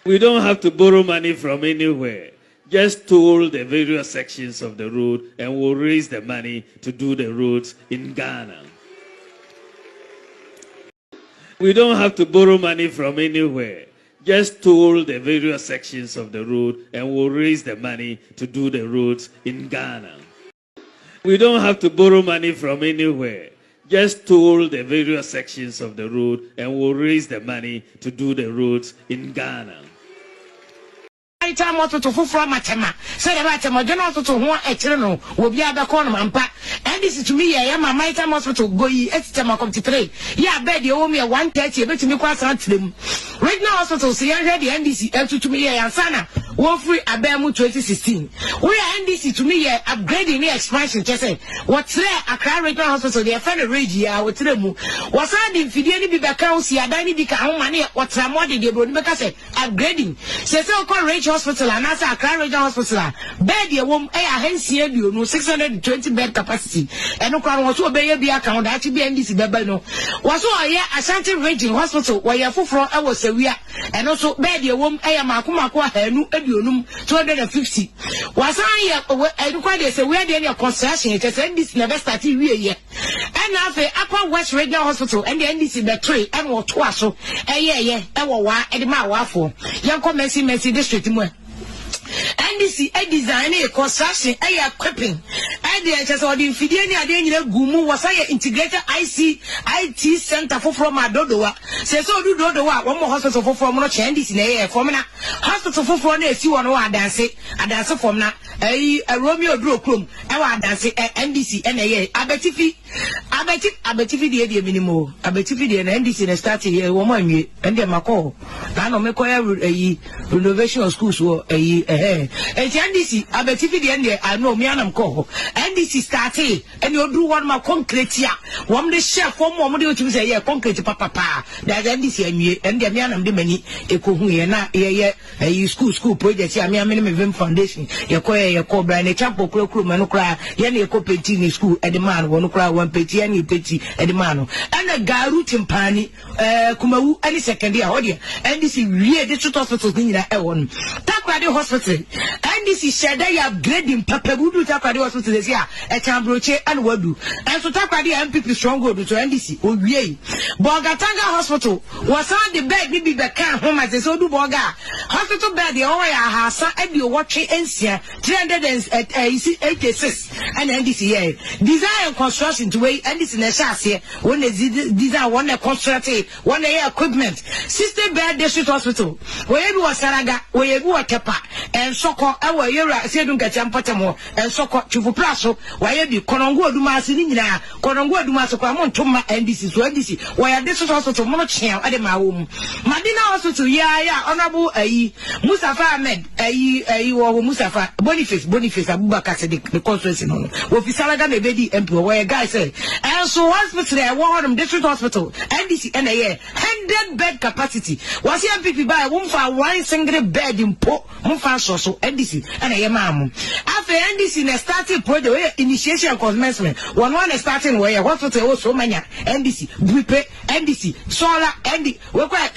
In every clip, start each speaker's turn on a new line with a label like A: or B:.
A: We don't have to borrow money from anywhere. Just toll the various sections of the road and we'll raise the money to do the roads in Ghana. We don't have to borrow money from anywhere. Just toll the various sections of the road and we'll raise the money to do the roads in Ghana. We don't have to borrow money from anywhere. Just toll the various sections of the road and we'll raise the money to do the roads in Ghana.
B: Time to from Matema, said about a general to one eternal will be other corner mampa. And this is to me, I am my time hospital go Estema come to trade. Yeah, bed you owe me a 130, but to me quite them. Right now, hospital, see, I read the NDC to me, and Sana, one free Abemu 2016. We are NDC to me, upgrading the expansion. Just say, what's there? A crowd right now, hospital, they are fan of Regia, with them. Was I in Fidelity be back out, see, I don't need money, what's a money they would make us upgrading. Say, so called Rage Hospital, and as a crowd right now, hospital, bed your womb, a hence here, you know, 620 bed capacity. And no crowd was to obey your account, actually be NDC Babano. Was so a Ashanti Raging Hospital, where you're for I was a week, and also bed your womb, a Makumakwa, and 250. Was I required say where they are construction, it has this never started yet. And now the Upper West Regional Hospital and the NDC battery and what was so and the Mawafo. Young Messi district. NDC a design a construction a equipping and the just or the Fidiani Gumu was I integrated IT center for from Dodoa. Say so do Dodoa, one more hospital for from NDC in a formula hospital for four days you want to dance a dance from now a Romeo Drew Crum I dance NDC NA I bet if the minimum I bet if the NDC and started here 1 month and then Mako I know make a renovation of schools or and NDC, I bet if the end I know me and I'm called. NDC started, and you do one more concrete here. One the chef for more money to say, yeah, concrete papa. That's NDC and the man and the many, a Kuhuna, a school project, a minimum foundation, your cobra and a champo cloakroom and cry, Yanni a copetini school at the man, one cry, one petty, any petty at the man. And a garutin pani, Kumawu, any second year, NDC really the two hospitals in that one. Takwadi Hospital. And this is said they are upgrading Papa Wudu Takwadi Hospital this year at Tambroche and Wadu. And so Takwadi MPP strong go to NDC. Oye. Bogatanga Hospital was on the bed, maybe the car home as they do Boga. Hospital bed, the Oya Hasa, and you watching NCA 386 and NDC. Design and construction to way and this in a chassis when they design one construction, one equipment. Sister bed district hospital. Where you was Saraga, where you were Kepa. And Soko, our era, said Patamo, and Soko, Chufu Plaso, why you Konongo Dumasinina, Konongo Dumasocamon, Toma, and this is where this is, why this is also to Monochel at the Maum. Madina also to Honorable Mustafa Ahmed, Mustafa, Boniface, Abubakar, the conference in honor. With Salaga, the baby emperor, where a guy said, and so hospital, I want district hospital, NDC, NAA, 100 bed capacity. Was here people buy one single bed in so NDC and a mam. After NDC in a starting project initiation commencement, one starting where hospital so many NDC, Bripe, NDC, Solar, NDC,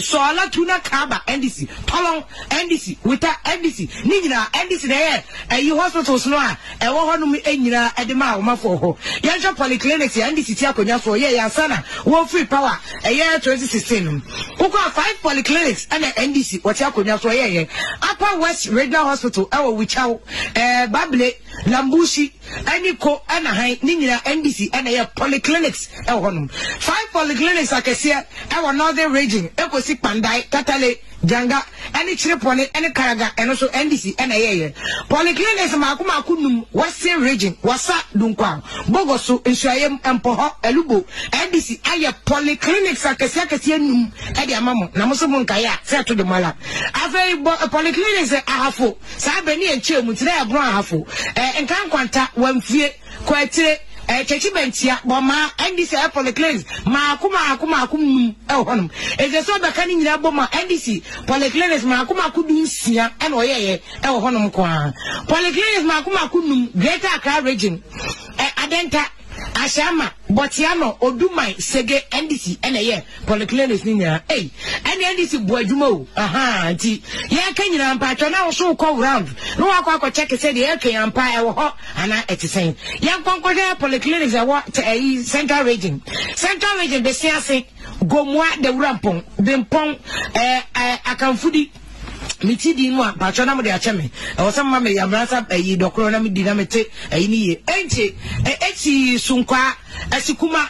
B: Solar Tuna Kaba, NDC, Tolong, NDC, with NDC, Nina, NDC there, and you hospitals no, and one Enina at the Mama for Yaja Polyclinics, NDC Tiakonia for Sana, one free power, a year 2016. Who got 5 polyclinics and NDC, what Yakonia for Upper West Regional Hospital, our which out, Bable, Lambushi, Aniko, Anaheim, Nina, NDC, and a polyclinics, 5 polyclinics, I can see, our northern region, Ekosik Pandai, Tatale, Janga, any Chiripone, any Karaga, and also NDC, NAA. Polyclinics, Makuma Kunum, Western region, Wasa, Dunkwa, Bogosu, Inshayem, and Poho, Elubu, NDC, Aya polyclinics, I can see, Eddie Mamo, Namusumun Kaya, said to the Mala. After polyclinics, I have full, Sabeni and Chil, Mutra, Brahafu, and Kanquanta, one fear, quite. Chechibentia, Boma, NDC polyclinics, Makuma, Elhonum. It's a sort of canning Boma, NDC, polyclinics, Makuma Kudusia, and Oye, Elhonum Kwa. Polyclinics, Makuma Kudum, Greater Accra region, Adenta, Ashama, Botiano Odumai Sege NDC NAye polyclinics ninya any NDC boajumo auntie ya Kenya patona also call round no I check say the Kenyan empire and I saying young concordia polyclinics are what central region the siase gomwa the rampong bimpong akamfudi mitidi nwa patona mo de acheme osama me yamrasa dokoro na me dinamete ni ye enti sunkwa asikuma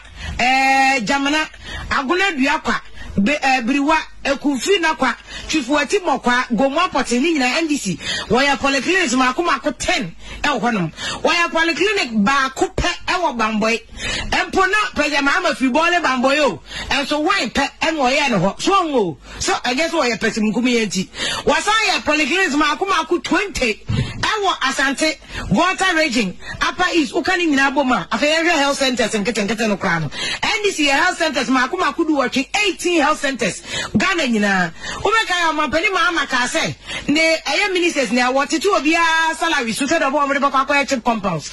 B: jamana aguna duakwa briwa ekufi na kwa chifuati mokwa gomwa poti ni nyina NDC waya polyclinics makoma ko 10 honom waya polyclinic ba ko pe ewo bamboy empona pejama amafibole bamboy o enso wan pe enwo ye ne ho so ngo so I guess waya pesim kumi enti wasaya polyclinics makoma ko 20 ewo asante water region upper east ukani nyina boma afeye health centers nkete no kra no NDC health centers makoma ko du 18 health centers Ghana nyina umeka ya mampani ma ka say ne ministers ne awoti to obia salary so said obo mo kwa chip compounds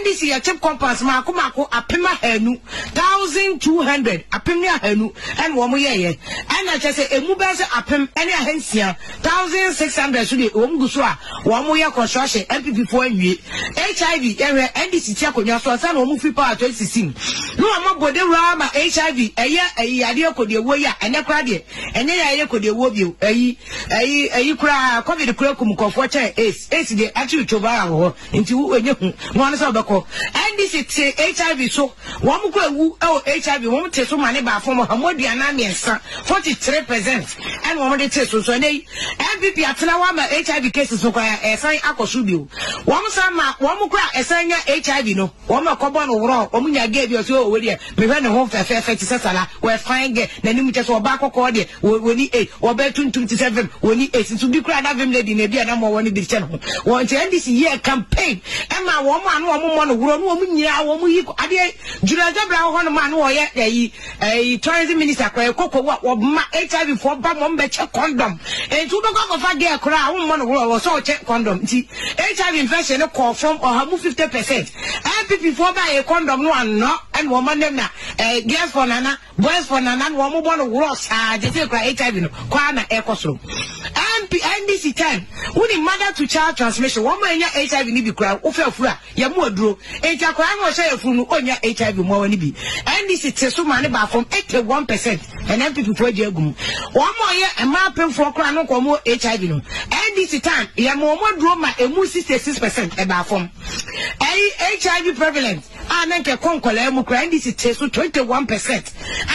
B: NDC ya chip compounds ma apema hanu 1200 apema hanu en wo mo ye na che emu be se apem ene ahansia 1600 so de wo mguso a wo mo ye construction MPP fo anwie HIV ewe NDC ti akonwa so sa na wo mu free power 2016 no amabode wura ma HIV eye ade akode wo ya ene kra de ene ya ye kode wo bio ayi kra covid kra kum kofo che ace de actually choba ho nti wo enye hu no an so beko NDC te HIV so wo mu kra wu HIV wo mu te so mane ba fo mo amoduana miensa 43% and wo mu de te so nei MPP atena wa ma HIV cases so kwa esan akoso bio wo mu sa ma wo mu kra esan nya HIV no wo mu akobo no woro wo mu nya ge bio so we de me hwe ne ho fefe ti sesala we fine ge na nimu che so ba akoko de woni 8 wo be 27 woni 8 so bi kra na vem lady na bia na mo woni bi che no wo nti NDC year campaign e ma wo mu anu wo mu mo no woro no wo mu nyia wo mu yi ade juraja bra ho no ma no wo ye tourism minister kwa kokko wo ma HIV for ba mo mbe che condom entu be ko fa ge kra wo mo no wo so che condom nti HIV infection no call from or have 50% MPP for ba condom no anno and wo man na girls for nana boys for nana wo mo bo no wo sa je se kra HIV no kwa na ekosoro NDC time woni mother to child transmission wo mo enya HIV ni bi kra wo fa fura ye mo aduro enja kwa no se afuru no onya HIV mo woni bi NDC te so ma ne ba from 81% and MPP for je agum wo mo ye ema pem for kra no ko mo HIV no NDC time ye mo aduro ma emu 66% e ba from HIV prevalent anenke konkola emu kra NDC te so 21%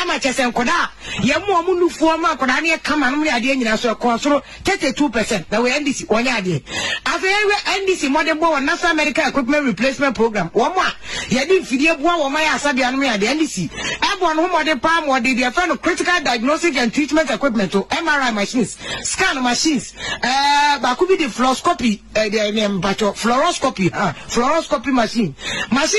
B: ama chese nkoda ye mo nufuo ma koda ne kama no ade nyina so ekonsoro 32% na we NDC onya ade afewe NDC modern bo national medical equipment replacement program wo mo ye di mfidie boa wo ma ya asabia no ade NDC ebo no modern pa mo de dey no critical diagnostic and treatment equipment to MRI machines scan machines ba ku bi the fluoroscopy fluoroscopy machine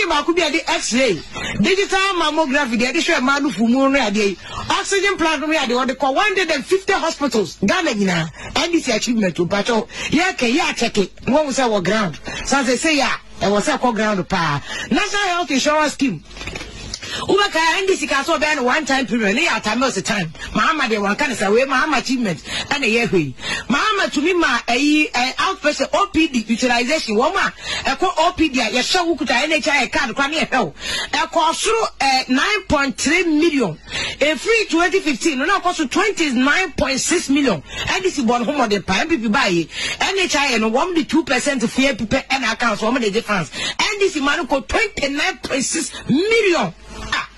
B: ba ku bi the x-ray digital mammography dey show ma no fumu no ade oxygen plant no ade they call 150 hospitals Ghana nyina NDC achievement to pacho ya check it won say what ground so say ya e was say ground pa national health insurance scheme Ubaka NDC ka so be no one time period na ya time all the time mama de wan kan say we mama achievement and ye hwe mama to me ma outpatient OPD utilization wo ma e ko OPD ya hwe kuta NHI card kwa na e hwe e ko suru 9.3 million e free 2015 no na ko so 29.6 million NDC born home de pa MPP buy NHI no 2% fear people and accounts wo the difference NDC man ko 29.6 million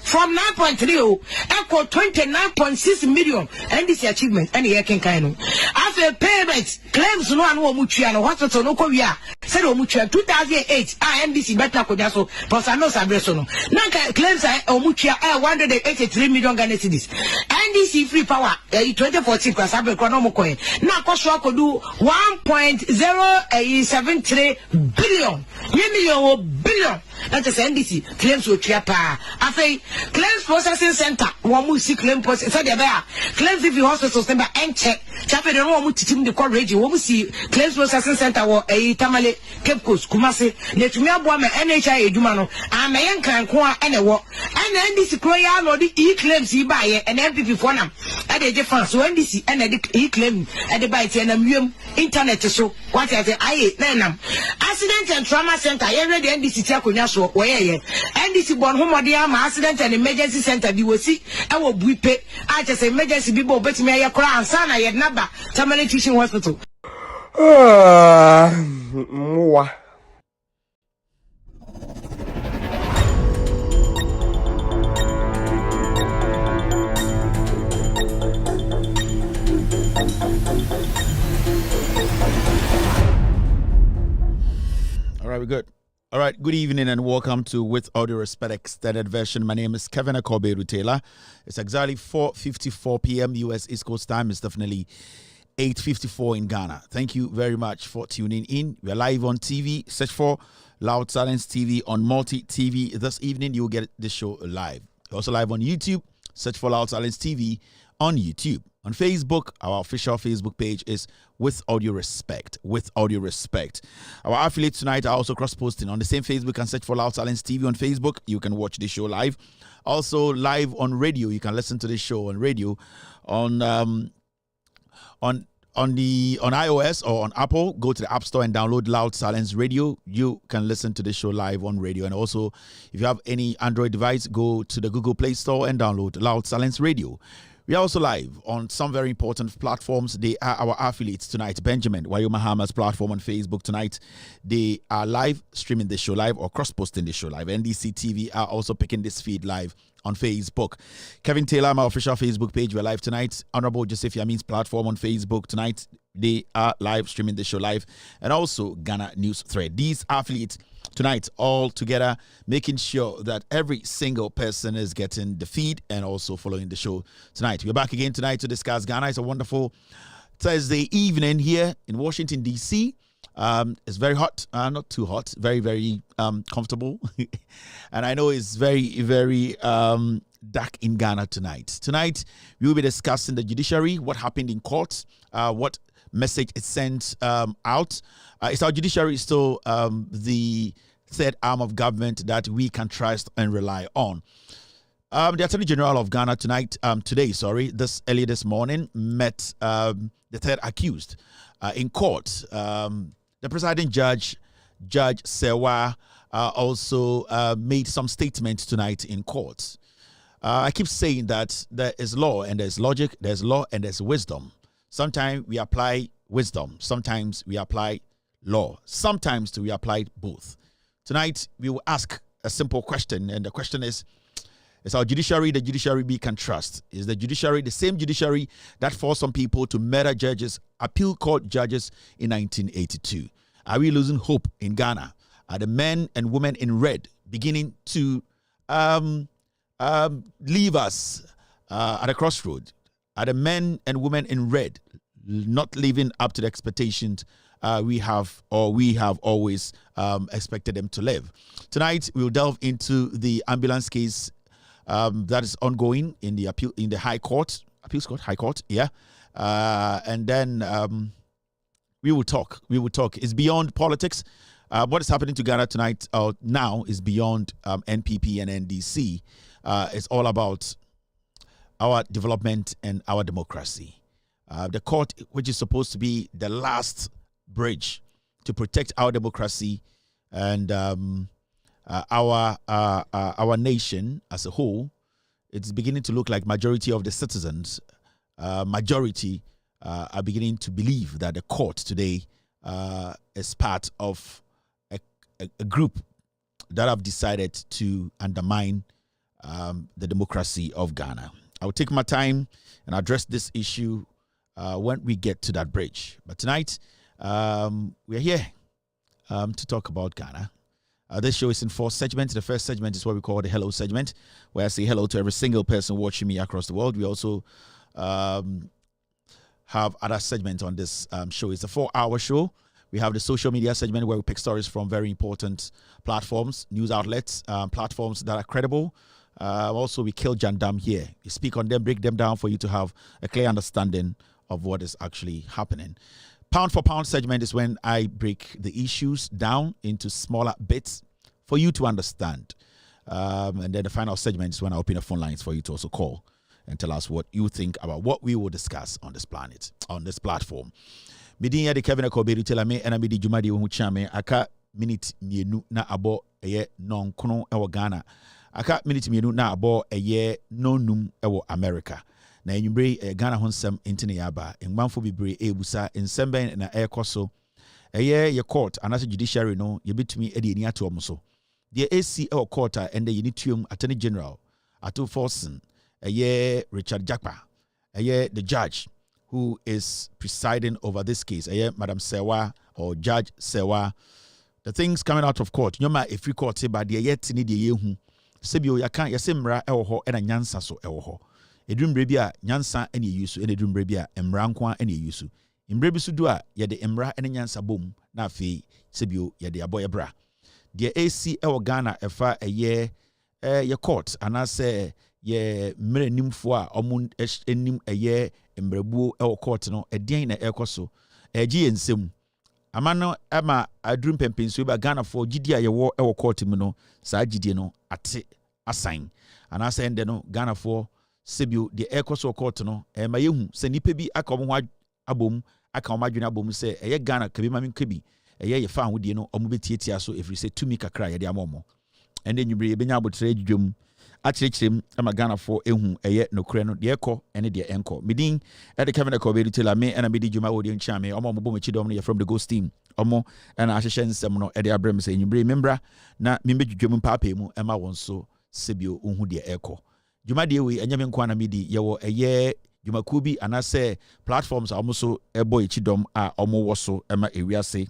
B: from 9.3 equal 29.6 million NDC achievement and the can kind of after payment claims no one will mutual no hospital no korea said mutual 2008 NDC better ko so but I know sabreso no na claims mutual 183 million Ghana cedis NDC free power 2014 kwa sabe ko no mo ko na ko so do 1.073 billion million billion. That is NDC claims to Chiapa. After claims processing center, one more see claim process. So they bear claims if you hospitals number and check. Chapter the one teaching the court region. One see claims processing center or a Tamale Cape Coast Kumasi. Let me have one NHI Dumano. I'm a young can and a walk. And NDC Croya or the E claims he buy and MPP for them. At the difference, so NDC and the E claim at the bite and a museum internet to show what I say. Accident and trauma center. Every day NDC Takunya show where NDC born home accident and emergency center. We will see. I will be paid. I just emergency people, but me a crown son. I had never Tamale teaching hospital.
C: All right, we're good. All right, good evening and welcome to With All Due Respect Extended Version. My name is Kevin Akoberu Taylor. It's exactly 4:54 p.m. U.S. East Coast time. It's definitely 8:54 in Ghana. Thank you very much for tuning in. We're live on TV. Search for Loud Silence TV on Multi TV. This evening, you'll get the show live. We're also live on YouTube. Search for Loud Silence TV on YouTube. On Facebook, our official Facebook page is With Audio Respect. With Audio Respect. Our affiliates tonight are also cross-posting on the same Facebook and search for Loud Silence TV on Facebook. You can watch the show live. Also live on radio. You can listen to the show on radio on iOS or on Apple. Go to the App Store and download Loud Silence Radio. You can listen to the show live on radio. And also, if you have any Android device, go to the Google Play Store and download Loud Silence Radio. We are also live on some very important platforms. They are our affiliates tonight. Benjamin Wayomahama's platform on Facebook tonight. They are live streaming the show live or cross-posting the show live. NDC TV are also picking this feed live on Facebook. Kevin Taylor, my official Facebook page, we're live tonight. Honorable Joseph Yamin's platform on Facebook tonight. They are live streaming the show live. And also Ghana News Thread. These affiliates tonight all together, making sure that every single person is getting the feed and also following the show tonight. We're back again tonight to discuss Ghana. It's a wonderful Thursday evening here in Washington, D.C. It's very hot, not too hot, very, very comfortable. And I know it's very, very dark in Ghana tonight. Tonight, we will be discussing the judiciary, what happened in court, what message is sent out. Is our judiciary still the third arm of government that we can trust and rely on? The Attorney General of Ghana early this morning, met the third accused in court. The presiding judge, Judge Sewa, also made some statements tonight in court. I keep saying that there is law and there's logic, there's law and there's wisdom. Sometimes we apply wisdom, sometimes we apply law, sometimes we apply both. Tonight, we will ask a simple question, and the question is our judiciary the judiciary we can trust? Is the judiciary the same judiciary that forced some people to murder judges, appeal court judges in 1982? Are we losing hope in Ghana? Are the men and women in red beginning to leave us at a crossroad? Are the men and women in red not living up to the expectations we have always expected them to live? Tonight, we'll delve into the ambulance case that is ongoing in the High Court, yeah. And then we will talk. It's beyond politics. What is happening to Ghana tonight now is beyond NPP and NDC. It's all about our development and our democracy. The court, which is supposed to be the last bridge to protect our democracy and our nation as a whole, it's beginning to look like majority of the citizens, are beginning to believe that the court today is part of a group that have decided to undermine the democracy of Ghana. I will take my time and address this issue when we get to that bridge. But tonight, we're here to talk about Ghana. This show is in 4 segments. The first segment is what we call the hello segment, where I say hello to every single person watching me across the world. We also have other segments on this show. It's a 4-hour show We have the social media segment where we pick stories from very important platforms, news outlets, platforms that are credible. Also, we kill Jandam here. We speak on them, break them down for you to have a clear understanding of what is actually happening. Pound for pound segment is when I break the issues down into smaller bits for you to understand. And then the final segment is when I open the phone lines for you to also call and tell us what you think about what we will discuss on this planet, on this platform. Midin ya de Kevin Akoberi tell me and I midi jumadi wo chame aka minute mienu na abo eye non kono e Ghana. Aka minute mienu na abo eye nonum e America. Na enyumbre Ghana honsem intine yaba enmanfo bibre ebusa ensemben na ekoso eye ye court anase judiciary no ye betumi e de ani ato omso. The AC e court and the unitium attorney general Ato Forson eye Richard Jakpa eye the judge who is presiding over this case, Madam Sewa or Judge Sewa. The things coming out of court, nyoma if you court but the yet need the yehu. Sebio ya kan yasemra ewo and a nyansa so ewo. Edrum brebia nyansa any use, any drum brebia emrankwa any use. In brebisu dua ya de emra and nyansa boom na fe sebio ya de aboy bra. The AC ewo Ghana efa a year ye court and I say ye mere nimfo a omun enim eye embrabuo e court no edien na ekoso eji ensem amano ama adrum pempenso ba Ghana for gidi a ye wo e court mu no saa gidi no ate assign and asa ende no Ghana for sebio de ekoso court no e ma yehu se nipa bi aka omo ho abom aka omo adwene abom se eye Ghana kabi ma men kabi eye ye fa hodie no omo betietia so every say tumi kakra ye de amomo ende nyubre ye benya abotre dwom achirechirem ama Ghana for ehu eye nokure no de ekọ ene de enko midin e de Kevin Akoberi tell me and midi juma wodi nchame omo mo chidom no from the ghost team omo na ahyehyɛ nsɛm no e de abrem sɛ nyubre membra na membedwudwom papa mu ema won so sebio ohu de ekọ juma de we anyame nko na midi ye wo eye juma kubi anase platforms omo so ebo chidom a omo wo so ema ewiase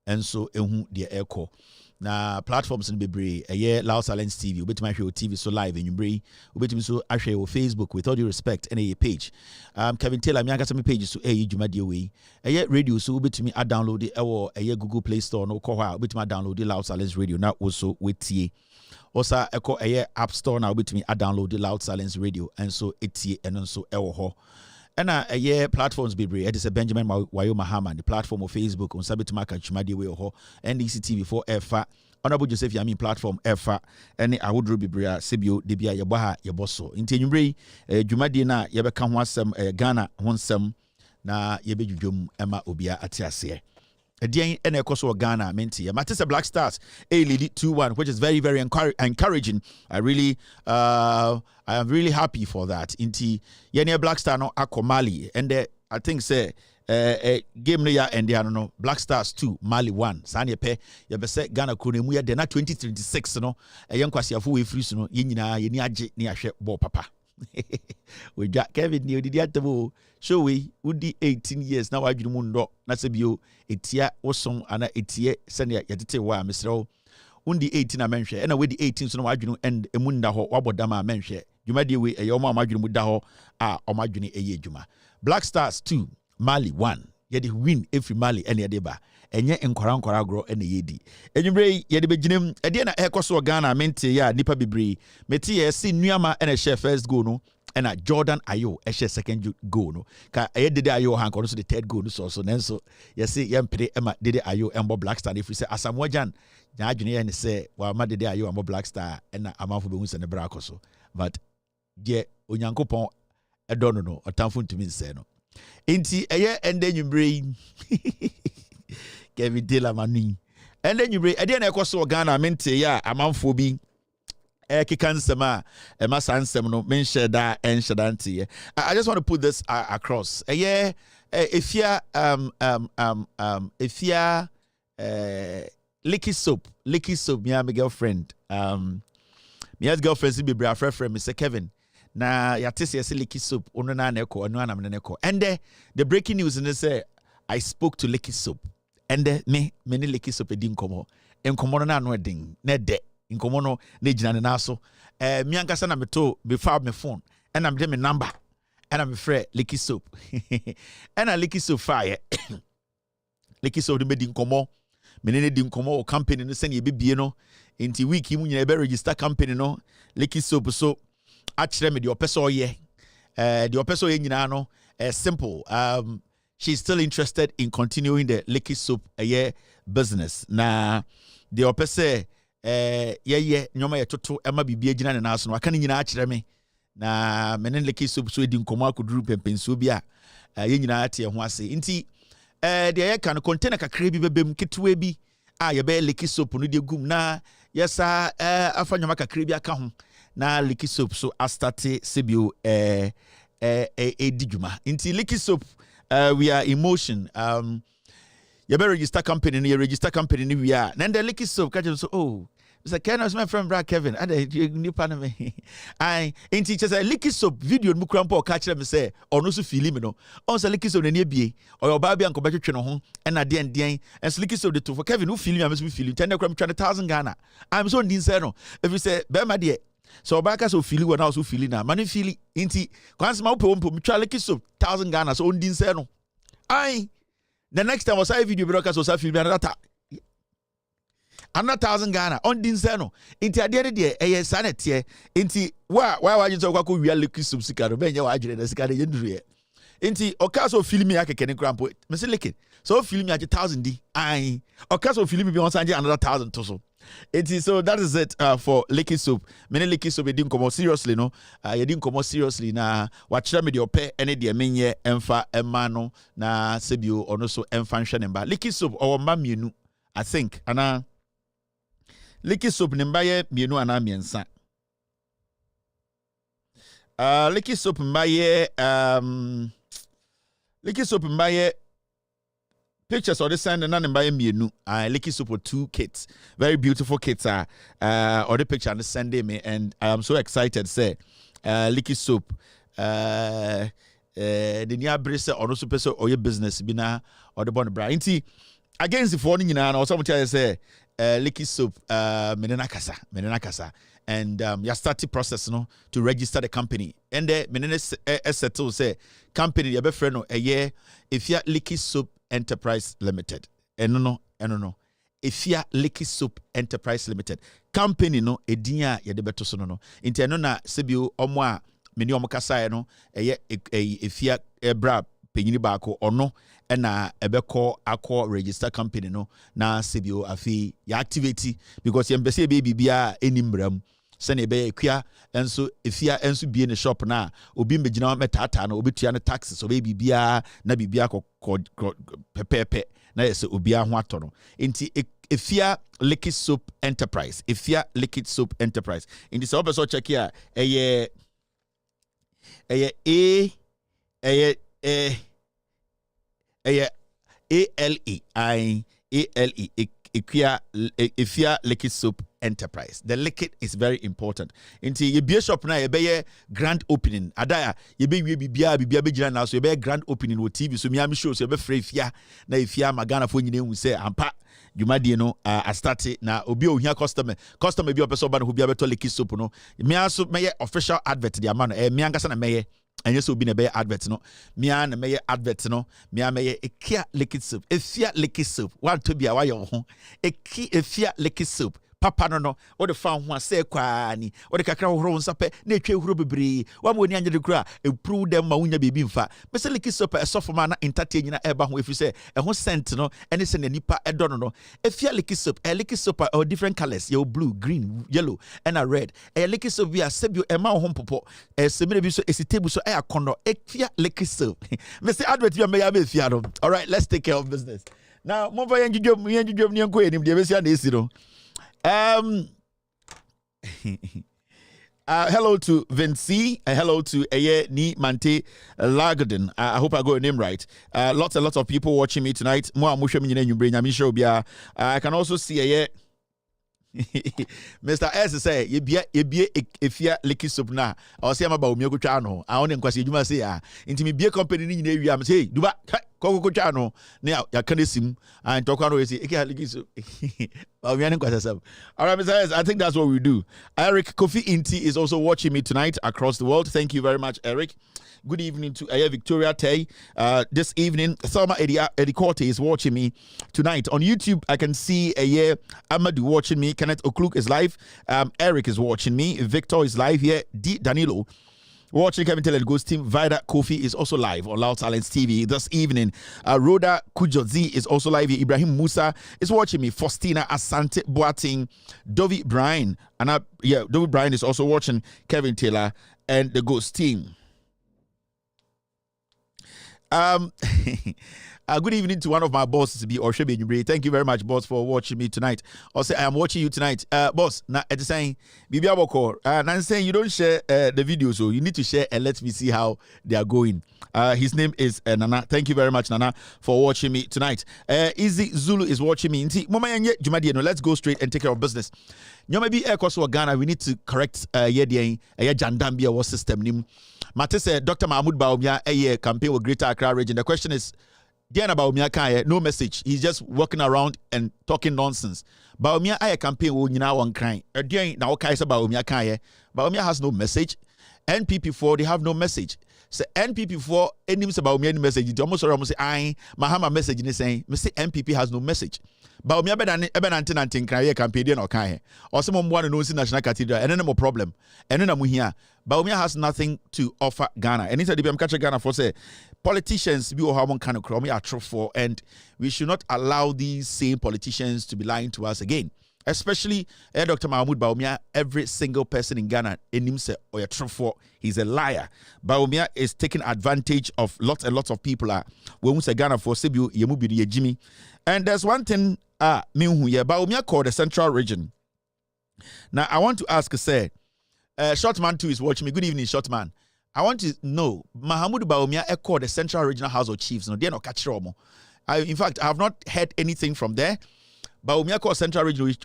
C: enso ehu de ekọ na platforms in bebre Loud Silence TV ubetimi ahwe TV so live in Yumbre ubetimi so ahwe o Facebook with all due respect and a page Kevin Taylor me aka me page so dwumadie we radio so ubetimi a download e Google Play Store no ko ha ubetimi download Loud Silence Radio na also wetie osa eko App Store na ubetimi a download Loud Silence Radio and so etie eno so ewo ho ena platforms bebre it is a Benjamin Wayo Mahama the platform of Facebook on sabit maka chumadi we ho NDC TV for efa honorable Joseph Yami platform efa ene awodro bebre sebio de bia ye boha ye boso nti enwumre dwumadi na ye beka ho asem Ghana ho nsem na ye bedwudwom ema obia atiase Again, and of course, Ghana, Menti. Matisse Black Stars, lead 2-1, which is very, very encouraging. I am really happy for that. Inti, Yenya Black Star no ako Mali, and I think say game no and they no Black Stars 2, Mali 1. Sanya pe ya bese Ghana kunemu ya de na 2026 no. Yankwasi afu we free no. Yeni aje ni ahwe ball papa. We got Kevin ni odi atabo show we udi 18 years na wadwunu mu ndo na sebio etia woson ana etie sene yetete wa mesrew undi 18 na menhwe na we di 18 so na wadwunu end emu nda ho wabodama menhwe dwumade we eyo amadwunu mu da ho a omadwunu eye dwuma Black Stars 2 Mali 1 yedi win every Mali ene yede ba enye nkora agro ene yedi enwumre yede beginem ede na ekoso Ghana mente ya nipa bibiri meti ye si nuama ene share first goal no ena Jordan Ayo share second goal no ka dede Ayo hanko so the third goal no so nenso ye si yempede ema dede Ayo embo Black Star if say Asamoah Gyan nya adwene ye ne say wa ma dede Ayo embo Black Star ena amanfo be hu se ne bra akoso but je onyankopon edono no otamfo ntumi nse no enti ende nyumbre Kevin Taylor manu ende nyumbre ede na ekoso Ghana mente ya amanfo bi kika nsema emasa nsem no menhye da enhyedantie I just want to put this across efia licky soap my girlfriend my girlfriend be bra friend Mr. Kevin na yatese yesi licky soap ono na neko ono anam ne neko and the breaking news in say I spoke to licky soap and me licky soap edin komo enkomo na no edin na de nkomo no na gina ne naso mi ankasa na meto before my phone and I'm me number and I'm free licky soap and a licky soap fire Liquid soap the made in komo. Menene di nkomo o company no send ye bibie no nti week mu nyina be register company no Liquid soap so actually me the opeso ye the opeso ye nyina no simple she's still interested in continuing the Liquid soap business na the opese ye nyoma ye toto ema bibie gina ne naso no aka ne nyina actually me na menene Liquid soap so di nkomo akoduru pempenso bia ye nyina ate ho ase nti the can contain a crabby bebem kitwe bi ye be Liquid soap no de gum na yesa afanya maka crabby aka ho na Liquid soap so astarte sebio diguma inti Liquid soap we are in motion you better register company ni register company ni we are then the Liquid soap catch so oh Mr. Ken was my friend Brad Kevin. I new partner me. I in teachers a Liquid soap video mu krampo catch them say or no so feel me no. On say Liquid soap na bie or your baby anko betwe twe no ho and na den and Liquid soap the two for Kevin who feel me am so feel you 10 kram 20,000 Ghana. I'm so ndin say no. If you say be ma de so baka so feel when also feel na man feel inti kwans ma wo me twa Liquid soap 1,000 Ghana so ndin say no. I the next time was I video broadcast so feel me another 100,000 Ghana on dinseno inti ade de sanete inti wa you talk ko wi Liquid soap sika do benye wa agire na sika de yenduru inti okaso film ya keke ne krampo me se Liquid so film ya 1,000 di ai okaso film bi on sanje another 1,000 to so inti so that is it for Liquid soap many Liquid soap e din komo seriously no ye din komo seriously na wa kire me de ope ene de menye emfa ema no na sebio ono so emfa nhwe ne ba Liquid soap o ma mienu I think ana Liquid soap nimbaye mienu ana miensa. Liquid soap mbaye Liquid soap mbaye pictures or the send na nimbaye mienu. Liquid soap 2 kits. Very beautiful kits or the picture and send me and I am so excited say Liquid soap the near brace or no super so or your business bina or the bond bra. Inti against the phone nyina or something say Liquid soap menena kasa and you start the process no to register the company and the menena settle say company you be friend no if you Liquid soap enterprise limited no if you Liquid soap enterprise limited company no edin you de beto so no nti no na sebio omo a meni omo kasa no if you ebra penyini baako ono na ebeko akọ register company no na sebio afi ya activate because yembese be bibia enimram se na be ekua enso efia enso bie ne shop na obi mbegina metata na obetua ne taxes so be bibia na bibia pepepe na yese obi aho atọ no enti efia Liquid soap enterprise Liquid soap enterprise enti so obeso check here ALE Ifia Liquid soap enterprise. The liquid is very important. Into your beer shop now, you be grand opening. Adaya, you be bibia be now, so you be grand opening with TV. So me am sure so you be free fia. Na ifia magana for you we say ampa. You might no I started na obi o here customer be a person who be able to Liquid soap no. Me also me official advert the amount me angasa na me and yes, will be a advert no. Me and me advert no. Me and me a kia Liquid soap. A fear Liquid soap. Want to be a wire home. A fear Liquid soap. Papa no. What the found one say kwani. What the kakra ho nsape na etwe huro bebre. Wa mo ni anye de kura e prove them ma wunya bebi mfa. Me say Liquid soap e sofo ma na entertain na eba ho efi say e ho scent no. Ene se na nipa e do no. E fear Liquid soap. E Liquid soap are different colors. Your blue, green, yellow, and a red. E Liquid soap we are sebio e ma ho popo. E semire bi so e si table so e akono. E fear Liquid soap. Me say advert bi me ya be fear no. All right, let's take care of business. Now, mo fa yanjidwom ni enko enim de be sia na esi no. Hello to Vinci. Hello to Ni Mante Lagarden. I hope I got your name right. Lots and lots of people watching me tonight. I can also see Mr. S say if you Liquid soap na or say about me go twa no I only kwase adwuma say inti me bie company ni nyina wi am say duba ko twa no na ya kan sim and talk no say Liquid soap all right, Mr. S, I think that's what we do. Eric Kofi Inti is also watching me tonight across the world. Thank you very much, Eric. Good evening to Victoria Tay. This evening, Thelma Edikorte is watching me tonight. On YouTube, I can see Amadou watching me. Kenneth Okluk is live. Eric is watching me. Victor is live here. Danilo watching Kevin Taylor Ghost Team. Vida Kofi is also live on Loud Silence TV this evening. Rhoda Kujozi is also live here. Ibrahim Musa is watching me. Faustina Asante Boating. Dovi Bryan. Dovi Bryan is also watching Kevin Taylor and the Ghost Team. Good evening to one of my bosses, Oshebe. Thank you very much, boss, for watching me tonight. Also, I am watching you tonight. Boss, now it's saying, Bibi Aboko, now saying you don't share the video, so you need to share and let me see how they are going. His name is Nana. Thank you very much, Nana, for watching me tonight. Easy Zulu is watching me. Let's go straight and take care of business. Maybe Ghana, we need to correct Jandambia system. Mate said Dr. Mahmoud Baumia campaign with Greater Accra region. The question is, no message. He's just walking around and talking nonsense. Baumia campaign will one crying. Baumia has no message. NPP4 they have no message. So NPP4 any about me message. It's almost say I Mahama message in saying me say NPP has no message. Baumia be cry campaign or kai. Or someone want to know National Cathedral and then no problem. And then I'm here. Baumia has nothing to offer Ghana. And inside the BM catch Ghana for say politicians be or kind of crummy are true for, and we should not allow these same politicians to be lying to us again. Especially Dr. Mahmoud Baumia, every single person in Ghana in him say or true for, he's a liar. Baumia is taking advantage of lots and lots of people when we say Ghana for Sibu Yemubidi Jimmy. And there's one thing Baumia called the Central Region. Now I want to ask, say, Shortman 2 is watching me. Good evening, Shortman. I want to know, Mahmoud Baumia called the Central Regional House of Chiefs. No, they're not catching. In fact, I have not heard anything from there. Baumia called Central Region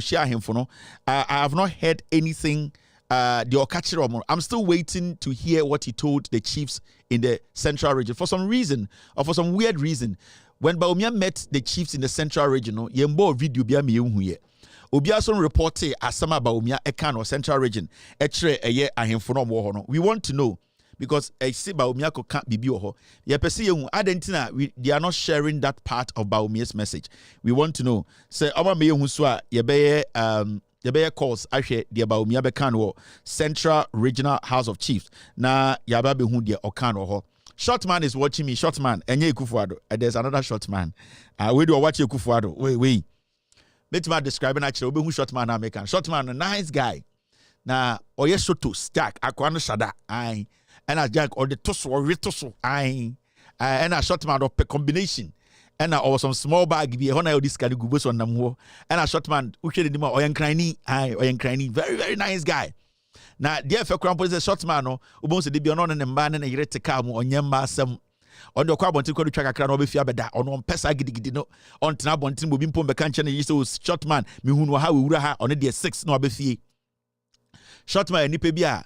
C: share him for no. I have not heard anything. I'm still waiting to hear what he told the chiefs in the Central Region. For some reason, or for some weird reason, when Baumia met the chiefs in the Central Region, yembo video bia me huye. Obiason reported asama Baumia ekan or Central Region. Etre eye ahemfo no mo ho no. We want to know. Because I see Baumia can't be bio. They are not sharing that part of Baumia's message. We want to know. Say, Aba me huswa yebeye calls actually the Baumia bekanwo Central Regional House of Chiefs. Na yaba be hu de okanwo ho. Shortman is watching me. Shortman, enye Kufuado. There's another Shortman. We do watch Kufuado. Wait. Let me describe actually. Obe hu Shortman American. Shortman, a nice guy. Na oye shoto stack akwano shada. Aye. And a jack or the toss or retosso, and a short man of a combination. And I was some small bag be honor this kind of gubos on them and a short man who should more or cranny, very, very nice guy. Now, dear for Crampos is a short man who wants to be on and man and a yet to come on Yamba some on the carbon to track a crown of Fiabeda on Pesa Gidino on Tanabon will be Pomba Canchen and so short man, Mihun how we would have on a dear 6 no befi. Short man, Nipebia.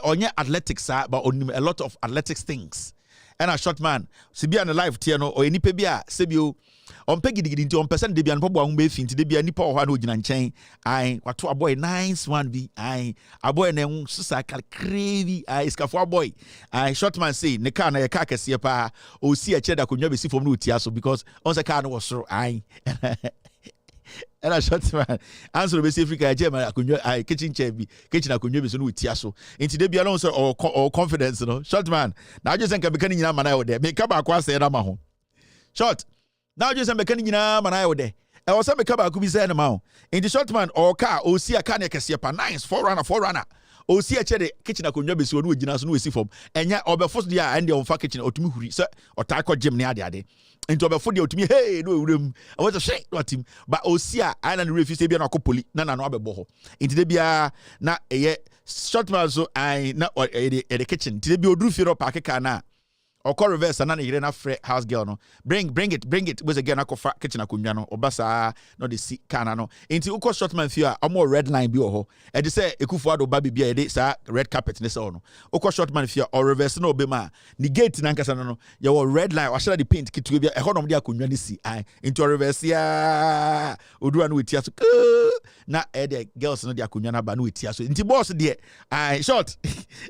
C: On your athletics, but on a lot of athletics things. And a short man, Sibia and a live tiano or any pebia, Sibio on Peggy into on person debian Bobo Beefin to debia Nipo or Hanujan chain. I what to a boy nice one be I a boy named Susaka cravy I scaffold boy. I short man say Nekana a carcass pa or see a cheddar could never see from Nutiaso because on the car was so I. And I shot man. Answer the basic Africa, German, kitchen chair, kitchen, I could never so tiaso. Into the Bialonso or confidence, you know. Short man. Now just think I'm becoming in man out there. Make up across the Ramaho. Short. Now just I'm becoming in man out there. I was some cover could be saying amount. In the short man or car, or see a can nice forerunner. O see a chair kitchen I could never see no dinas no see from. And yet over first year and the on kitchen or to me, sir, or taco gym near the day. Into a food to me, hey, no room. I was a shame what him, but Osia Island refuse to be an acopoli, none of boho. Into the beer, not a short man, so I not at the kitchen. To be a drew for a packet cana. or call reverse and then you na free house girl no bring it was again akofa kitchen akunwa no obasa no the see kana no enti uko short man fia omo red line bi ho e de say Ekufuado ba bibia e de sa red carpet ne say no uko short man fia or reverse no obema ni gate na nkasa no ye wo red line washara the paint kitu bia e honom de akunwa ne si ai enti reverse ya odura no wetia so na e de girls no de akunwa na ba no wetia so enti boss de ai short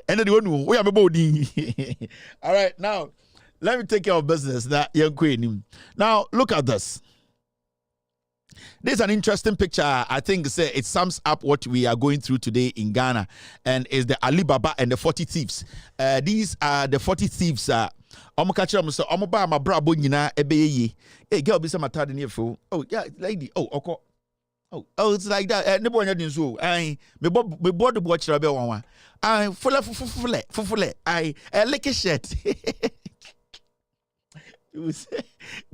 C: ene de wonu we ya mebo odin. All right, now let me take care of business. Now, look at this. This is an interesting picture. I think it sums up what we are going through today in Ghana, and is the Alibaba and the 40 thieves. These are the 40 thieves. Omo catch them so omo ba ma brabo nyina ebeye. Hey girl, be some atade near full. Oh yeah, lady. Oh, okay. Oh, it's like that. Nebo nya din so. Ai me board watch rabe wan. Ai fufule. Ai like shirt.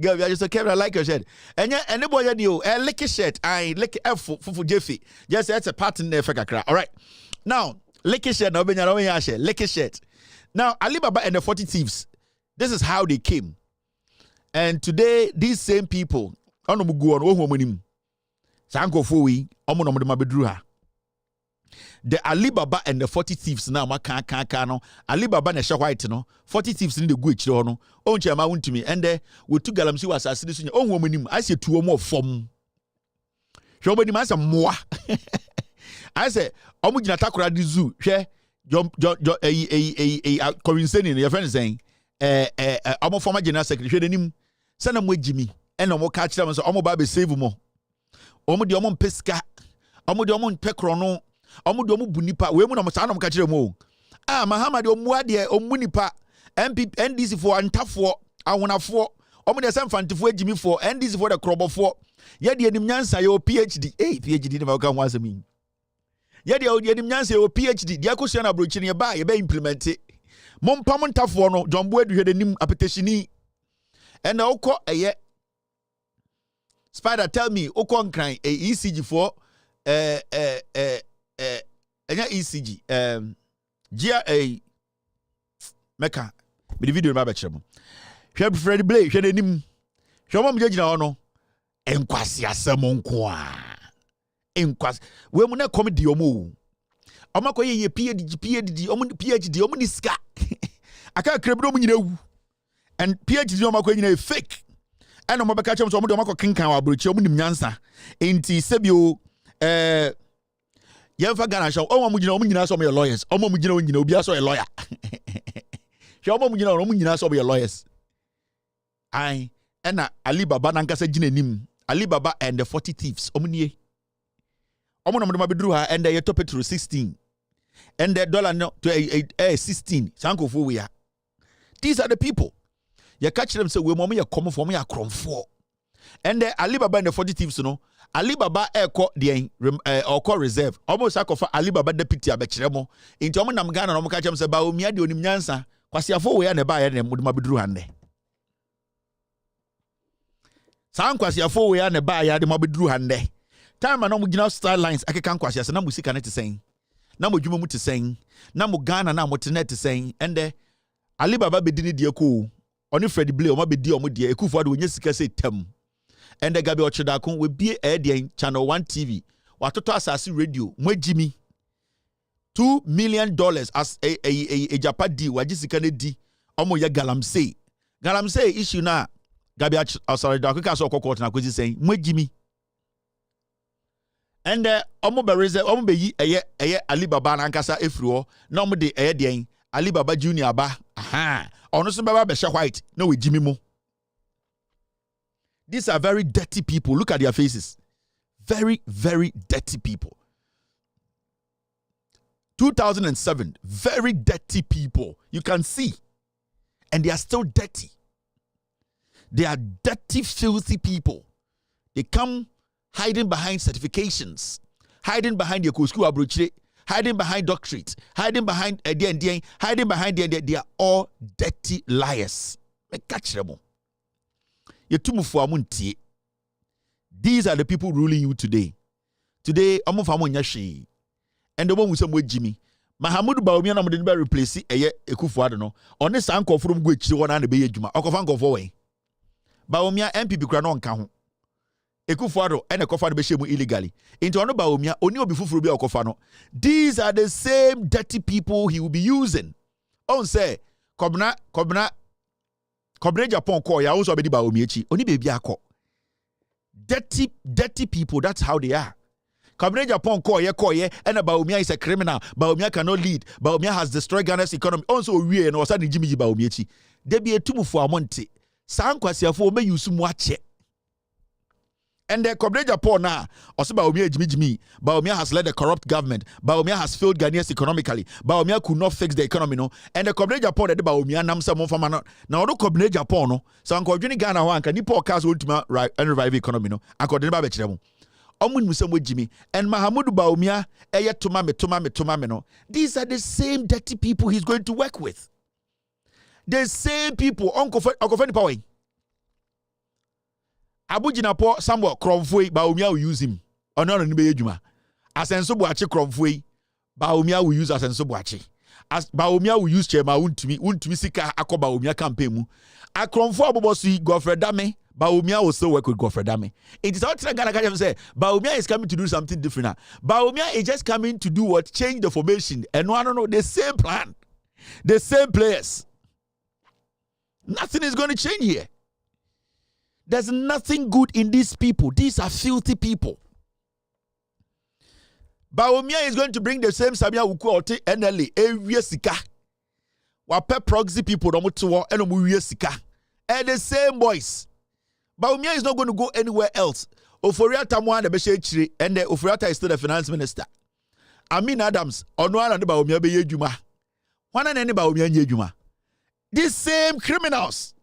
C: Girl, you just okay, I like your shirt. And yeah, anybody you lick a shirt, I lick fufu Jeffy. Just that's a pattern there for kakra. All right. Now, lick a shirt, lick a shirt. Now, Alibaba and the 40 thieves. This is how they came. And today, these same people, the Alibaba and the 40 thieves now no Alibaba na white no 40 thieves in the good no on chama won me and we two galamsi was assassination on womanim I say two more form shobani man some moi I say omu gina takora di zoo hwe Corinne your friend saying omu former general secretary hwe nim sana mo jimi and omu catch them so omu ba be save mo omu de omu peska omu de omu pekrono omudo omu bunipa we mu na mo sa na mo ka kire mo Muhammad omu ade omu nipa NDC for antafo awonafo omu de semfantifo agimi for NDC for the krobofo ye de enim nyansa ye PhD PhD ne ma ka ho asemi ye de enim nyansa ye PhD de akosua na brochi ne ba ye be implement mompam ntafo no jombo aduhwe de nim apetitioni and okọ eye Spider tell me okọ nkran ECG for ECG GA Meka be the video ma ba kire mo hwe Fred Blay hwe nanim hwe mo mjegina ho no enkwase asem nko a enkwase we mu na comedy omo omakoye PhD omo ni ska aka krebro mu nyina wu and PhD omakoye nyina fake and omo beka chem so omo de omakọ kenkan wa brochi omo nim nyansa enti sebio Yemfa Ghana show. Oh, omu nyina so me lawyers. Omu nyina obi aso a lawyer. Show omu nyina so be lawyers. Ai, ena Alibaba na nkasa gina nim. Alibaba and the 40 thieves. Omu nie. Omu no mo bedru ha and the top it to 16. And the dollar no to 16. Sanko fo we are. These are the people. You catch them say we mo ya come for me ya kromfo. And the Alibaba and the 40 thieves no. Alibaba eko the or reserve almost akofa Alibaba deputy abekire mo nti omo nam Ghana no mo ka chem se ba omia de onim nyansa kwasiafo we ya ne ba ya ne moduma beduru hande san kwasiafo we ya ne ba ya de mo beduru hande time na mo gina star lines akeka kwasiasa na musika ne te sen na mo dwuma mu te sen na mo Ghana na mo te net te sen ende Alibaba bedini de ko oni Fred Blay o ma bedi o mo de Ekufuado onye sika se tem. And the Gabi Ochidakun will be a channel 1 TV. Watoto asasi radio. Mwe Jimmy. $2 million as a Japadi. Wajisika ne di. Omo ya galamse. Galamse issue na. Gabi Ochidakun kaso kokot na kwezi saying. Mwe Jimmy. And omo bereze. Omo be yi eye Alibaba na ankasa efruo. Na omo de eye Alibaba Junior ba. Aha. Ono so baba besha white. No we Jimmy mo. These are very dirty people. Look at their faces. Very, very dirty people. 2007, very dirty people. You can see. And they are still dirty. They are dirty, filthy people. They come hiding behind certifications, hiding behind your school abrochire, hiding behind doctorate, hiding behind hiding behind they are all dirty liars. Catch them all. These are the people ruling you today. Today, and the one who say Jimmy. Mahamudu Bawumia na mode be replace eye Ekufuado no. One san nkofo rum go ekyire wona na be yedwuma. Okofa nkofo we. Bawumia MPP kura no nka ho. Ekufuado ene kofa no be shemu illegally. Into ono Bawumia oni obi fufuru bi okofa no. These are the same dirty people he will be using. On say Kobna Japan call ya also be di Bawumia echi. Oni bebi akọ. Dirty people, that's how they are. Kabine Japan call ye, and Bawumia is a criminal. Bawumia cannot lead. Bawumia has destroyed Ghana's economy. Also, we and was Jimmy Bawumia. There be a tumu for a monte. Sankwasi for me use watch it. And the Kabine Japan now, also Bawumia Jimmy. Bawumia has led a corrupt government. Bawumia has failed Ghanaians economically. Bawumia could not fix the economy, no. And the Kabine Japan that Bawumia nam some of them now no Kabine Japan no. So Uncle Johnny Ghana one can nipo cast ultima right and revive economy no. Uncle Denba Bechemo. Omun Musamwe Jimmy and Mahamudu Bawumia eye tomame no. These are the same dirty people he's going to work with. The same people Uncle Feni Power. Abu Jinapo Samuel Kromfui Bawumia will use him. Ono no be edwuma. Asenso Boachi Kromfui Bawumia will use Asenso Boachi. As Bawumia will use Chema untumi sika akọ Bawumia campaign mu. Akromfo abobosi Godfrey Dame Bawumia will still work with Godfrey Dame. It is out Ghana say Bawumia is coming to do something different now. Bawumia is just coming to do what? Change the formation. And I don't know, the same plan. The same players. Nothing is going to change here. There's nothing good in these people. These are filthy people. Bawumia is going to bring the same Samia Ukwoti NLA every sika. Wape proxy people no mutuo eno muwie sika. And the same boys. Bawumia is not going to go anywhere else. Oforiata mo na be chire and the Oforiata is still the finance minister. Amin Adams ono ana Bawumia be yedwuma. Wana na ne Bawumia nyedwuma. These same criminals.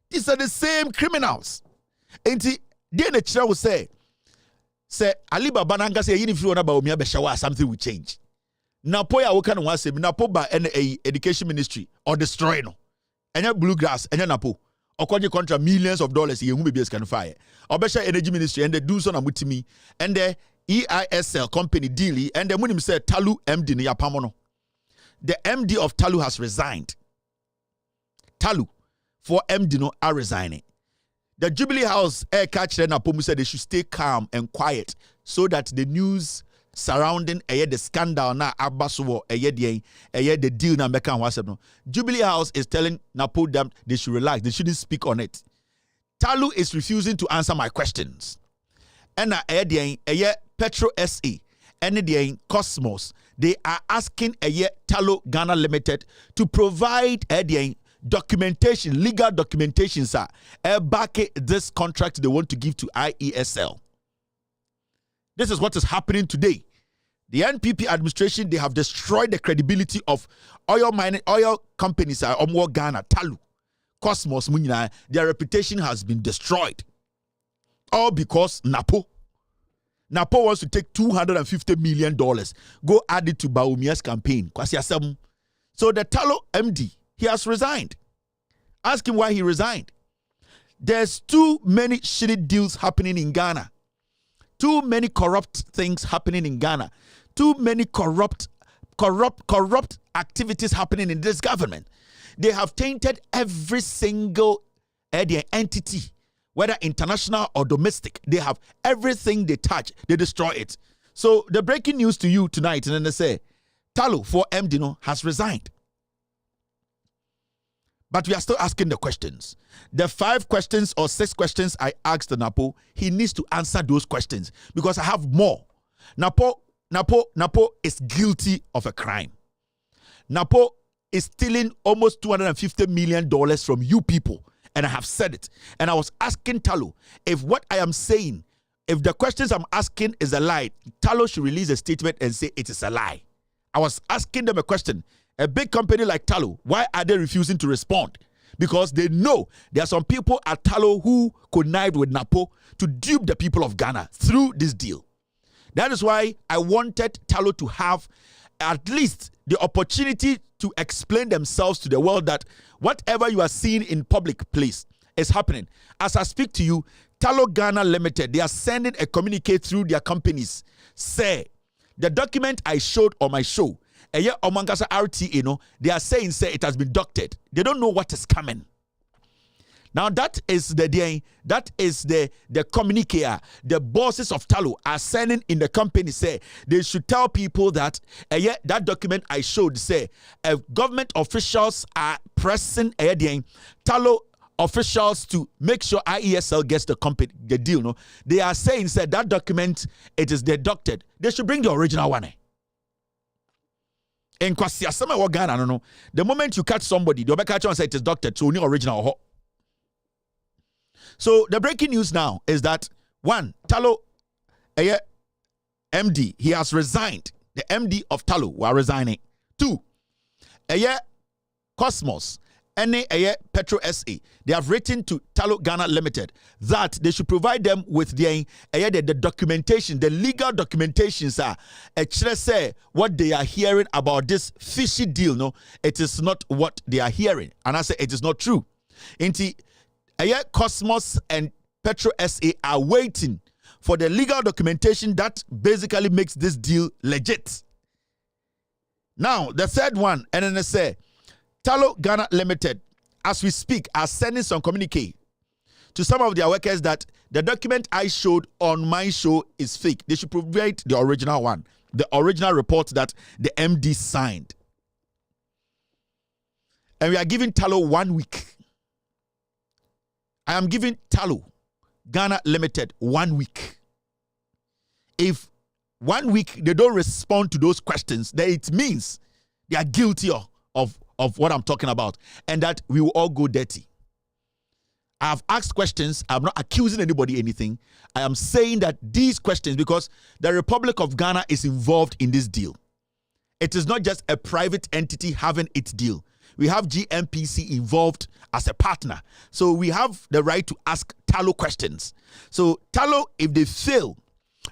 C: These are the same criminals. Enti dey na chira will say Ali Baba nanga say yini free ona Bawumia be shawa something will change. Napo ya woka no wasem napo ba education ministry or destroy no. Enya bluegrass enya napo. Okonje contract millions of dollars ye humbe bias can fire. Obesha energy ministry and the do so na mutimi and the EISL company deal and the munim say Tallow MD ni yapamono. The MD of Tallow has resigned. Tallow for MD no are resigning. The Jubilee House air catcher na pomu said they should stay calm and quiet so that the news surrounding the scandal na abaso the deal na meka WhatsApp no. Jubilee House is telling Napo them they should relax, they shouldn't speak on it. Tallow is refusing to answer my questions. And Petro SA and the Cosmos, they are asking Tallow Ghana Limited to provide documentation, legal documentation, sir, back this contract they want to give to IESL. This is what is happening today. The NPP administration, they have destroyed the credibility of oil companies, Ghana, Tallow, Cosmos, Munina. Their reputation has been destroyed. All because Napo wants to take $250 million, go add it to Bawumia's campaign. So the Tallow MD, he has resigned. Ask him why he resigned. There's too many shitty deals happening in Ghana. Too many corrupt things happening in Ghana. Too many corrupt activities happening in this government. They have tainted every single entity, whether international or domestic. They have everything they touch, they destroy it. So the breaking news to you tonight, and then they say, Tallow for MD has resigned. But we are still asking the questions. The 5 questions or 6 questions I asked Napo, he needs to answer those questions because I have more. Napo is guilty of a crime. Napo is stealing almost $250 million from you people. And I have said it. And I was asking Tallow, if what I am saying, if the questions I'm asking is a lie, Tallow should release a statement and say it is a lie. I was asking them a question. A big company like Tallow, why are they refusing to respond? Because they know there are some people at Tallow who connived with Napo to dupe the people of Ghana through this deal. That is why I wanted Tallow to have at least the opportunity to explain themselves to the world that whatever you are seeing in public place is happening. As I speak to you, Tallow Ghana Limited, they are sending a communique through their companies. Say, the document I showed on my show, Omangasa RTA, they are saying say it has been doctored. They don't know what is coming. Now that is the communique. The bosses of Tallow are sending in the company say they should tell people that that document I showed say government officials are pressing Tallow officials to make sure IESL gets the deal. No, they are saying said that document it is deducted. They should bring the original one. In Ghana, no. The moment you catch somebody, the catch and say it is doctored, so only original. So the breaking news now is that one, Tallow MD, he has resigned. The MD of Tallow were resigning. Two, Cosmos, Petro SA, they have written to Tallow Ghana Limited that they should provide them with the documentation, the legal documentations say what they are hearing about this fishy deal. No, it is not what they are hearing. And I say it is not true. Cosmos and Petro SA are waiting for the legal documentation that basically makes this deal legit. Now, the third one, NNSA, Tallow Ghana Limited, as we speak, are sending some communique to some of their workers that the document I showed on my show is fake. They should provide the original one, the original report that the MD signed. And we are giving Tallow 1 week. I am giving Tallow Ghana Limited 1 week. If 1 week they don't respond to those questions, then it means they are guilty of what I'm talking about, and that we will all go dirty. I have asked questions. I'm not accusing anybody anything. I am saying that these questions, because the Republic of Ghana is involved in this deal. It is not just a private entity having its deal. We have GMPC involved as a partner. So we have the right to ask Tallow questions. So Tallow, if they fail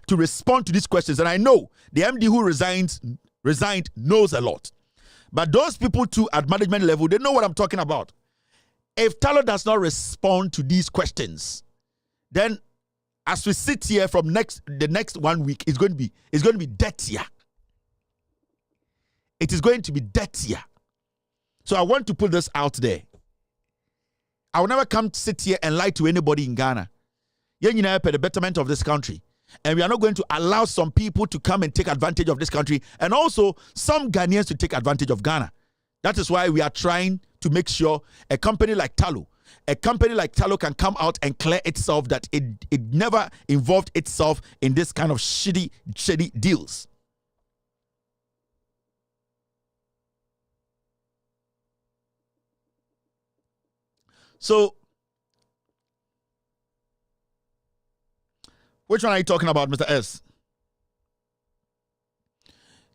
C: to respond to these questions, and I know the MD who resigned knows a lot. But those people too at management level, they know what I'm talking about. If Tallow does not respond to these questions, then as we sit here from the next 1 week, it's going to be dirtier. It is going to be dirtier. So I want to put this out there. I will never come sit here and lie to anybody in Ghana. You know, the betterment of this country. And we are not going to allow some people to come and take advantage of this country, and also some Ghanaians to take advantage of Ghana. That is why we are trying to make sure a company like Tallow can come out and clear itself that it never involved itself in this kind of shady deals. So, which one are you talking about, Mr. S?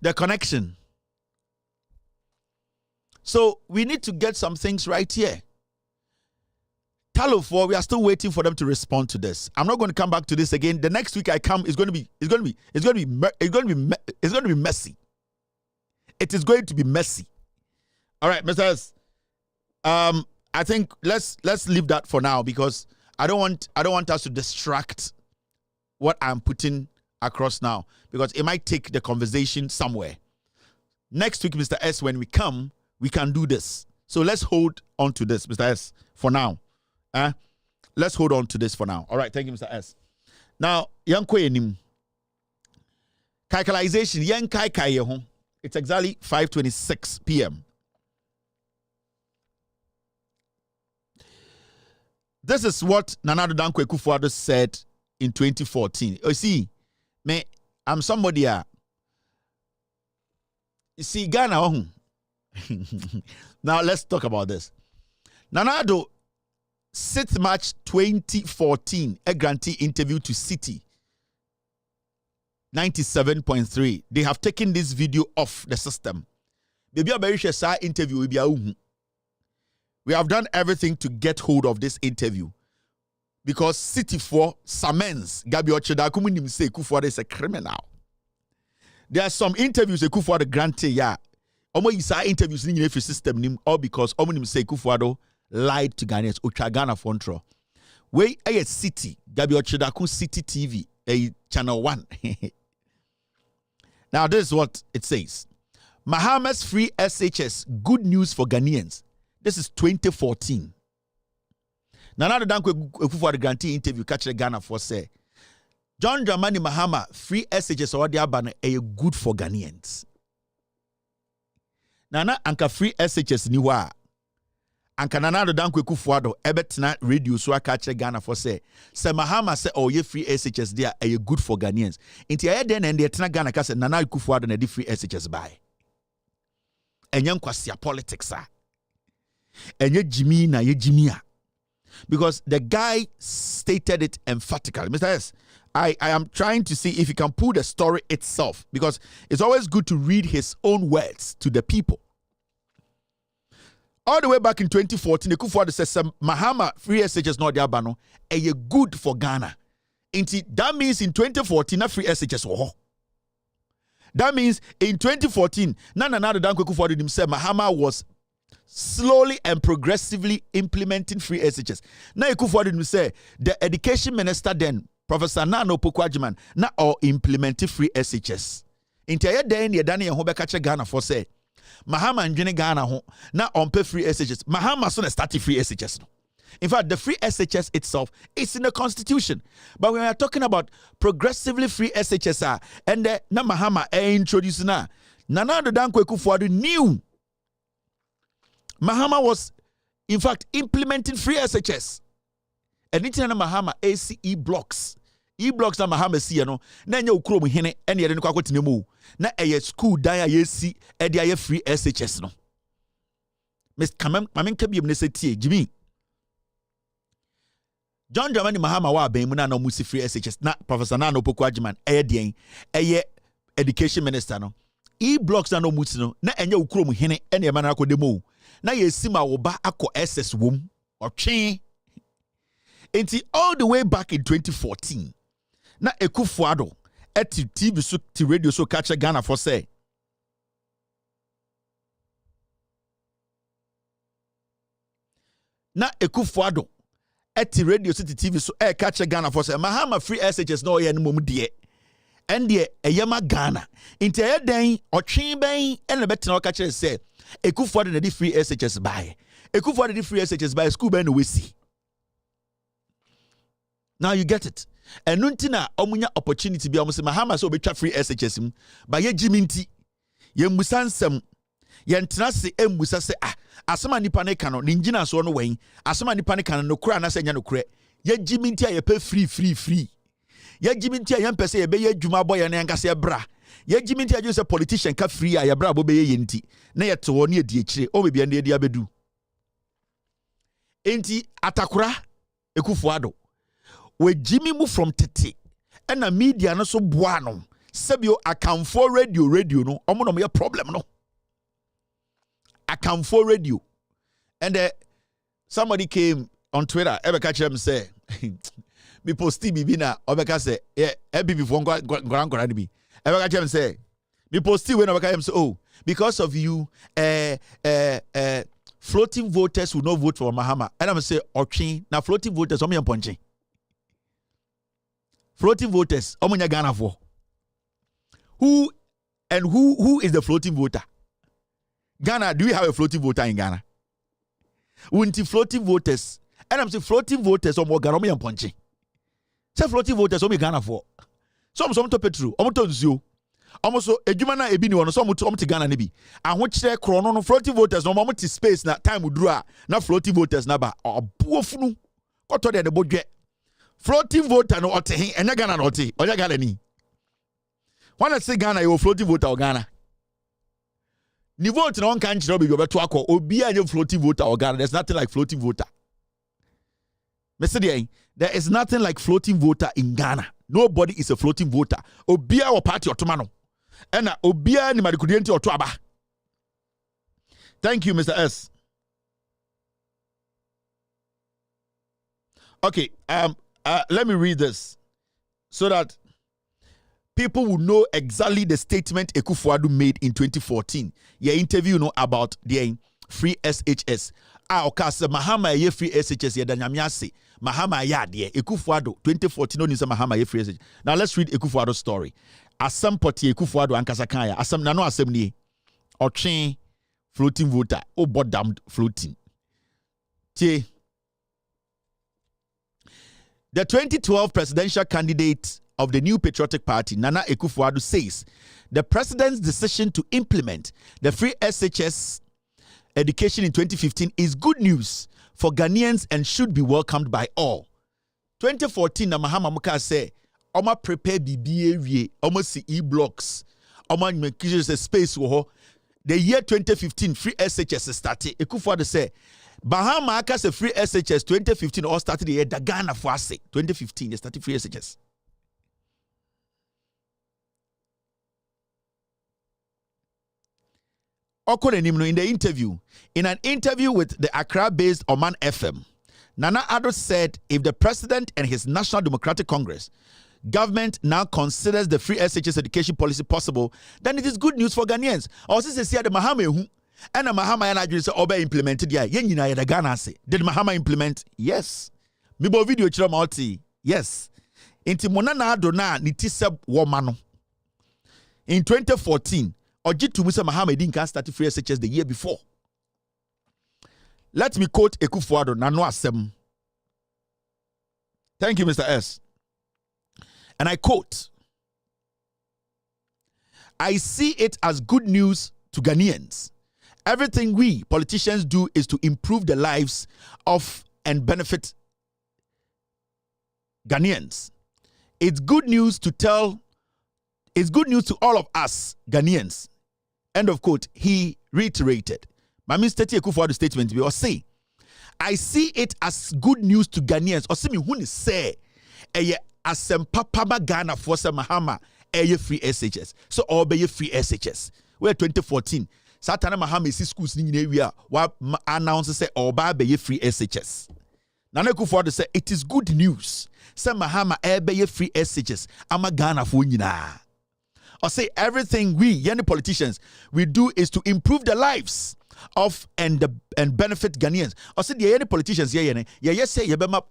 C: The connection. So, we need to get some things right here. Tallow, we are still waiting for them to respond to this. I'm not going to come back to this again. The next week I come is going to be messy. It is going to be messy. All right, Mr. S. I think let's leave that for now, because I don't want us to distract what I'm putting across now, because it might take the conversation somewhere. Next week, Mr. S, when we come, we can do this. So let's hold on to this, Mr. S, for now. Let's hold on to this for now. All right, thank you, Mr. S. Now, Yankwe Kaikalization, Yankai. It's exactly 5:26 p.m. This is what Nana Addo Dankwa Akufo-Addo said in 2014. You see, I'm somebody. You see, Ghana. Now let's talk about this. Nana Addo, 6th March 2014, a grantee interview to City 97.3. They have taken this video off the system. Baby, a interview. We have done everything to get hold of this interview, because City 4 Samens Gabi Ochedakumu say Akufo-Addo is a criminal. There are some interviews Akufo-Addo grantee Omo isa interviews in the system nim, all because Omo say Akufo-Addo lied to Ghanaians. Ochagana Fontro. We a City Gabi Ochedaku City TV, a channel 1. Now, this is what it says. Mahama's free SHS, good news for Ghanaians. This is 2014. Nana Dankwe Akufo-Addo grantee interview catch Ghana for say John Dramani Mahama free SHS or the abana a good for Ghanaians. Nana anka free SHS ni wa anka Nana Dankwe Akufo-Addo ebetena radio so catch Ghana for say Mahama say oh ye free SHS there a good for Ghanaians. Inti aye den and the etena Ghana ka say Nana Akufo-Addo na di free SHS buy. Enye nkwasia politics a. Enye Jimmy na ye Jimmy a. Because the guy stated it emphatically. Mr. S, I am trying to see if he can pull the story itself, because it's always good to read his own words to the people. All the way back in 2014, Akufo-Addo says Mahama free SHS not the abano a good for Ghana. That means in 2014 na free SHS wo. That means in 2014 Nana Akufo-Addo himself Mahama was slowly and progressively implementing free SHS. Now Akufo-Addo say the education minister then, Professor Nana Opoku-Agyeman, na all implementing free SHS. Inti den ye dane ho beka che Ghana for say Mahama ndwene Ghana ho na on pay free SHS. Mahama so na start free SHS no. In fact, the free SHS itself is in the constitution. But when we are talking about progressively free SHS and na Mahama introduce na Nana Dankwa Akufo-Addo knew Mahama was, in fact, implementing free SHS. And it's na Mahama AC E-blocks. E-blocks na Mahama si no. Na nya ukuro mu hene ene yede no kwakotene mu. Na eye school dan ya yesi e de aye free SHS no. Miss Kamam mamen kabiem ne setie Jimmy. John Dramani Mahama wa ben mu na no musi free SHS na Professor Nana Opoku-Agyeman eye den eye education minister no. E-blocks na no musi no na enya ukuro mu hene ene ye manako demo. Na yesima woba ako SS wom or chain. Until all the way back in 2014. Na Akufo-Addo eti TV so ti radio so catch Ghana for say. Na Akufo-Addo eti radio so ti TV so catch Ghana for say Mahama free SHS no ye no mum de. Endie eyema Ghana. Inti eden otwe ben ene betena catch say Akufo-Addo na di free SHS buy. Akufo-Addo di free SHS buy school ben no we see. Now you get it. And nuntina omunya opportunity bi omo se Mahama so obetwa free SHS mu ba ye jiminti ye musansem ye ntena se embusa se asema nipa ne kano ne ngina so no wen asema nipa ne kano no kura na se nya no kure ye jiminti a ye pe free ye jiminti a ye mpese ye be ye adwuma boy ne nkase ye bra ye jiminti a je se politician ka free a ye bra bo be ye nti na ye to ne edi ekire o be bia ne edi abedu enti atakura Akufo-Addo we Jimmy move from tete and a media no so buano sebio account for radio no omo no problem no account for radio and somebody came on Twitter ever catch him say me posti bibi na obeka say yeah bibi for ngora bi ever catch him say me posti when obeka him say oh because of you floating voters will not vote for Mahama and I'm say okay na floating voters omo yam ponche. Floating voters, omunya Ghana for. Who is the floating voter? Ghana, do we have a floating voter in Ghana? Wunti floating voters. And I'm saying floating voters omo Ghana omo yamponche. Say floating voters omo Ghana for. Some to petru, omo to nzio. Omo so edwuma na ebi ni wono so omo to Ghana ne bi. Ahokyere krono no floating voters no omo to space na time duru a na floating voters na ba obuofunu. Koto de bodwe. Floating voter no ote hin enya Ghana no ote onya Ghana ni when I say Ghana you floating voter or Ghana ni vote no kan kire obi obeto akọ obi anya floating voter or Ghana. There's nothing like floating voter. There is nothing like floating voter in Ghana. Nobody is a floating voter. Obia or party otoma no ena obia ni madikudienti oto aba. Thank you, Mr. S. Okay, let me read this so that people will know exactly the statement Akufo-Addo made in 2014. Your interview about the free SHS. Okase Mahama ye free SHS ye danyamiase. Mahama ya de Akufo-Addo 2014 no nisa Mahama ye free SHS. Now let's read Akufo-Addo's story. asem potie Kufuado ankasa kan ya asem na no asem ni otwe floating voter o bottom floating tie. The 2012 presidential candidate of the New Patriotic Party, Nana Akufo-Addo, says the president's decision to implement the free SHS education in 2015 is good news for Ghanaians and should be welcomed by all. 2014, na Mahama Muka say, Oma prepare BBA, Oma see e-blocks, Oma make a space wo. The year 2015, free SHS started. Akufo-Addo say, Bahama Akas a free SHS 2015 all started the year da Ghana for us 2015 they started free SHS. In an interview with the Accra-based Oman FM, Nana Addo said if the president and his National Democratic Congress government now considers the free SHS education policy possible, then it is good news for Ghanaians. Also, say the Mahama and a Mahama and I say obey implemented ya yenina ya Ghana say. Did Mahama implement? Yes. Mibo video chira multi. Yes. Inti monana adona nitiseb womano. In 2014, Ojitu Musa Mahama didn't start free SHS the year before. Let me quote Akufo-Addo na no asem. Thank you, Mr. S. And I quote, I see it as good news to Ghanaians. Everything we politicians do is to improve the lives of and benefit Ghanaians. It's good news to all of us Ghanaians. End of quote. He reiterated. My Mr. Akufo-Addo statement will say, I see it as good news to Ghanaians. Or see me who say, asem papa Ghana for some Mahama free SHS. So all be free SHS. We're 2014. Satana Mahama is schools in area what announces say oba be free SHS. Nana Akufo-Addo say it is good news. Say Mahama be free SHS. Ama Ghana for nyina. Or say everything we young politicians we do is to improve the lives of and benefit Ghanaians. Or say the young politicians say yebema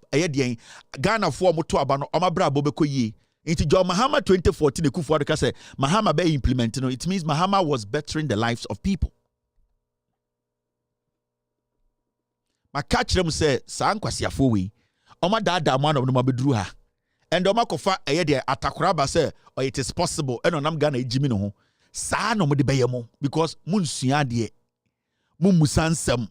C: Ghana for moto abano omabra bobeko yi. Into John Mahama 2014, the Akufo-Addo say Mahama be implementing. It means Mahama was bettering the lives of people. My catch them say, "San kwasi afowi, oma da man of no mabedru ha." And oma kofa de atakuraba say, "Oh, it is possible." And onam Ghana ejimi no ho. Sa no mo de beyemo because munsua de mun musansam.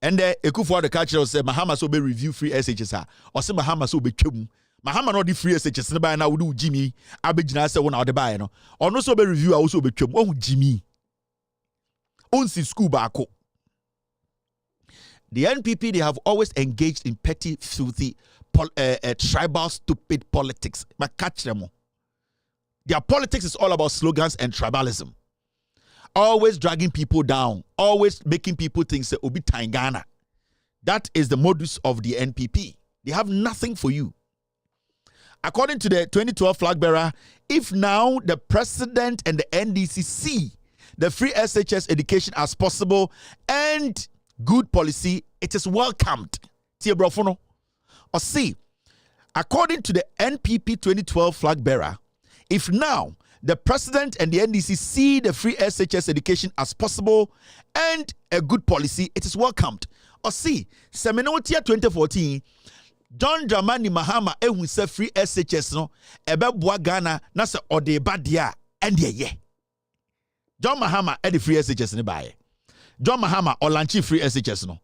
C: And the Akufo-Addo catch them say Mahama so be review free SHS ha. Or say Mahama so be twem. Mahama no di free SHS ne ba na wodu Jimmy abegina se wona ode ba no ono so be review also be twem oh Jimmy onsi school baako. The NPP, they have always engaged in petty, filthy, tribal, stupid politics. But catch them all. Their politics is all about slogans and tribalism. Always dragging people down. Always making people think, say, Obi Tangana. That is the modus of the NPP. They have nothing for you. According to the 2012 flag bearer, if now the president and the NDC see the free SHS education as possible and good policy, it is welcomed. Or see, according to the NPP 2012 flag bearer, if now the president and the NDC see the free SHS education as possible and a good policy, it is welcomed. Or see, Seminotia 2014, John Dramani Mahama ehun se free SHS no ebe boa Ghana na se ode badia and ye. John Mahama e the free SHS ne bae. John Mahama olanchi free SHS no.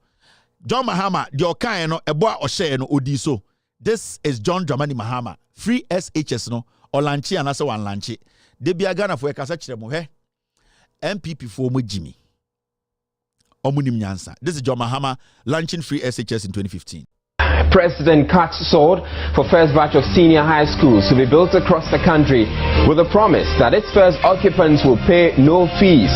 C: John Mahama the okan no eboa ohye no odi so. This is John Dramani Mahama. Free SHS no olanchi anase wan lanchi. De bia Ghana fo e kasa kire mo he. MPP fo mo Jimmy. Omunim nyansa. This is John Mahama launching free SHS in 2015.
D: President cuts sword for first batch of senior high schools to be built across the country with a promise that its first occupants will pay no fees.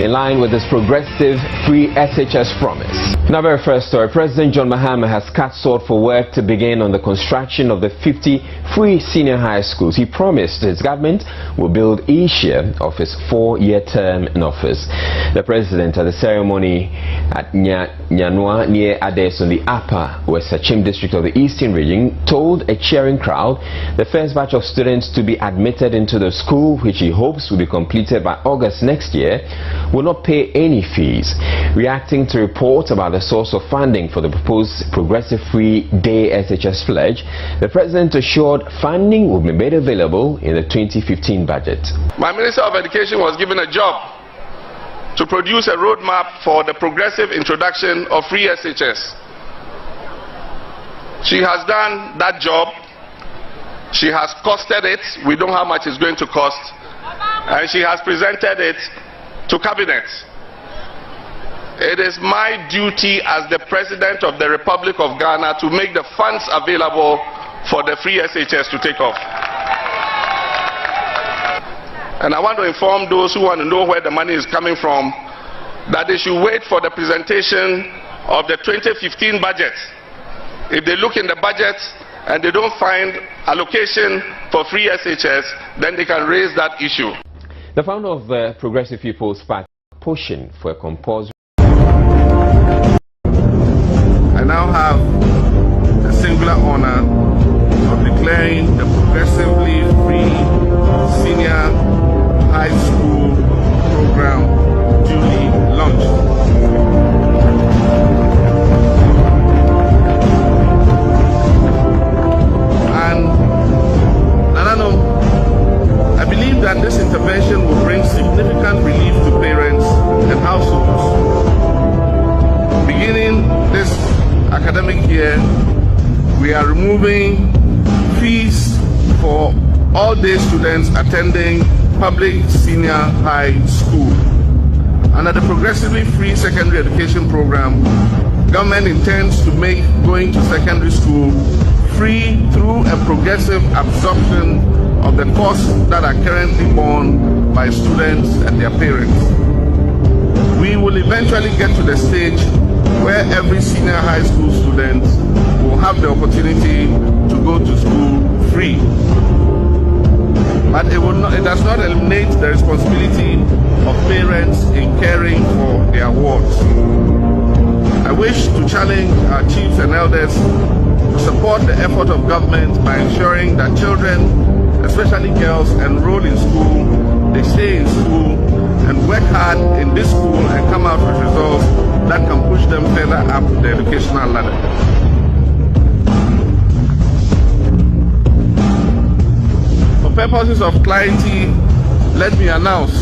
D: in line with his progressive free SHS promise. In our very first story, President John Mahama has cut short for work to begin on the construction of the 50 free senior high schools. He promised his government will build each year of his 4-year term in office. The president at the ceremony at Nyanwa near Ades in the Upper West Sachim district of the Eastern region told a cheering crowd the first batch of students to be admitted into the school, which he hopes will be completed by August next year, will not pay any fees. Reacting to reports about the source of funding for the proposed progressive free day SHS pledge, the president assured funding will be made available in the 2015 budget.
E: My Minister of Education was given a job to produce a roadmap for the progressive introduction of free SHS. She has done that job. She has costed it. We know how much it's going to cost. And she has presented it to Cabinet. It is my duty as the President of the Republic of Ghana to make the funds available for the free SHS to take off. And I want to inform those who want to know where the money is coming from that they should wait for the presentation of the 2015 budget. If they look in the budget and they don't find allocation for free SHS, then they can raise that issue.
D: The founder of the Progressive People's Party pushing for a compulsory.
E: I now have the singular honor of declaring the progressively free senior high school program duly launched. And I believe that this intervention will bring significant relief to parents and households. Beginning this academic year, we are removing fees for all day students attending public senior high school. Under the progressively free secondary education program, government intends to make going to secondary school free through a progressive absorption of the costs that are currently borne by students and their parents. We will eventually get to the stage where every senior high school student will have the opportunity to go to school free. But it does not eliminate the responsibility of parents in caring for their wards. I wish to challenge our chiefs and elders to support the effort of government by ensuring that children, especially girls, enroll in school, they stay in school, and work hard in this school and come out with results that can push them further up the educational ladder. For purposes of clarity, let me announce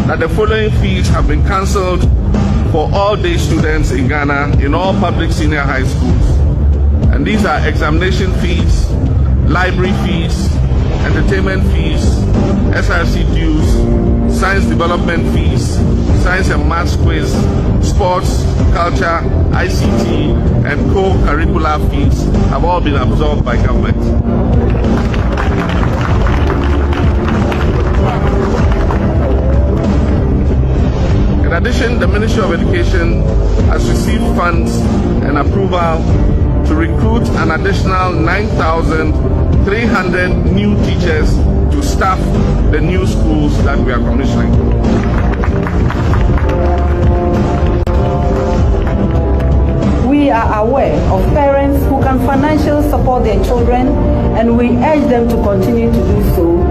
E: that the following fees have been cancelled for all day students in Ghana in all public senior high schools. And these are examination fees, library fees, entertainment fees, SRC dues, science development fees, science and maths quiz, sports, culture, ICT, and co-curricular fees have all been absorbed by government. In addition, the Ministry of Education has received funds and approval to recruit an additional 9,300 new teachers to staff the new schools that we are commissioning.
F: We are aware of parents who can financially support their children, and we urge them to continue to do so.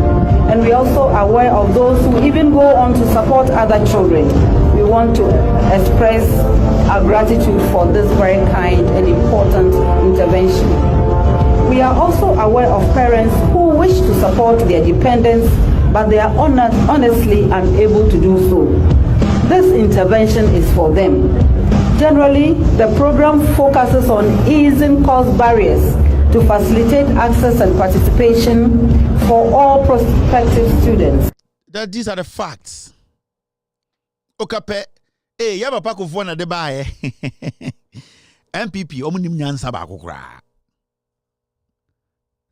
F: And we also are aware of those who even go on to support other children. We want to express our gratitude for this very kind and important intervention. We are also aware of parents who wish to support their dependents, but they are honestly unable to do so. This intervention is for them. Generally, the program focuses on easing cost barriers to facilitate access and participation for all prospective students.
C: These are the facts. Okape, yaba pa kufo na deba MPP omunim nyansa ba kokra.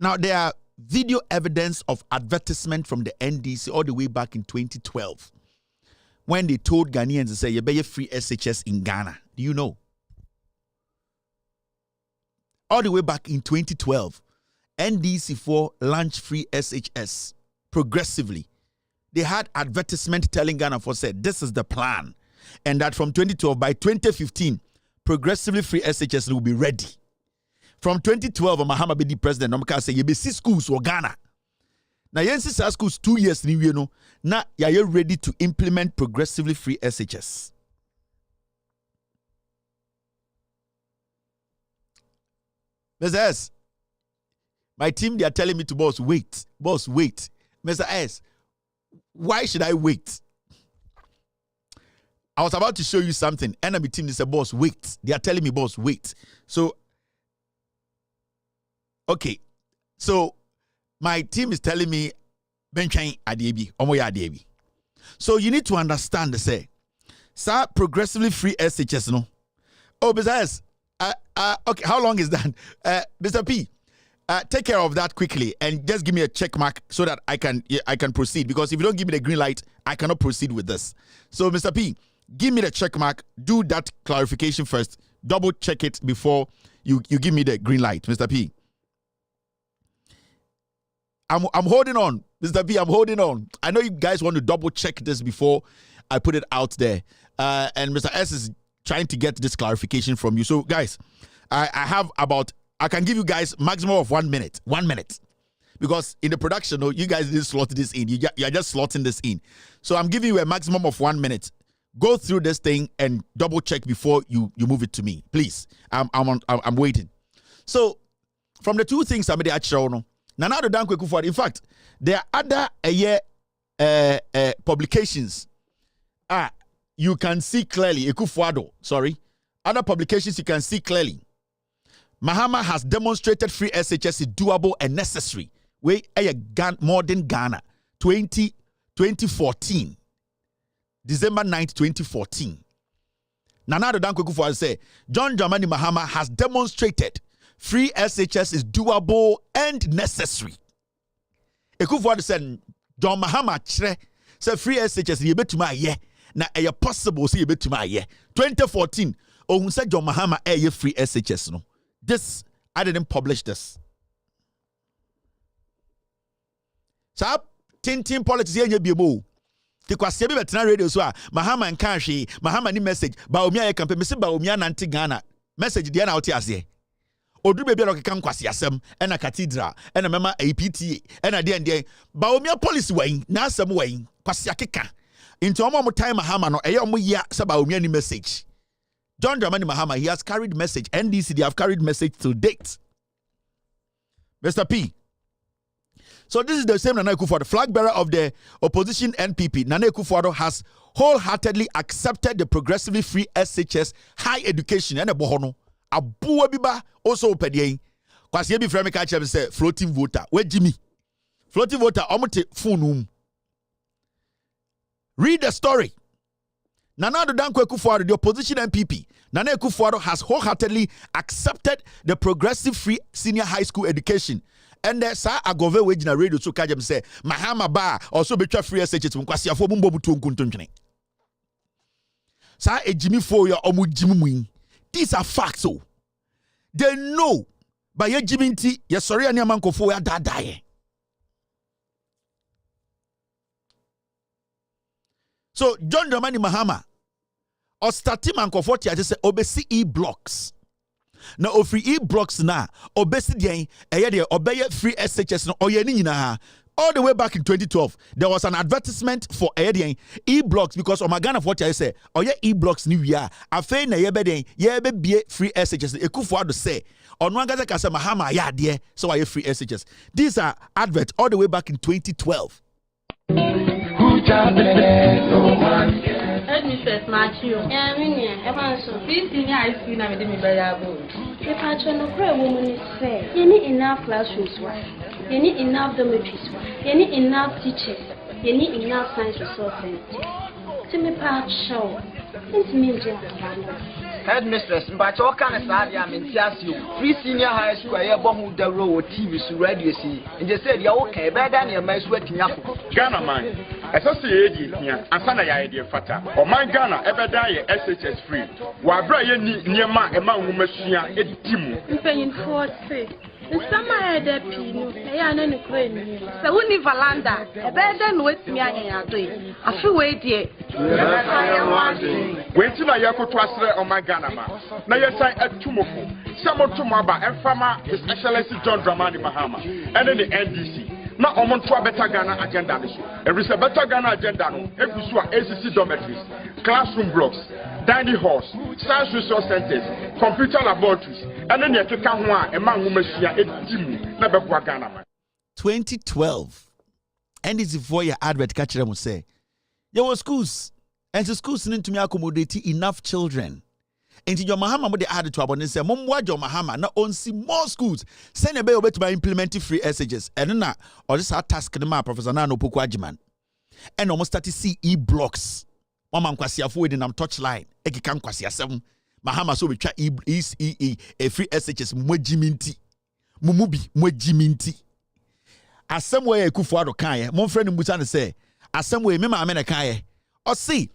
C: Now there are video evidence of advertisement from the NDC all the way back in 2012. when they told Ghanaians to say, you better free SHS in Ghana? Do you know? All the way back in 2012, NDC4 launched free SHS progressively. They had advertisement telling Ghana for said, this is the plan. And that from 2012, by 2015, progressively free SHS will be ready. From 2012, Mahama Bedi president, Nomka say, you be see schools for Ghana. Now, yensi schools 2 years, now you are ready to implement progressively free SHS. Mr. S, my team, they are telling me to boss, wait. Mr. S, why should I wait? I was about to show you something. Enemy team, they say, boss, wait. They are telling me, boss, wait. So, okay. So, my team is telling me, Benchain Adebi, Omoya Adebi. So, you need to understand, they say, sir, progressively free SHS, no? Oh, besides, okay, how long is that? Mr. P, take care of that quickly and just give me a check mark so that I can proceed, because if you don't give me the green light, I cannot proceed with this. So, Mr. P, give me the check mark, do that clarification first, double check it before you give me the green light, Mr. P. I'm holding on, Mr. P, I'm holding on. I know you guys want to double check this before I put it out there. And Mr. S is trying to get this clarification from you. So, guys, I can give you guys maximum of 1 minute. 1 minute. Because in the production, you guys didn't slot this in. You're just slotting this in. So I'm giving you a maximum of 1 minute. Go through this thing and double check before you move it to me. Please. I'm waiting. So, from the two things I made actually, Nanado Dankwe Kufuor. In fact, there are other publications. You can see clearly. Other publications you can see clearly. Mahama has demonstrated free SHS is doable and necessary. We modern Ghana 2014. December 9th, 2014. Nanado Dankwe Kufuor say John Dramani Mahama has demonstrated free SHS is doable and necessary. Kufuor said John Mahama said free SHS is betuma ye na e possible say betuma ye. 2014 ohun said John Mahama e free SHS no. This I didn't publish this. So tintin politics ye biebo. Because you be better radio so Mahama and Kanshi, Mahama ni message ba omi aye campaign me say ba omi anante Ghana message dey na out here. Odu be rock kan kwase asem e na cathedral e na mema APTA e na de ba omi policy wan na asem wan kwase akeka into omo time Mahama no eye omo ya say ba omi ani message. John Dramani Mahama, he has carried message. NDC, they have carried message to date. Mr. P. So this is the same Nana Akufo-Addo, the flag bearer of the opposition NPP. Nana Akufo-Addo has wholeheartedly accepted the progressively free SHS high education. And bohono abuwa biba also opediye. Kwasi ebi frame ka chem say floating voter. Where Jimmy? Floating voter omote phone. Read the story. Nana Dankwe Akufo-Addo, the opposition MPP, Nana Akufo-Addo has wholeheartedly accepted the progressive free senior high school education. And sa agove we jina radio so kajem say Mahama ba also betwa free SHS nkwasi afo bumbo butu nkuntwene. Sa ejimi fo ya omu jimu. These are facts. Oh. They know by ye jiminti ye sorry ani amankofo ya dadaye. So John Dramani Mahama or starting mankofoti I just say obesi e-blocks. Now ofri e-blocks na obesi den eye de obeye free SHS no oye ni nyina all the way back in 2012 there was an advertisement for e-blocks because Omagana for what I say oye e-blocks ni wia afei na ye be den ye be bie free SHS Akufo-Addo say onu agaza ka say Mahama ya de so aye free SHS. These are adverts all the way back in 2012.
G: Headmistress Matthew. Please senior high school na me dey variable. If I try no pray woman is fair. You need enough classrooms, you need enough dormitories, you need enough teachers, you need enough science resources. To me part show. It's me just
H: Headmistress, but all kind of sad I mean you. Free senior high school I bomb the road TV so radio see. And they said you're okay, better than your mess working up.
E: Ghana man.
I: ɛsɛ yɛdi hia ansana yɛ idea fata ɔman Ghana ɛbɛda yɛ SHS free wabra yɛ ni niema ɛma nwoma sua edi mu
G: mpanyinfoɔ se nsama yɛ da pii no ɛyɛ ana ne kura ni sɛ woni valanda ɛbɛda no wetumi anyanyado yi afi wei die
I: wenti na yɛkoto asrɛ ɔman Ghana ma na yɛsan atumofo sɛ motomo aba ɛmfama His Excellency John Dramani Mahama ɛne ne NDC na omuntu a better Ghana agenda this. Every better Ghana agenda no egusu a ACC dormitories, classroom blocks, dining halls, science resource centers, computer laboratories, and then you keka ho a e ma nwomashia edimu na beboa Ghana man.
C: 2012 NDC for your advert catch them say there were schools and the schools need to accommodate enough children. Into your Mahama mo de add to abone say momwa jo Mahama na onsi more schools send ebe obetuma implement free SHS and na or this task ma Professor Nano Poku Ajiman and almost 30 CE blocks mama nkwasiafo we nam touch line ekika nkwasiasem Mahama so we twa e free SHS mwajiminti mumubi mwajiminti asem we ekufu ado kan ye mon friend mbusa ne say asem we me ma amena kan ye o see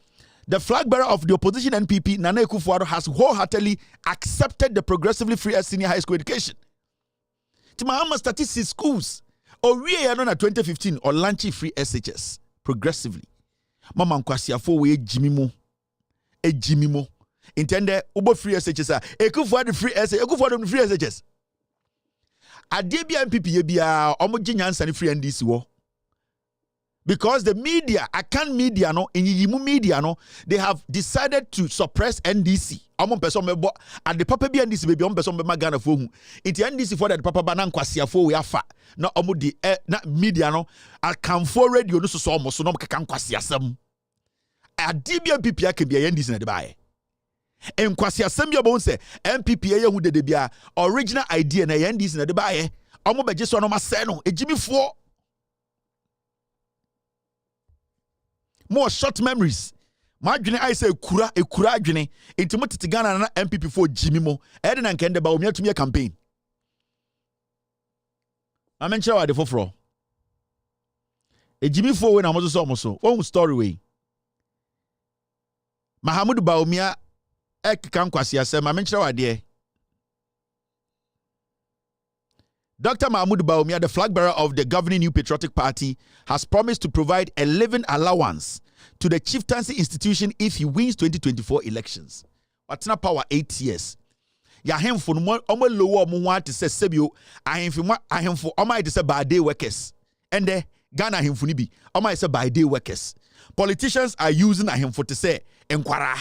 C: the flag bearer of the opposition NPP, Nana Akufo-Addo, has wholeheartedly accepted the progressively free senior high school education. Timahama statistics schools, or we are not 2015 or launching free SHS progressively. Mama Nkwasiafo we Jimimo, intended Ubo free SHS, Akufo-Addo free SHS, Akufo-Addo free SHS. Adebia NPP yebia omojinya and free NDC wo. Because the media, Akan media, no, in Yimu media, no, they have decided to suppress NDC. At the Papa NDC, baby, person Magana for whom. It's NDC for that Papa Banan Kwasiafo we afa. No, the media, no, I come for radio, no, so almost no can Kwasiasem. A DBM PPA can be a NDC in the buy. And Kwasiasem, your bones say, MPPA who did the original idea na NDC in the buy. Omo be just one of my seno, a Jimmy 4. More short memories. My journey, I say, kura journey. Into Ghana na MPP for Jimmy Mo. Eden and Kende ba umia to me a campaign. I mention what the for. A Jimmy 4 when I'm also one story way. Mahamudu Baumia ek kan kwasi asem. I mention what there. Dr. Mahmoud Baumia, the flag bearer of the governing New Patriotic Party, has promised to provide a living allowance to the chieftaincy institution if he wins 2024 elections. What's not power 8 years? Ya hemfo no omo lowo omo wan te se sebio ahemfo omo ite se by day workers. And the Ghana ahemfo ni bi omo ite se by day workers. Politicians are using ahemfo to say enkwara.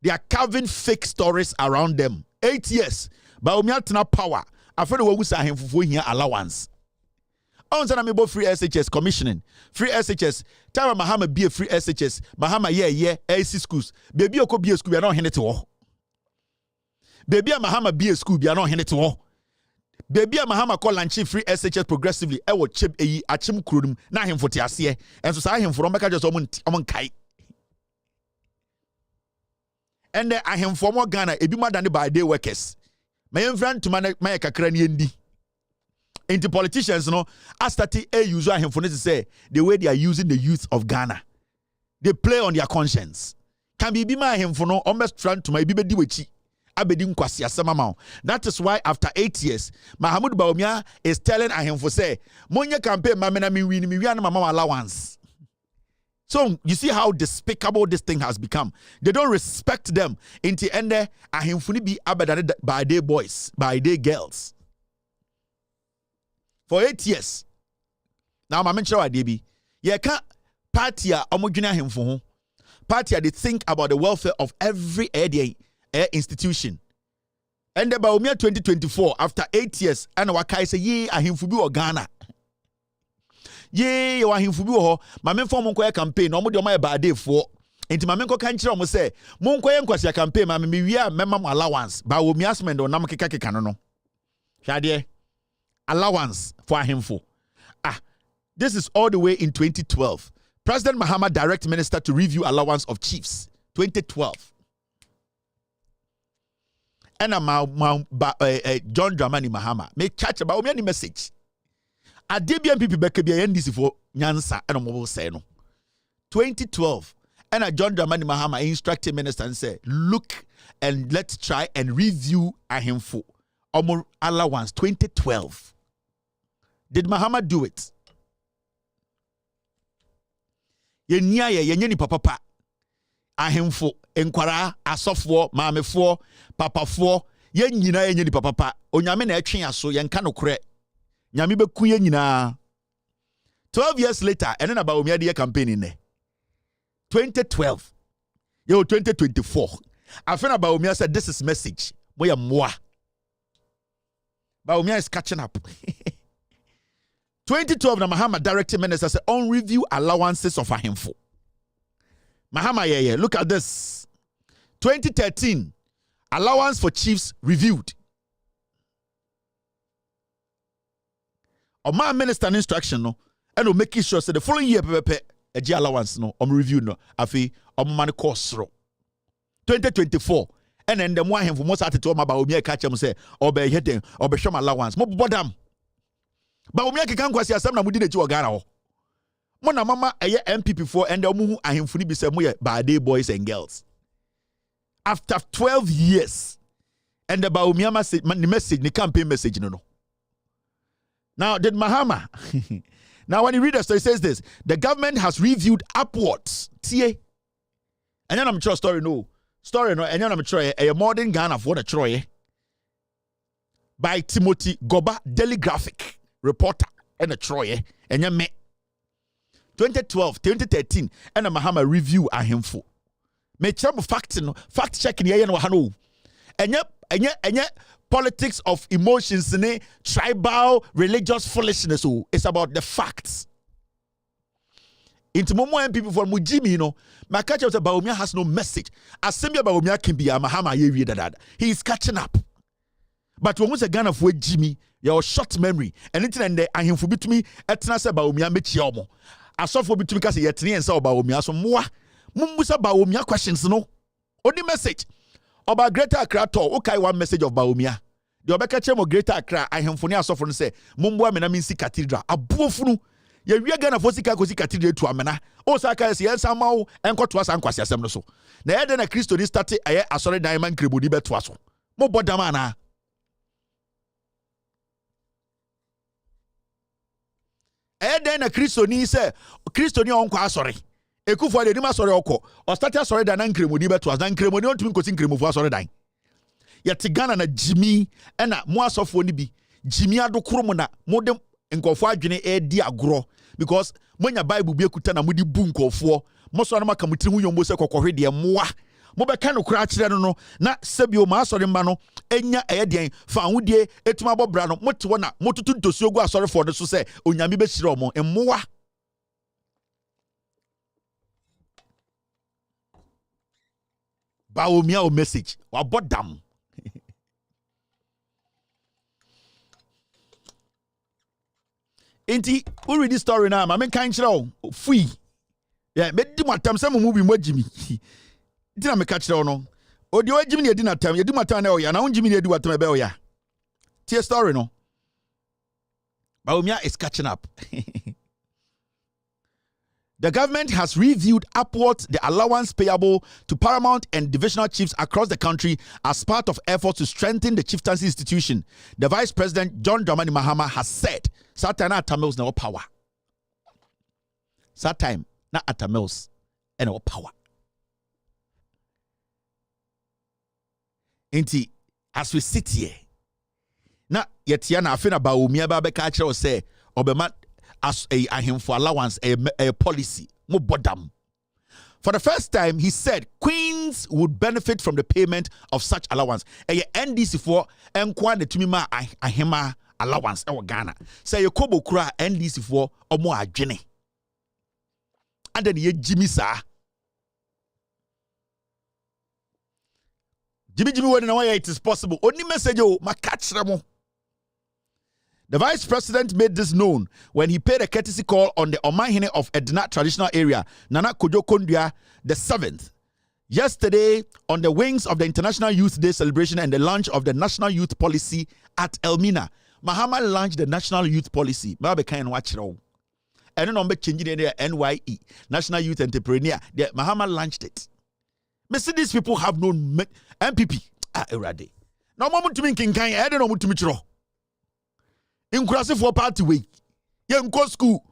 C: They are carving fake stories around them. 8 years. Baumia tena power. After the Wogusa him for here allowance. On Sanamibo free SHS commissioning. Free SHS. Time Mahama be a free SHS. Mahama AC schools. Baby Oko be a school, we are not handed to all. Baby Mahama be a school, we are not handed to all. Baby Mahama call and chief free SHS progressively. I will chip a chim crudum, not him for Tiasie, and so say him for Omaka just among kai. And then I him for more Ghana, a be more than by day workers. My friend to my kakrani ndi. Into politicians, no, I started a user him for to say the way they are using the youth of Ghana. They play on their conscience. Can be my him for no almost friend to my bibi diwechi. Abedin kwasi asamamao. That is why after 8 years, Mahmoud Baumia is telling him for say, Monya campaign mamena mi win mi wiana mama allowance. So you see how despicable this thing has become. They don't respect them. Into ende ahemfuni be abadane by day boys, by day girls. For 8 years. Now I mention what DB. Yeah, can't party omogina hemfo. Party they think about the welfare of every institution. And about 2024 after 8 years and wakai say ye ahemfu bi o Ghana. Ye wa himfu bi ho ma menfo mo nkoya campaign no mo de o ma ba day for enti ma menko kan kire mo say mo nkoya nkwasi campaign ma me wi a mema mo allowance ba wo mi asment o nam keka no no hwade allowance for himfo. This is all the way in 2012. President Mahama direct minister to review allowance of chiefs 2012. And John Dramani Mahama make catch about me any message. ade bi MPP bɛka bi NDC for nyansa ɛna mo say no 2012 and John Dramani Mahama instructed minister and said look and let's try and review ahemfo omo allowance 2012. Did Mahama do it? Yenye ni papa ahemfo enkwara asofo maamefo papafo yen nyina yenye ni papa onyame na etwe aso yenka no kore nyame beku yen nyina 12 years later ene na ba omia de campaign ne 2012 yo 2024 afena ba omia said this is message boya moa ba omia is catching up 2012 na Mahama directing minister said on review allowances of ahemfo. Mahama look at this. 2013 allowance for chiefs reviewed. Oma minister instruction no and making sure say the following year a allowance no review no afi man cost 2024 and then the one ahemfo most at to about obi catch them say obe hidden obe shom allowance mo bodam. Ba omi kan kwasi asem na mudi na ti ogara ho mo na mama eye MPP for and omu ahemfuni bi se mo ye bad boys and girls after 12 years and the ba omi message the campaign message no. Now did Mahama now when you read the story it says this the government has reviewed upwards tie and then I'm sure story no and then I'm sure a modern Ghana for the Troy by Timothy Goba Daily Graphic reporter and a Troy and ya me 2012 2013 and a Mahama review ahemfo me cham fact checking ye no hano and ya politics of emotions ne tribal religious foolishness it's about the facts into momo people for mujimi no my catch up about Baumia has no message asembia Baumia can be a Mahama ye read that he is catching up but when we say Ghana for Jimmy your short memory and anything and ahemfo bitumi etna se Baumia mechi omo asofo bitumi ka se yetne ensa Baumia so moa mumbusa Baumia questions no only message about Greater Accra to okay one message of Baumia the obeka chemo Greater Accra ahemfo ne asofo no say mumbo amena minsi cathedral abuofunu ye wi Ghana for sika ko sika cathedral to amena o saka se yensa mawo enkoto asa nkwase asem no so na yede na Kristo ni start aye asore diamond krebodi beto aso mo bodama na then a Christoni say Christoni onko asore ekufo de nim asore okọ o start asore dan na nkremodi beto as na nkremodi on tumi kosi nkremofo asore dan yet Ghana na Jimmy na mo asofo ni bi Jimmy adokoro mo na mo de nkofo adwene di agoro because monya Bible bi ekuta na mo di bu nkofo mo so na maka mutiri hu yombo se kokohwe de moa mo be kan okura kire no na sebio ma asore mba no enya eyeden fa ahudie etuma bobra no mote wona motutu ntosuo gu asore for so se onyame be hire omo emmoa Baumia o message wa bodam enti we read this story now ma men kan kire o free yeah me di matam se mo mu bi mo jimi dina me ka kire o no odi o jimi ne di na tam ye di matam na o ya na on jimi ne di watam be o ya tie story no Baumia is catching up. The government has reviewed upwards the allowance payable to paramount and divisional chiefs across the country as part of efforts to strengthen the chieftaincy institution. The Vice President, John Dramani Mahama, has said, Satana Atamils no power. Satime na Atamils no power. Inti, as we sit here, na yetiana afina Baumia ba beka kire say obema as a ahemfo allowance a policy mo bodam. For the first time he said queens would benefit from the payment of such allowance. A NDC for enkwa ne tumi ma ahema allowance e Ghana. Say ye kobo kura NDC for omo adwene. And then ye Jimmy sa Jimmy when na it is possible. Only message o makachira mo. The Vice President made this known when he paid a courtesy call on the Omahine of Edna traditional area, Nana Kojo Kondua, the 7th. Yesterday, on the wings of the International Youth Day celebration and the launch of the National Youth Policy at Elmina, Mahama launched the National Youth Policy. Maybe kind watch it all. And then I'm changing the NYE, National Youth Entrepreneur. Mahama launched it. Me see these people have no MPP. Erade. Now moment to me king kan I don't know to me chro. Inclusive for party way. Ye nko school.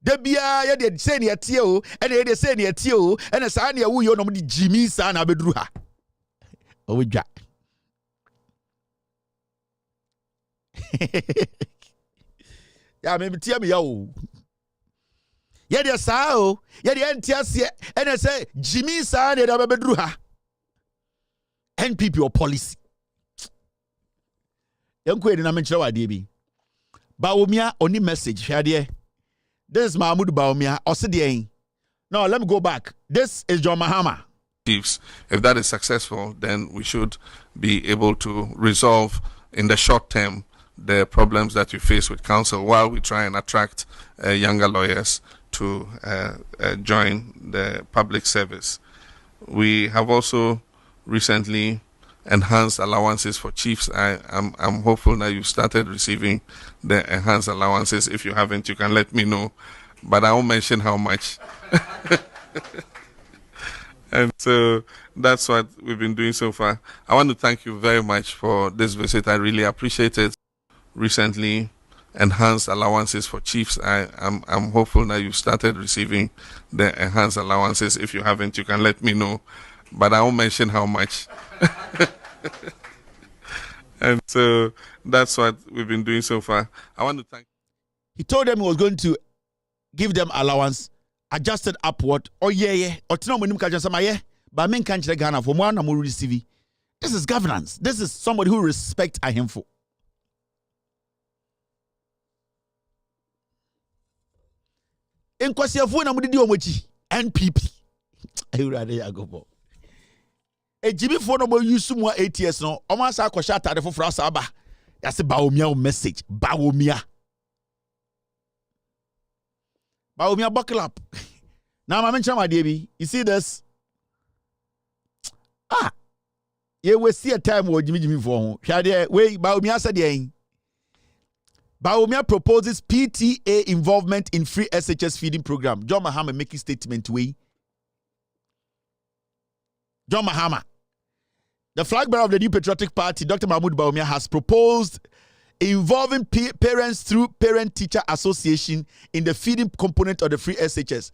C: De bia ye de say ne tie o, e de say ne tie o, e na sa ne wu yo no de Jimmy sa na beduru ha. O dwa. Ya me tie me ya o. Ye de sa o, ye de entiase e na say Jimmy sa ne da beduru ha. NPP or policy. Yanko na menchira wade bi. Baomia only message here. This is Mahmoud Baomia Osidi. Now let me go back. This is John Mahama.
E: If that is successful, then we should be able to resolve in the short term the problems that we face with council while we try and attract younger lawyers to join the public service. We have also recently enhanced allowances for chiefs. I'm hopeful that you've started receiving the enhanced allowances. If you haven't, you can let me know, but I won't mention how much. And so that's what we've been doing so far. I want to thank you very much for this visit. I really appreciate it. Recently enhanced allowances for chiefs. I'm hopeful that you've started receiving the enhanced allowances. If you haven't, you can let me know, but I won't mention how much. And so that's what we've been doing so far. I want to thank.
C: He told them he was going to give them allowance, adjusted upward. Oh yeah. Or tino mo nim ka jansa ma yeah. But men kan kire Ghana for mo na mo receive. This is governance. This is somebody who respects ahemfo. En kwasiafo na mo didi omochi NPP. Ayurade yagobo. Jimmy for no more use more ATS no. Almost a question at the for us aba. That's a Baomia message. Baomia buckle up. Now I mention my baby. You see this? You will see a time where Jimmy for wait, Baomia said Baomia proposes PTA involvement in free SHS feeding program. John Mahama making statement way. John Mahama. The flag bearer of the New Patriotic Party, Dr. Mahmoud Baumia, has proposed involving parents through Parent-Teacher Association in the feeding component of the free SHS.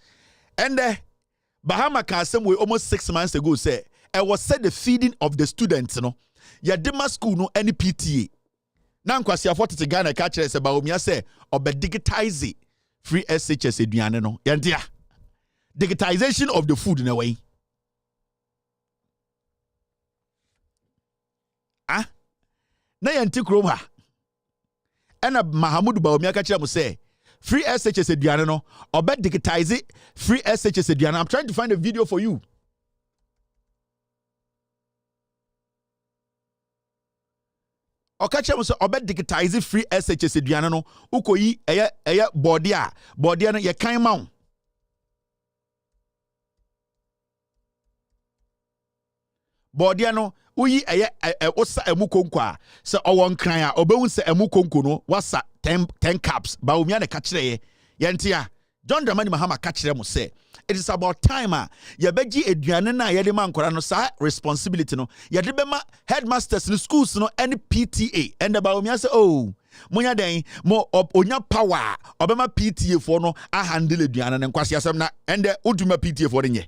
C: And Bahama Kasem, almost 6 months ago, said, I was said the feeding of the students, you know. Yadima school, no, any PTA. Now, Kwasi Afoti to Ghana, catcher, say, Baumia say, or be digitize free SHS, eduane, no. Yandia. Digitization of the food in a way. Na yanti krom ha ena Mahamudu Baumia ka kire mo say free SHS aduane no obe digitize free SHS aduane. I'm trying to find a video for you. Okache mo say obe digitize free SHS aduane no ukoyi eye body no ye kan ma wo. Body no uyi osa emu konko a se owon kran a obehun se emu konko no wasa 10 caps ba omia ne ka kire ye ntia John Dramani Mahama ka kire mo say it is about time ye beji eduane na ye de man kwara no sa responsibility no ye de bema headmasters in schools no any PTA and ba omia say oh munya den mo onya power obema PTA for no a handle eduane ne nkwase asem na and oduma PTA for nye.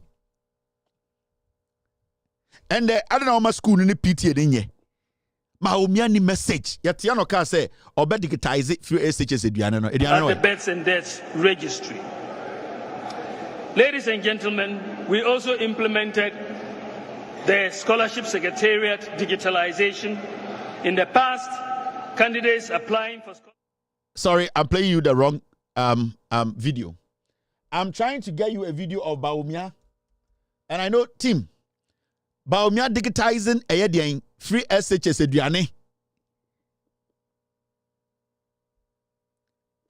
C: And I don't know my school in the PTA dinye. Mahomia ni message. Yatiano ka say obe digitize it through SHS eduane no.
J: The births and deaths registry. Ladies and gentlemen, we also implemented the scholarship secretariat digitalization. In the past, candidates applying for
C: Sorry, I'm playing you the wrong video. I'm trying to get you a video of Baumia. And I know team Baumia digitizing a free SHS eduane.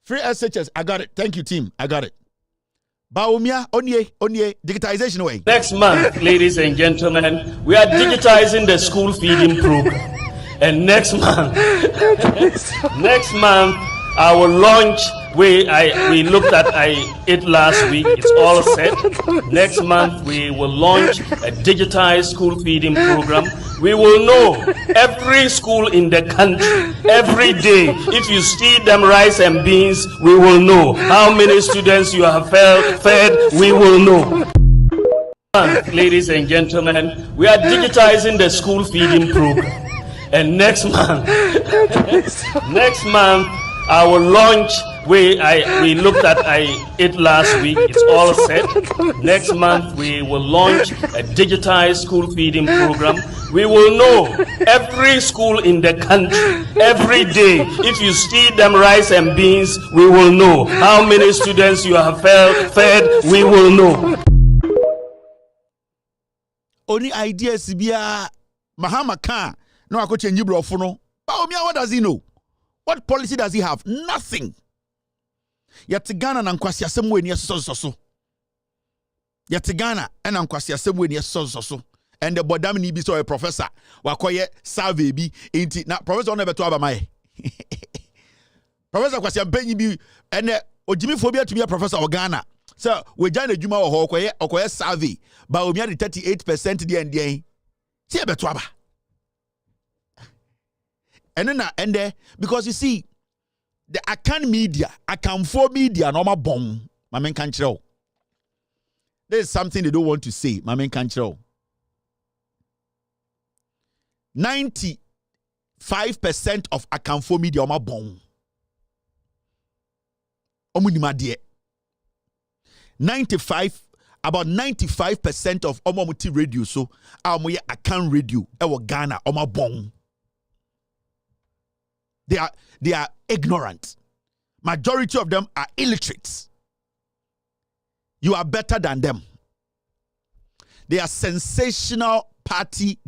C: Free SHS, I got it. Thank you, team. I got it. Baumia, onye, digitization way.
J: Next month, ladies and gentlemen, we are digitizing the school feeding program. And next month, I will launch. We looked at it last week. It's all set. Next month we will launch a digitized school feeding program. We will know every school in the country every day. If you feed them rice and beans, we will know how many students you have fed. We will know. Ladies and gentlemen, we are digitizing the school feeding program. And next month, I will launch. We looked at it last week. It's all set. Next month we will launch a digitized school feeding program. We will know every school in the country every day. If you feed them rice and beans, we will know how many students you have fed. We will know.
C: Only idea Sibia Mahama Khan. No, I could change you, bro. What does he know? What policy does he have? Nothing. Yatigana and Anquasia somewhere near so. Yatigana and Anquasia somewhere near so. And the Bodamini be so a professor. Wakoye survey be inti. Now, Professor never to my Professor Quasiam Penny be and Ojimi Phobia to be a professor of Ghana. So we join the Juma or Okoye survey, but we had 38% the NDA. See a betwaba. And then because you see, the account for media, normal bomb, my man can't show. There's something they don't want to say, my man can't show. 95% of account for media, normal bomb. Omunima about 95% of Omomuti radio, so our account radio, our Ghana, normal bomb. They are ignorant. Majority of them are illiterate. You are better than them. They are sensational party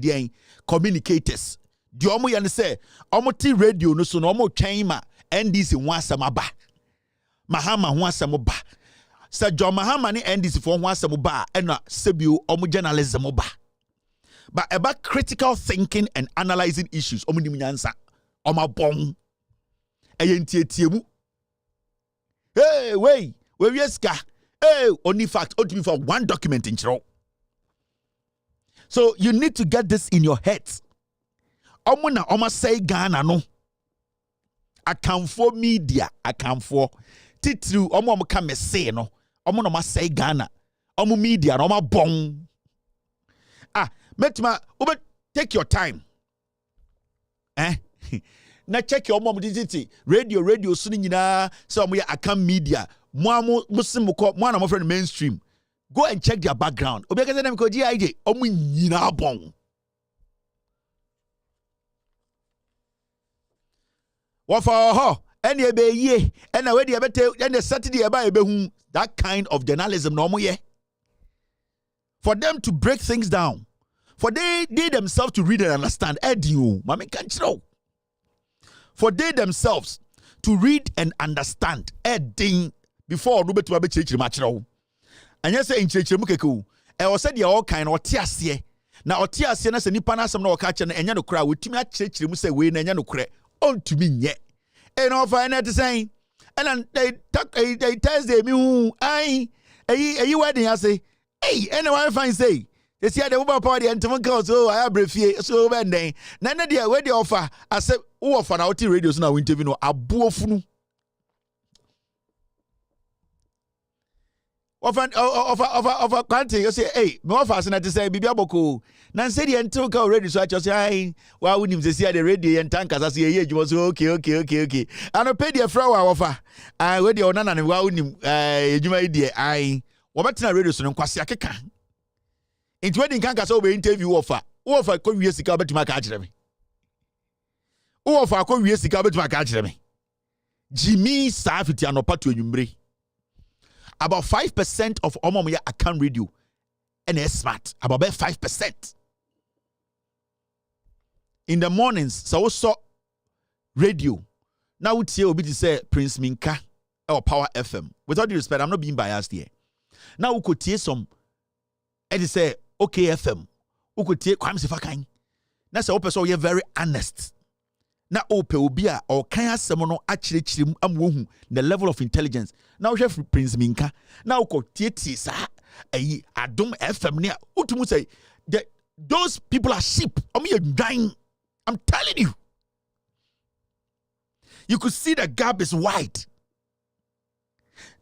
C: communicators. The omo yan say omo radio no so no omo chaima NDC wansam ba. Mahama wansam ba. Sir John Mahama ni NDC for wansam ba and sebio omo journalism ba. But about critical thinking and analyzing issues omo nim nyansa. Oma bong ayentietiemu. Hey, we yeska. Hey, only fact ought to be for one document in chiro. So you need to get this in your head. Omuna oma say Ghana no. Account for media, account for titru omo come say no. Omuna ma say Ghana. Omo media no ma bong. Metma, take your time. Na check your mom digiti radio suni nyina so mo ya account media mo musimuko mo na mo friend mainstream go and check their background obi ka say dem ko GIJ omo nyina bon wa for ho ene be ye ene we de bete ene Saturday e ba e be hu that kind of journalism no mo ye for them to break things down for they themselves to read and understand edio mama can chiro for they themselves to read and understand ding before Robert Wabe Church Machro. And yes, in Church Mukeku, I was said, all kind of tiasie. Now, tiasie, and as a nipana, some no catch and yano crowd with Timmy Church, you say, win and yano cre on to me yet. And all fine at the same. And then they talk a Thursday, you wedding, I say, hey, anyone fine say. They see the Uber party and Tomonko, so I have brief so when they Nana dear, where the offer, I said, who offer out radios now interview no abuofunu. Offer country, you say, hey, no offers and I say, Bibiaboko. Nancy and Toka already, so I just say, why wouldn't you see the radio and tankers? I say, you was okay. And I paid your flower offer. I read your nana and why wouldn't you my dear? What about radio so no kwasiakeka? Into wedding can't over interview offer could be a cigar to my catch them. Offer could be a cigar to my catch them. Jimmy Safety and Opatu Yumbre. About 5% of Omomoya account radio and it's smart. About 5%. In the mornings, so also radio. Now we see to say Prince Minka or Power FM. With all due respect, I'm not being biased here. Now we could hear some and say okay FM. Who could take Kwame Sifakan? That's a person you're very honest. na ope obi a or kan asem no akyerɛkyerɛ am wohu the level of intelligence. Na wo hwɛ Prince Minka na wo kotieti sa ayi Adom FM ne utumu say those people are sheep. I'm telling you. You could see the gap is wide.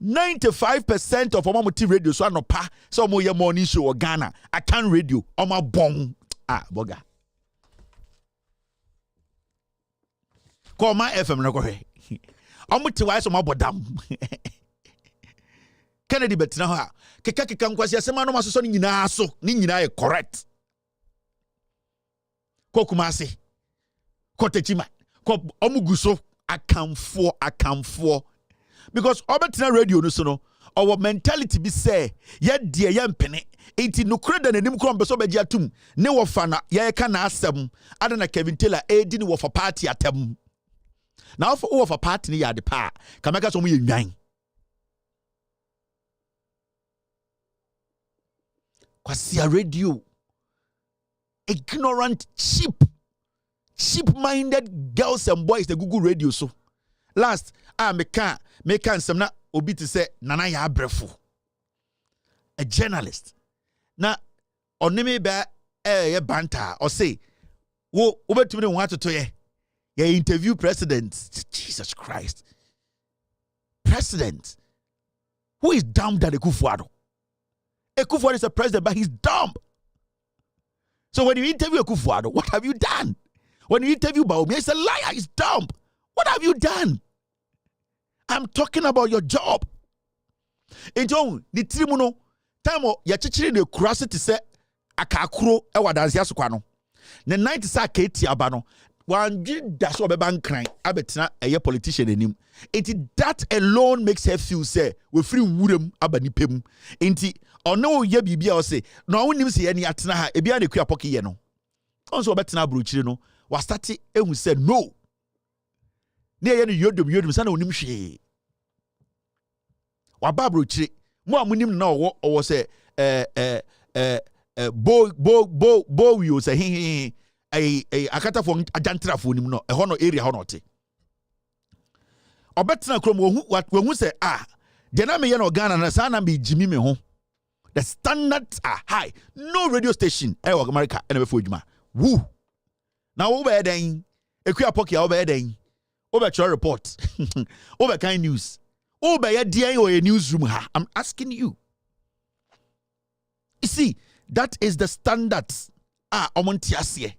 C: 95% of Omamuti radio so no pa so mo ye morning show or Ghana. I can radio Oma bong boga. Call my FM no go he. Omuti wa so ma bodam. Kennedy betina ha. Keka nkwasi asema no maso ni nyina so. Ni nyina e correct. Ko Kumasi. Ko Techima. Ko omuguso akamfo. Because obetina radio no so no our mentality be say ye die ye mpene enti nokure da nanim kro mbeso beji atum ne wo fa na ye ka na asem ada na Kevin Taylor edi ne wo fa party atem na wo fa party ne ya de pa kameka so mo ye nwan kwasia radio ignorant cheap-minded girls and boys the Google radio so last meka nsem na obi to say nana ya abrefo a journalist na onime ba ye banta or say wo obetumi ne ho atoto ye interview president. Jesus Christ, president who is dumb than Ekufuado is a president but he's dumb. So when you interview Ekufuado, what have you done? When you interview Baumia, he's a liar, he's dumb. What have you done? I'm talking about your job. Enjo the trimuno time ya chichiri de kurase te se akakuro e wadanse asokwa no. Ne night sa keti aba no. Wanji daso be ban kran abetina eye politician enim. Enti that alone makes her feel say we free wurem aba nipem. Enti ono ye bibia o say no wonim se ye ne atena ha ebia ne kua poke ye no. Onso obetina brochire no was start ehu say no. Ne ye no yodom sana onim hwe. Wa babro chire mo amunim na owo say bo we o say akata for ajantra for nim no e ho no area ho no te obetina krom wo say de na me ye no Ghana na sana be jimi me ho. The standards are high. No radio station e wo America e na be fo adwuma woo na wo be den ekua pocket wo be den wo be chore report wo be kind news wo be ye den or a newsroom ha. I'm asking you. You see, that is the standards omonti ase.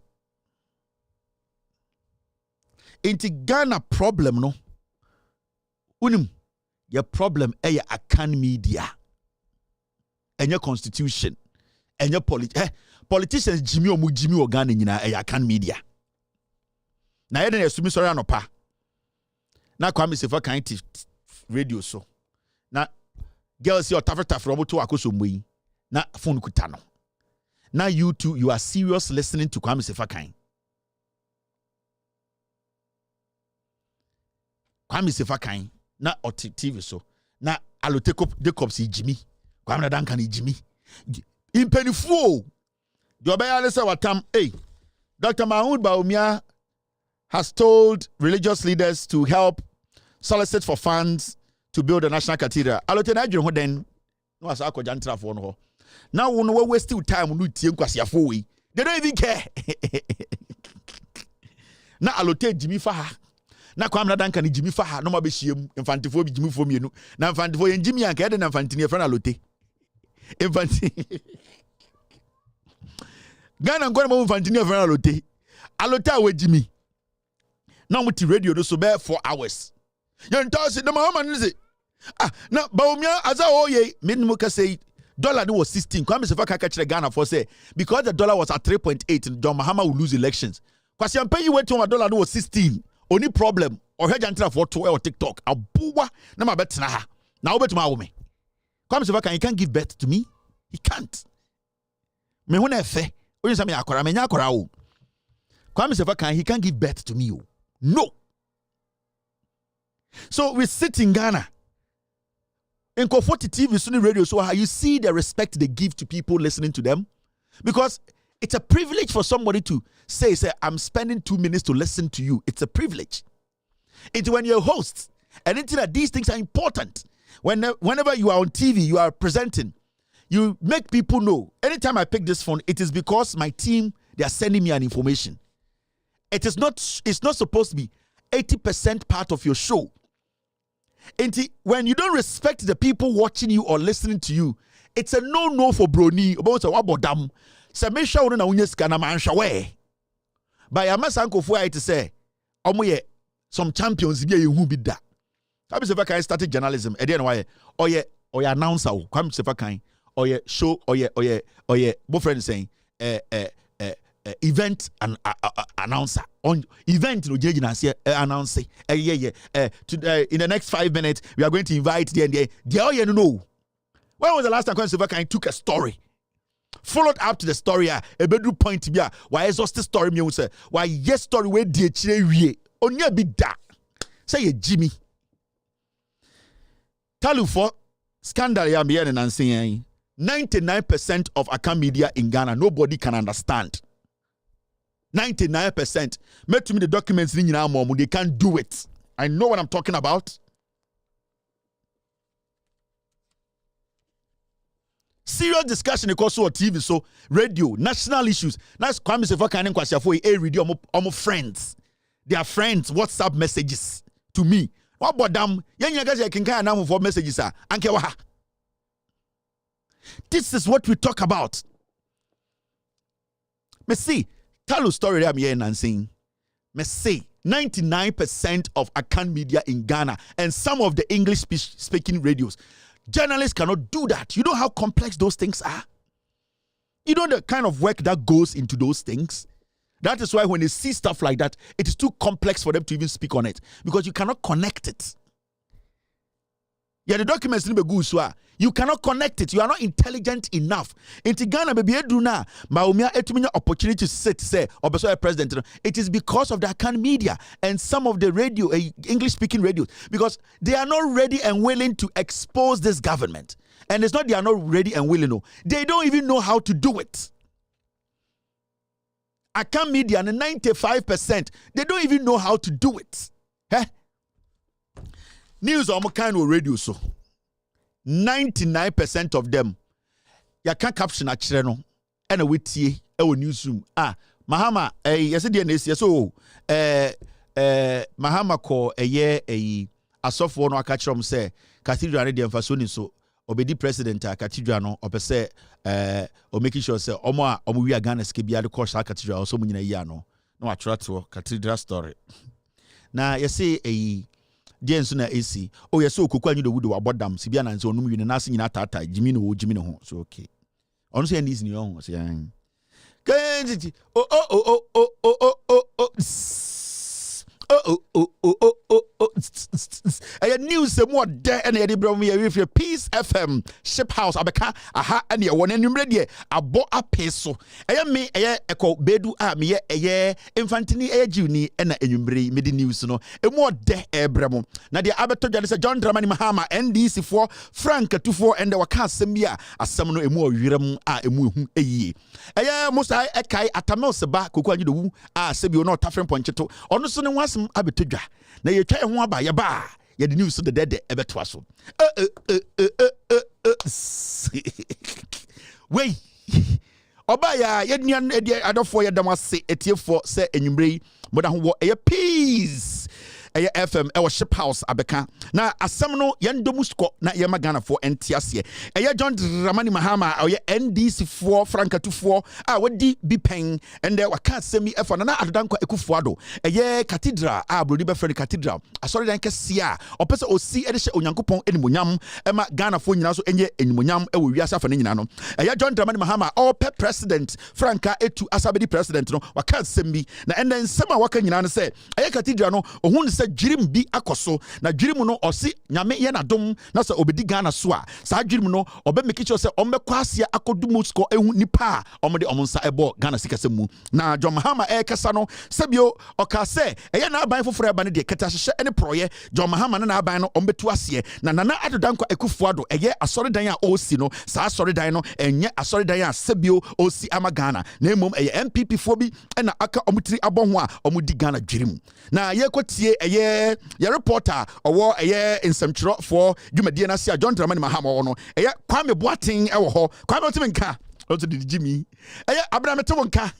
C: Inti Ghana problem no unim your problem e ya akan media and your constitution and your politicians Jimmy o Ghana nyina e ya akan media na ye na asumi sori anopa na Kwame Sefa kan radio so na girls your tafta from to akoso mboyi na phone kuta no now you too you are serious listening to Kwame Sefa kan. Kwame Sefa kan na TV so na aloteko Jacob si Jimmy Kwame Dankan Jimmy impenifuo the obeya say watam Dr. Mahmoud Baumia has told religious leaders to help solicit for funds to build a national cathedral. Alote na adwene ho den no asa akoja ntrafo no ho. Now we no waste time no tie nkwasiafo we. They don't even care. Na alote Jimmy fa ha. Na Kwame Dankan Jimmy fa ha no ma be hiem infantifo bi Jimmy fo mienu. Na infantifo yen Jimmy anka de na infantini e fra na alote. Infanti Ghana ngwana mo infantini e fra na alote. Alote awe Jimmy. Now we radio no so be 4 hours. You toss it, the Mahaman is it. Now Baumia as a oye, Minmuka say dollar was 16. Kwame Sefa catch the Ghana for say because the dollar was at 3.8, John Mahama will lose elections. Because you pay you wait to $1 was 16. Only problem or hedge antra for 2 or TikTok. A boowa na ma bet na. Now bet my woman. Kwame Sefa he can't give birth to me. He can't. Me huna fe. Oyin sa me akora me nya akora o. Kwame Sefa he can't give birth to me o. No. So we sit in Ghana. In Kofoti TV, Sunni radio, so how you see the respect they give to people listening to them. Because It's a privilege for somebody to say, I'm spending 2 minutes to listen to you. It's a privilege. It's when you're a host, and it's that these things are important. Whenever you are on TV, you are presenting, you make people know. Anytime I pick this phone, it is because my team, they are sending me an information. It's not supposed to be 80% part of your show. And when you don't respect the people watching you or listening to you, it's a no for brony. About what bodam. Say me sure na unye skana man shawe. By a masanko for it to say, omoye some champions be you be that. Kwame Sefa started journalism. Edi na why? Oye announcer. Kwame Sefa kan. Oye show. Oye. Boyfriend saying event and announcer on event no announce in the next 5 minutes we are going to invite the know. When was the last time Kwame took a story, followed up to the story a bedroom point bia why exhaust the story me say why yes story we die chire wie onya bi da say Jimmy Tallow for scandal ya me and saying 99% of account media in Ghana nobody can understand. 99%. Met to me the documents in mom, they can't do it. I know what I'm talking about. Serious discussion because of TV, so radio, national issues. That's Kwame Sefa kind of question for a radio on friends. They are friends, WhatsApp messages to me. What about them? Young guys can kind of for messages. This is what we talk about. Me see. Tallow story I'm here and saying, me say 99% of account media in Ghana and some of the English speaking radios, journalists cannot do that. You know how complex those things are. You know the kind of work that goes into those things. That is why when they see stuff like that, it is too complex for them to even speak on it because you cannot connect it. Yeah, the documents in the you cannot connect it. You are not intelligent enough. In Ghana, baby, eduna maumia etuminya opportunity to sit say obeso president. It is because of the account media and some of the radio, English-speaking radios, because they are not ready and willing to expose this government. And it's not they are not ready and willing. No, they don't even know how to do it. Account media, and 95%, they don't even know how to do it. Huh? News on kind of radio so 99% of them ya can caption a channel and a witty newsroom Mahama yesterday so Mahama call a year a soft one or catch from say cathedral and the so obedi president a cathedral no or say or making sure say omo we are gonna skip the course cathedral so many year no I try to cathedral story now you see a Jensen AC. Oh, yes, so Kuku and you would do about them. Sibian and so no, you nothing in that tata, Jimmy home. So okay. Honestly, and these new ones, yeah. I knew some more there and Eddie Bromley with your Peace FM ship house abeka aha and your one and ready a bo a peso. I me echo bedu me infantini juni and a midi news no a more de ebremo. Now the abato John Dramani Mahama NDC for Frank 24 and the waka sembia as some no more viram a mu ye. Most I kai atamel seba kuku and you sebio no tafren poncheto on so was abetodwa na ye twa ho aba ye ba ye the news the dead ebetwa so wey oba ya ye nuan adofo ye damase etiefo se enwumrei moda ho wo ye peace FM ewo ship house abeka na asem no yendomusko na ye magana for entiase John Dramani Mahama oye NDC for Franka 24 wadi bipen and there waka semi efo na adodanko ekufuado cathedral brodi be friend cathedral asori dan kesia opese osi ede hye onyankopon enimonyam ema Ghana fo nyina so enye enimonyam ewo wiase afa nyina no John Dramani Mahama president Franka etu asabedi president no waka semi na and then sema waka nyina no say cathedral no ohun say Jirim bi akoso na Jirim no osi nyame ye na dom na say obedi Ghana so a sa Jirim no obe make sure say ombe kwasia akodu musko ehu nipa a omde omonsa ebo Ghana sikasem mu na John Mahama kasa no sebio oka say eye na aban foforo eba ne de keta hye ene proye John Mahama na aban no ombetu ase na nana adodankwa ekufuado eye asoridan a osi no sa asoridan no enye asoridan a sebio osi ama Ghana na emom eye MPP fo bi na aka omutiri abonho a omudi Ghana Jirim na ye kotie eye ye reporter owo eye nsamtro for dwumadie na sia John Dramani Mahama no eye Kwame Boateng ewo ho Kwame otimenka otu di Jimmy eye Abraham Tewonka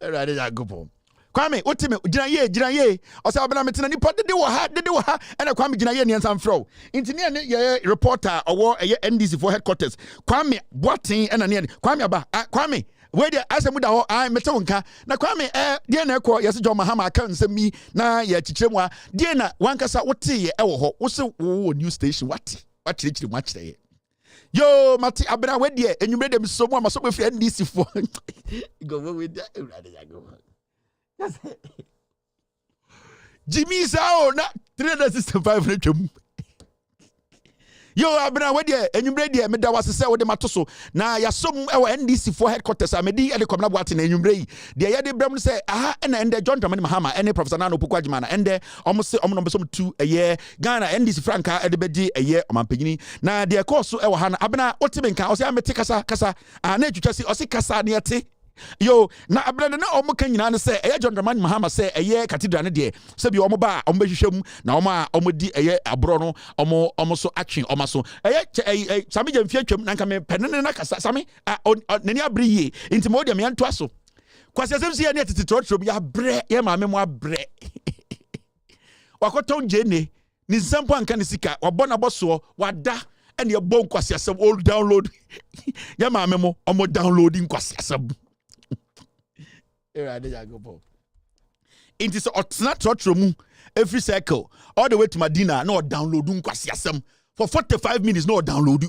C: erade ya gopo Kwame otime gyina ye osa Abraham tena nipa dede wo ha ena Kwame gyina ye ne nsam fro intini ne ye reporter owo eye NDC for headquarters Kwame Boateng ena ne Kwame aba Kwame we dey asemu da ho mete wonka na Kwame de na ekọ yesi John Mahama aka nsemi na ye chichiremu a de na wankasa wote ye ewo ho wo se wo news station what chirichiri mu akire ye yo mati abena we de enwumre dem so mu amaso be free NDC for go we dey urade ya go Jimmy sao na 365 na twem yo abena we de enwumre de me da wase se wo de matoso na yasom ewo NDC for headquarters amedi e de komna boate na enwumre yi de ye de bram se aha na ende John Dramani Mahama ene Professor Nana Opoku-Agyeman na ende omo se omo no besom tu eye Ghana NDC franka e de bedi eye omampanyini na de course ewo ha na abena otimenka o se amete kasa na etwetwa se o se kasa na yete yo na abena na omo kan nyina ne se eye John Dramani Mahama se eye cathedral ne de se bi omo ba omo behwehwem na omo di eye abro no omo so action omo so eye sami je mfia twam na nka me penene na kasa sami nani abre yi nti mo de me anto aso kwase asem se ye ne tete trotrom ya bre ye ma me mo abre wakoton je ne ni nsampo anka ne sika wabona boso wada ene ye bon kwase asem all download ye ma me mo omo downloading kwase asem erade ya go it is otna every cycle all the way to Medina no download nkwasi asem for 45 minutes no download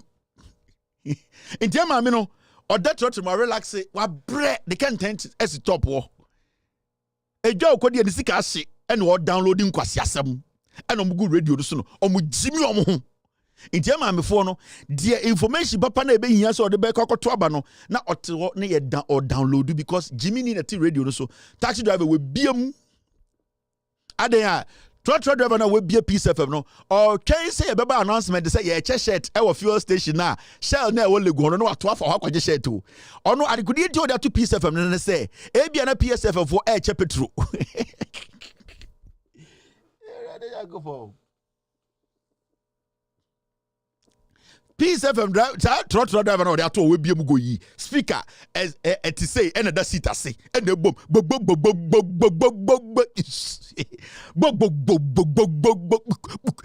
C: inti ma me no or that trotro mo relax wa bre the content as top wo ejo okodi ani sika ase and o download nkwasi asem and omugu radio do so no omu jimi omu ho inti ma me fo no the information papa na ebe hia so de be kokoto aba no na otewo na ye download because Jimmy ni na ti radio no so taxi driver we biam adan trotro driver na we bia Peace FM no or twen say e beba announcement say ye che shirt e wo fuel station na Shell na e wo legu no na wato afa ho akwaje shirt o ono adekudi ti o da to Peace FM no say e bia na Peace FM for e che petrol ya go for Peace FM drive trotro driver na o dey to we bia mu go yi speaker to say and that seat ase and the boom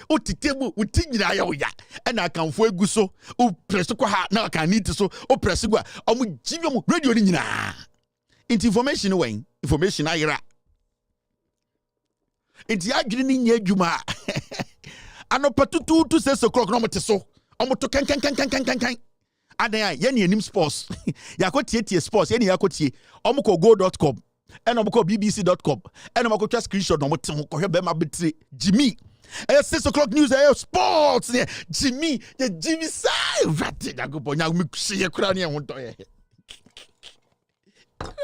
C: o titemu o tinyina ya o ya and akanfo egu so o press ko ha na kan need so o press go o mu jimi mu radio ni nyina information when information ayira inti adwene ni nya adwuma anopa tutu 6 o'clock no mte so omo to kan adan ya ne anim sports ya ko tie sports ya ne ya ko tie omo ko go.com and omo ko bbc.com and omo ko twa screenshot no mte ko hwe be ma betire Jimmy 6 o'clock news sports Jimmy sai rat ya go bonya mi hye kura ne ho to ye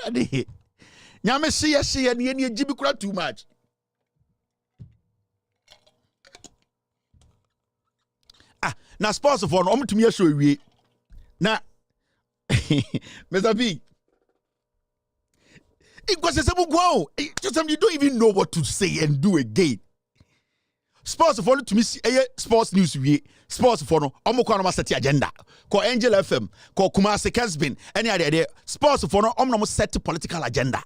C: ade nya me hye ne Jimmy kura too much na sports for no omtumi ya show wie na Mr. B because you don't even know what to say and do again sports for no to me sports news wie sports for no omko no set agenda ko Angel FM ko Kumasi Kesbin any other sports for no omno set political agenda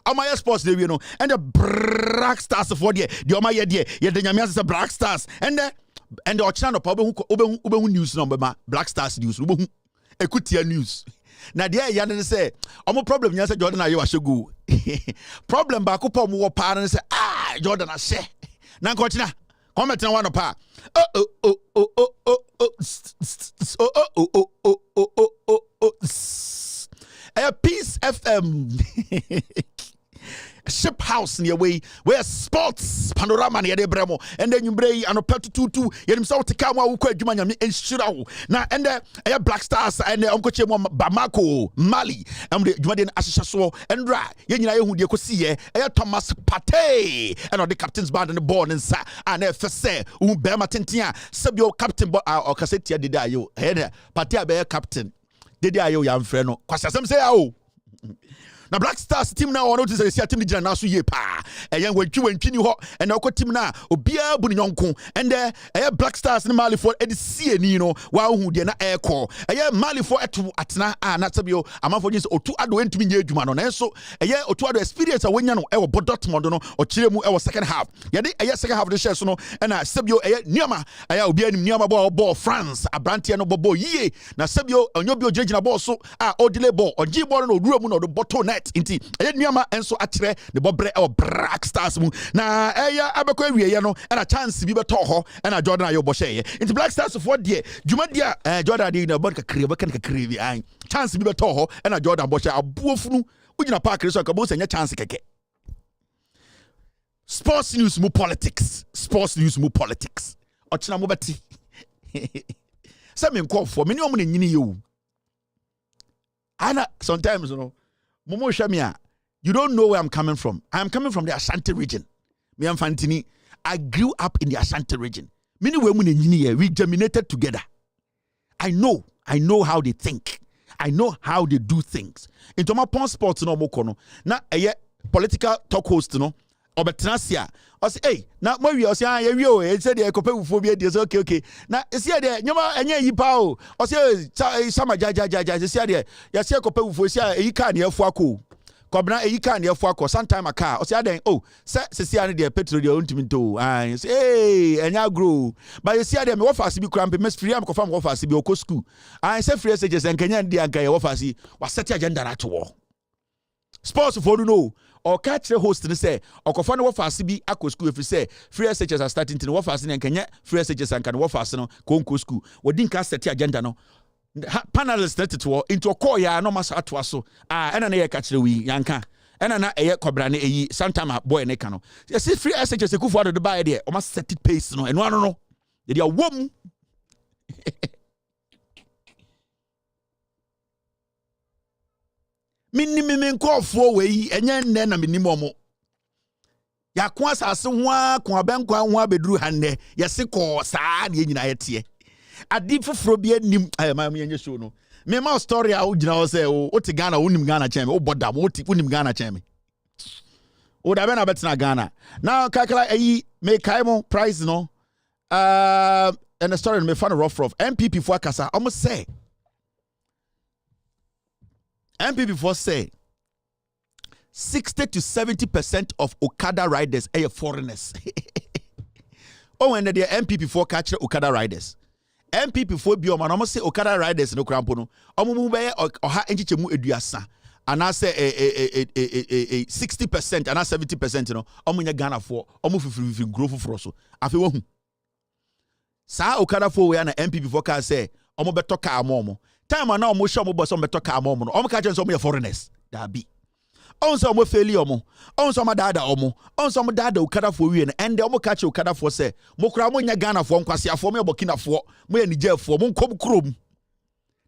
C: Amaya sports dey we no and the Black Stars for the Omaya dey ye the nyame say Black Stars and the ochana pa obehu news no ma Black Stars news obehu ekutia news na dia ya ne say omo problem nya say Jordan aye wa shegu problem ba ko pa omo wo pa ne say Jordan ahye na nko china comment na one pa Peace FM ship house near way where sports panorama near the bremo and then you bray and a pet to yedim so to come out with Jumanya and Shirao now and the Black Stars and the Uncle Bamako Mali and the Jumadin Ashaso and Ra Yenina who you could see Thomas Pate and the captain's band and the board and sa and FSA Bema Tintia Sabio captain or Cassetia did you head Patia Bear captain did you young friend because some say na Black Stars team now on notice say team di na so ye pa eyen wantwi ho and na team na obia bu ni yonko and Black Stars ni Mali for edi sie ni no wa hu de na aircall Mali for eto atena na sabio amafo nyi otu ado entumi nya adwuma no na so otu ado experience a wonya no e wo Dortmund no o kire mu e second half ye de second half de share so no na sabio niama obia nim niama ball France abrantie no bobo yie na sabio onyobi ogina ball so odile ball ogi ball no odura mu no do bottle net inti niama enso akyere the bobre e Black Stars mu na abekọ awie no na chance bi beto ho na Jordan ayo bohye inti Black Stars for de dwuma dia Jordan de na bod kakre bi an chance bi beto ho na Jordan bohye abuofunu ugina park so ka bo senya chance keke sports news mu politics ochina mo beti se me nkofo me ni omo na nyini yewu ana sometimes you know Momo Shamia, you don't know where I'm coming from. I'm coming from the Ashanti region. Me and Fantini, I grew up in the Ashanti region. Many women in Guinea, we germinated together. I know how they think. I know how they do things. Into my pon sports no mokono. Na political talk host no. Obetrasia. I say, hey, now we are saying you said the copephobia is okay. Now is here there, Yama and ye pao. I say sama jaja is here there. Yasia copephobia, you can't hear fuaku. Cobra, you can't hear fuaku. Sometime a car. I say, then, oh, Sessiani, the petrol, your ultimate. I say, hey, and now grow. But you see, them offers to be cramping, Miss Freedom, confirm offers to be a school. I say, free messages and Kenyan, the Anka offers was set agenda at war. Sports for you know. Or catch the host and say, or confirm what fast be aqua school if you say free SHS are starting to what fast and Kenya, free SHS and can what fast no, Conco school. What didn't cast the agenda no. Panelists let it into a core ya no mass at so. And an catch the wee yanka. And an air cobrane sometime a boy nekano. You see free SHS a good for the buy there, or must set it pace no, and one no. Did you woman? Minimum call for way and then a minimum. Ya kwasa aswa kwa benkwa ho bedru hande ya seko saa de nyina yetie adi foforo bi anim ma me show no me ma story a ugina wo say o ti Ghana unim Ghana cheme o bodam o ti unim Ghana cheme o da be na betina Ghana now kakala me kaimo price no and the story me fan rough MPP for akasa almost say MPP for say 60 to 70% of Okada riders are foreigners. Oh, and the MPP for catch Okada riders. MPP for be man almost say Okada riders no crampo no. Omo be oha enchichemu eduasa. And I say 60% and 70% no. Omo nya Ghana for omo fifi grow for so. Afi wo hu. Sa Okada for we na MPP for ka say omo beto ka amomo. Time na omo show omo boss omo beto ka amomo no. Omo ka chen so omo foreigners. Da bi. On some failure omo on some dada omo on some dada Okada for we and omo catch Okada for say mo kra mo nya Ghana for nkwase afo mo Burkina for mo ya Niger for mo nkom krom.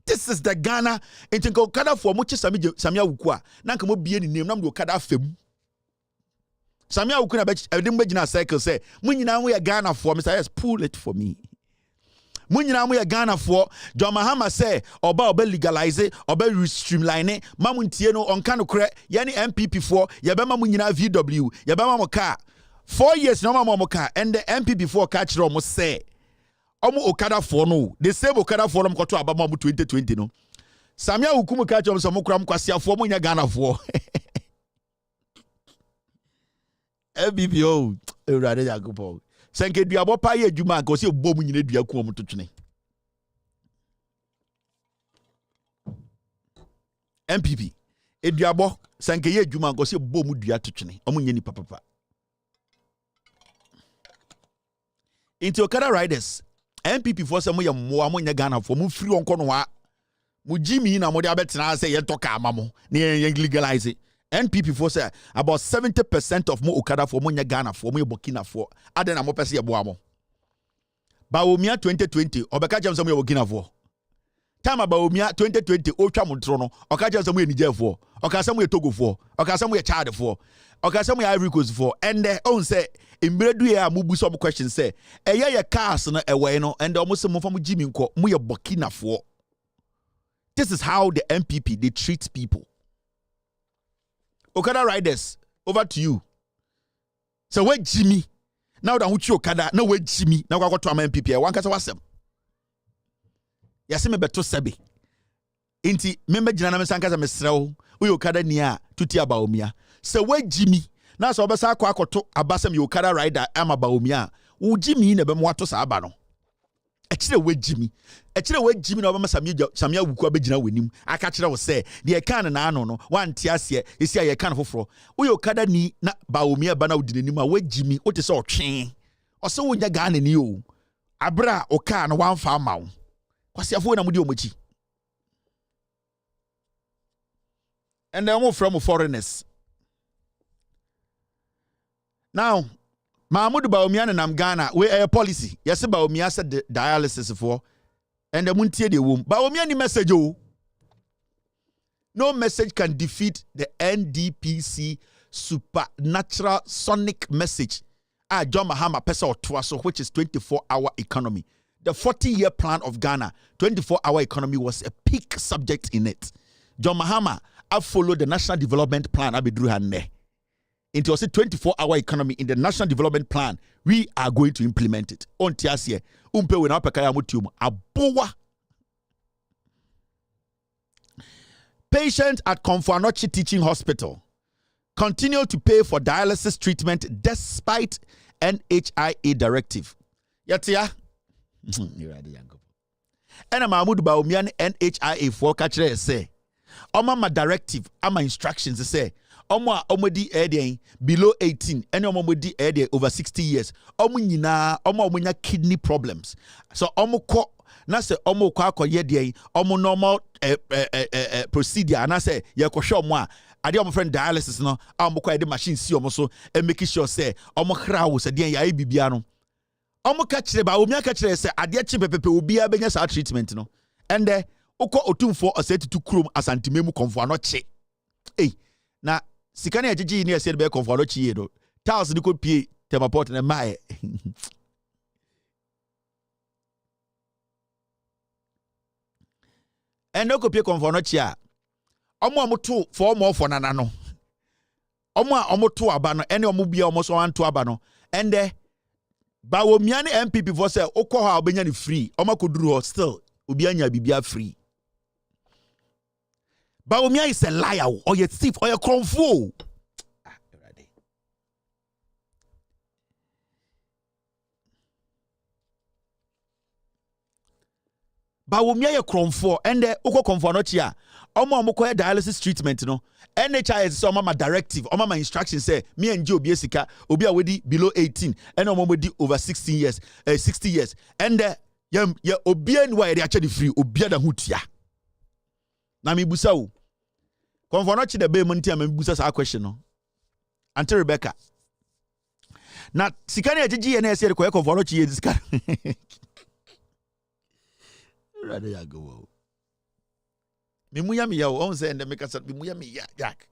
C: This is the Ghana into Okada for mo chi samia wuku a na nka mo bie ni name na mo Okada fam samia wuku na be edem begina cycle say mo nyina mo ya Ghana for Mr. Yes pull it for me. Munyina mo ya Ghana for John Mahama say oba legalize oba streamline mamuntie no onka no kre yani MPP for yebema munyina VW yebema mo car 4 years no mo car and the MPP for catch ro mo say omo Okada for no the same Okada for no koto abama mo 2020 no Samia hukumu catch ro so mo kra mo kwase afo mo nya Ghana for MPP o ewrade yakopo Senke duabo pa ye adwuma ko se obom nyine dua ku om totwene MPP eduabo senke ye adwuma ko se obom dua totwene om nyeni papa into Okada riders MPP for some ye mo amonya Ghana for mu free onko no wa mu jimi na mo de abetena se ye toka amamo na ye legalize NPP for say about 70% of mo Okada for mo nya Ghana for mo Burkina for. Aden amo pese yeboa mo. Baomia 2020 obeka jam some Burkina for. Time Baomia 2020 otwa mo tro no oka jam some Niger for. Oka some Togo for. Oka some Chad for. Oka some Ivory Coast for. And on say imbredu ya mubu some question say eye ye cars no ewe no and almost mo fam Jimmy nko mo ye Burkina for. This is how the MPP they treat people. Okada riders, over to you. So where Jimmy? Now that who Okada, no where Jimmy. Now I got to MPP. One kasa wasem. Yaseme beto sebi. Inti member jina me sankaza mesrao. We Okada niya tuti abaomia. So where Jimmy? Now so obesa kwa akoto abasem you Okada rider ama baomia. U Jimmy ne be mwato sa abano. Echire we Jimmy na obama samia wuku abegina wenim aka kire wo se de kan na ano no wanti ase esi aye kan foforo wo Okada ni na baomia bana udinanim a we Jimmy o te se otwe o se wonya Ghana ni o abra o ka na wanfa amawo kwase afo na mudi omochi and then from foreigners now Mahmoud Baumia and Nam Ghana, we a policy. Yes, Baumia said dialysis for and the Muntie de womb. Baumia ni message. No message can defeat the NDPC supernatural sonic message. John Mahama Pesa Otwaso, which is 24-hour economy. The 40-year plan of Ghana, 24-hour economy was a peak subject in it. John Mahama, I followed the National Development Plan. I be drew hande. It was a 24-hour economy in the National Development Plan. We are going to implement it. On tiasie, umpe we na pekaya mutium aboa. Patients at Komfo-Anokye Teaching Hospital continue to pay for dialysis treatment despite NHIA directive. Yatia. Ena Mahmoud Baumia NHIA for kachire say. Oma directive, ama instructions say. Omodi ede below 18 and omodi ede over 60 years omunya kidney problems so omukọ na se omukọ akoye de normal procedure na se ye kohwe omo a ade omo friend dialysis no omukọ ede machine si omo so and make sure say omo hra wo se de ya bibia no omo ka kire ba omi aka kire se ade chi pepepe obi a benya sa treatment no and ukọ otumfo osetutu krom asantememu Komfo-Anokye na sikani ajiji ni ese be Komfo-Anokye do tiles ni ko pie temaport na mae eno ko pie Komfo-Anokye a omo amoto for omo for nana no omo a omoto aba no ene omo bia omo so anto aba no ende Baomia ne MPP for say okọ ha obenya ni free omo koduru ho still obi anya bibia free. Baomia is a liar or a thief or a Komfo. Baomia a Komfo and the Oko Komfo-Anokye. Omo dialysis treatment no. NHIS is my directive. My instructions say me and Joe Biesika obi already below 18 and omo over 16 years, 60 years. And ya obi anwa ere actually free obi da hutia. Na mi busa o. Komfo-Anokye the be monti am busa sa question no. Auntie Rebecca. Na sikani ajiji na ese ko Komfo-Anokye ye sika. Rather ya go. Mimuya mi ya o say and make us mimuya mi ya jack.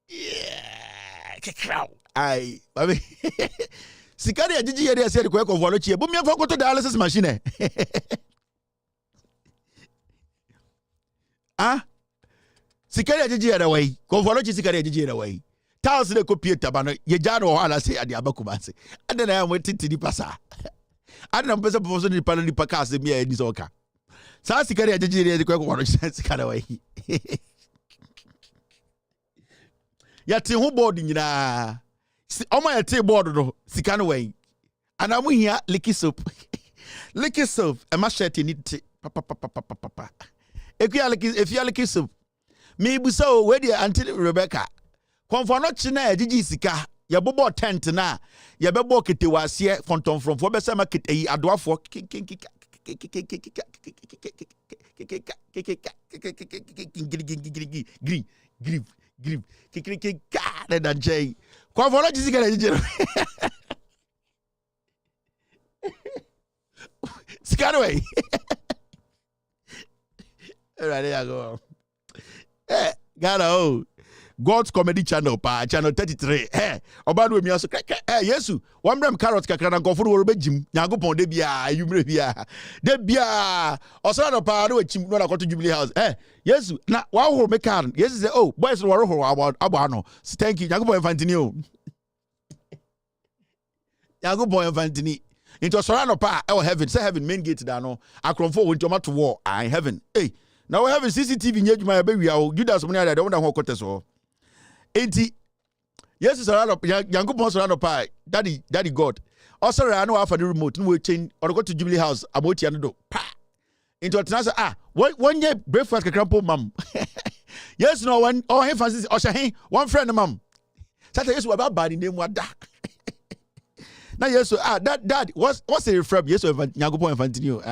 C: Yeah, kekraw. Ai, baby. Sikani ajiji ye na ese ko Komfo-Anokye. Bu mi afọ ko to dialysis machine. Ah? Sikari ajiji ya way. Komfo-Anokye sikari ajiji ya way. Tiles de copy tabano. Ye jano o ala say adi abakumase. Ade na ya mwetiti ni pasa. Ade na mpesa pofoso ni pala ni pakase miya edi soka. Sa sikari ajiji ya Komfo-Anokye sikari way. Ya ti hu board nyina. Oma ya ti board no sikani way. Anamu hiya licky soap. Licky soap. Ema sheti ni ti. Pa. If you are licky soap. Me buso we dey Auntie Rebecca. Komfo-Anokye na ajiji sika. Ya bobo tent na. Ya bebo ketewase fonton from fo be se ma keteyi adoafo. Kikiki ka na nche. Kwa fono chi sika na jije. Sika way. Right there go. Ghana God's Comedy Channel channel 33. Obadu mi aso Yesu one bram carrot kakra na nkofo wo begim Nyankopon de bia ayumre bia osara no pa na wachim no na koto Jubilee House Yesu na wa horo me kan Yesu say oh boys no woro horo abo no thank you Nyankopon infantini o Nyankopon infantini into osara no pa heaven say heaven main gate da no akromfo wo ntoma to war heaven now we have a CCTV nyejuma ya be wi a Judas mo na da won da ho kote so enti yes sorano Nyankopon sorano pa daddy God also ra no afa the remote no we change or go to Jubilee House aboti ando do pa into otena one year breakfast kakrampo mam yes no one he fancy o she one friend mam say yes we about bad name wada na yes dad what's the from yes Nyankopon infantino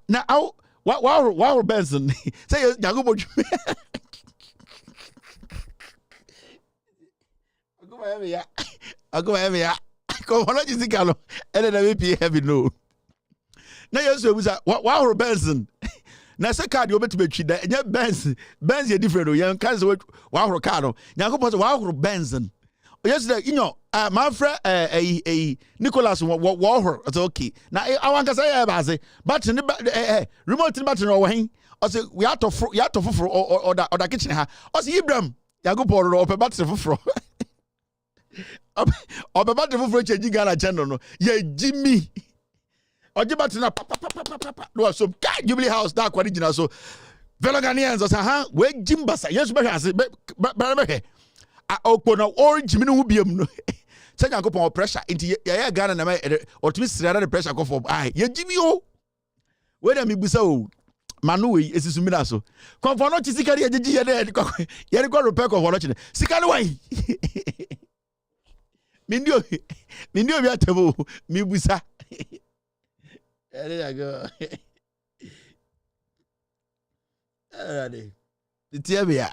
C: na wow Benson say yes Nyankopon I go ya. Come on, just think and then I be heavy no. Now you say wow Benson. Now say card you bet to be cheat that. Yeah, Benz is different. You can't say wow card. Now go wow Benson. Yesterday, you know, my friend Nicholas wow. It's okay. Now I want to say but remote button or when I say we have to or the kitchen ha. I say Ibrahim. Ya go pour or button for. Obeba de foforo change Ghana channel no ye Jimmy ojeba tena no so Jubilee House da kwari gina so fellow Ghanaians say we jimbasa yes be hase be okpo na orange mi no hu biem no say Nyankopon pressure into ye Ghana na otumi sirada the pressure go for ye Jimmy o we da mi busa o manu we esisu mi na so konfo no chi sikari ye gigi ye de ko repair konfo no chi sikari wai Mindio bi atabo mi busa. There you go. Alright. The tiabia.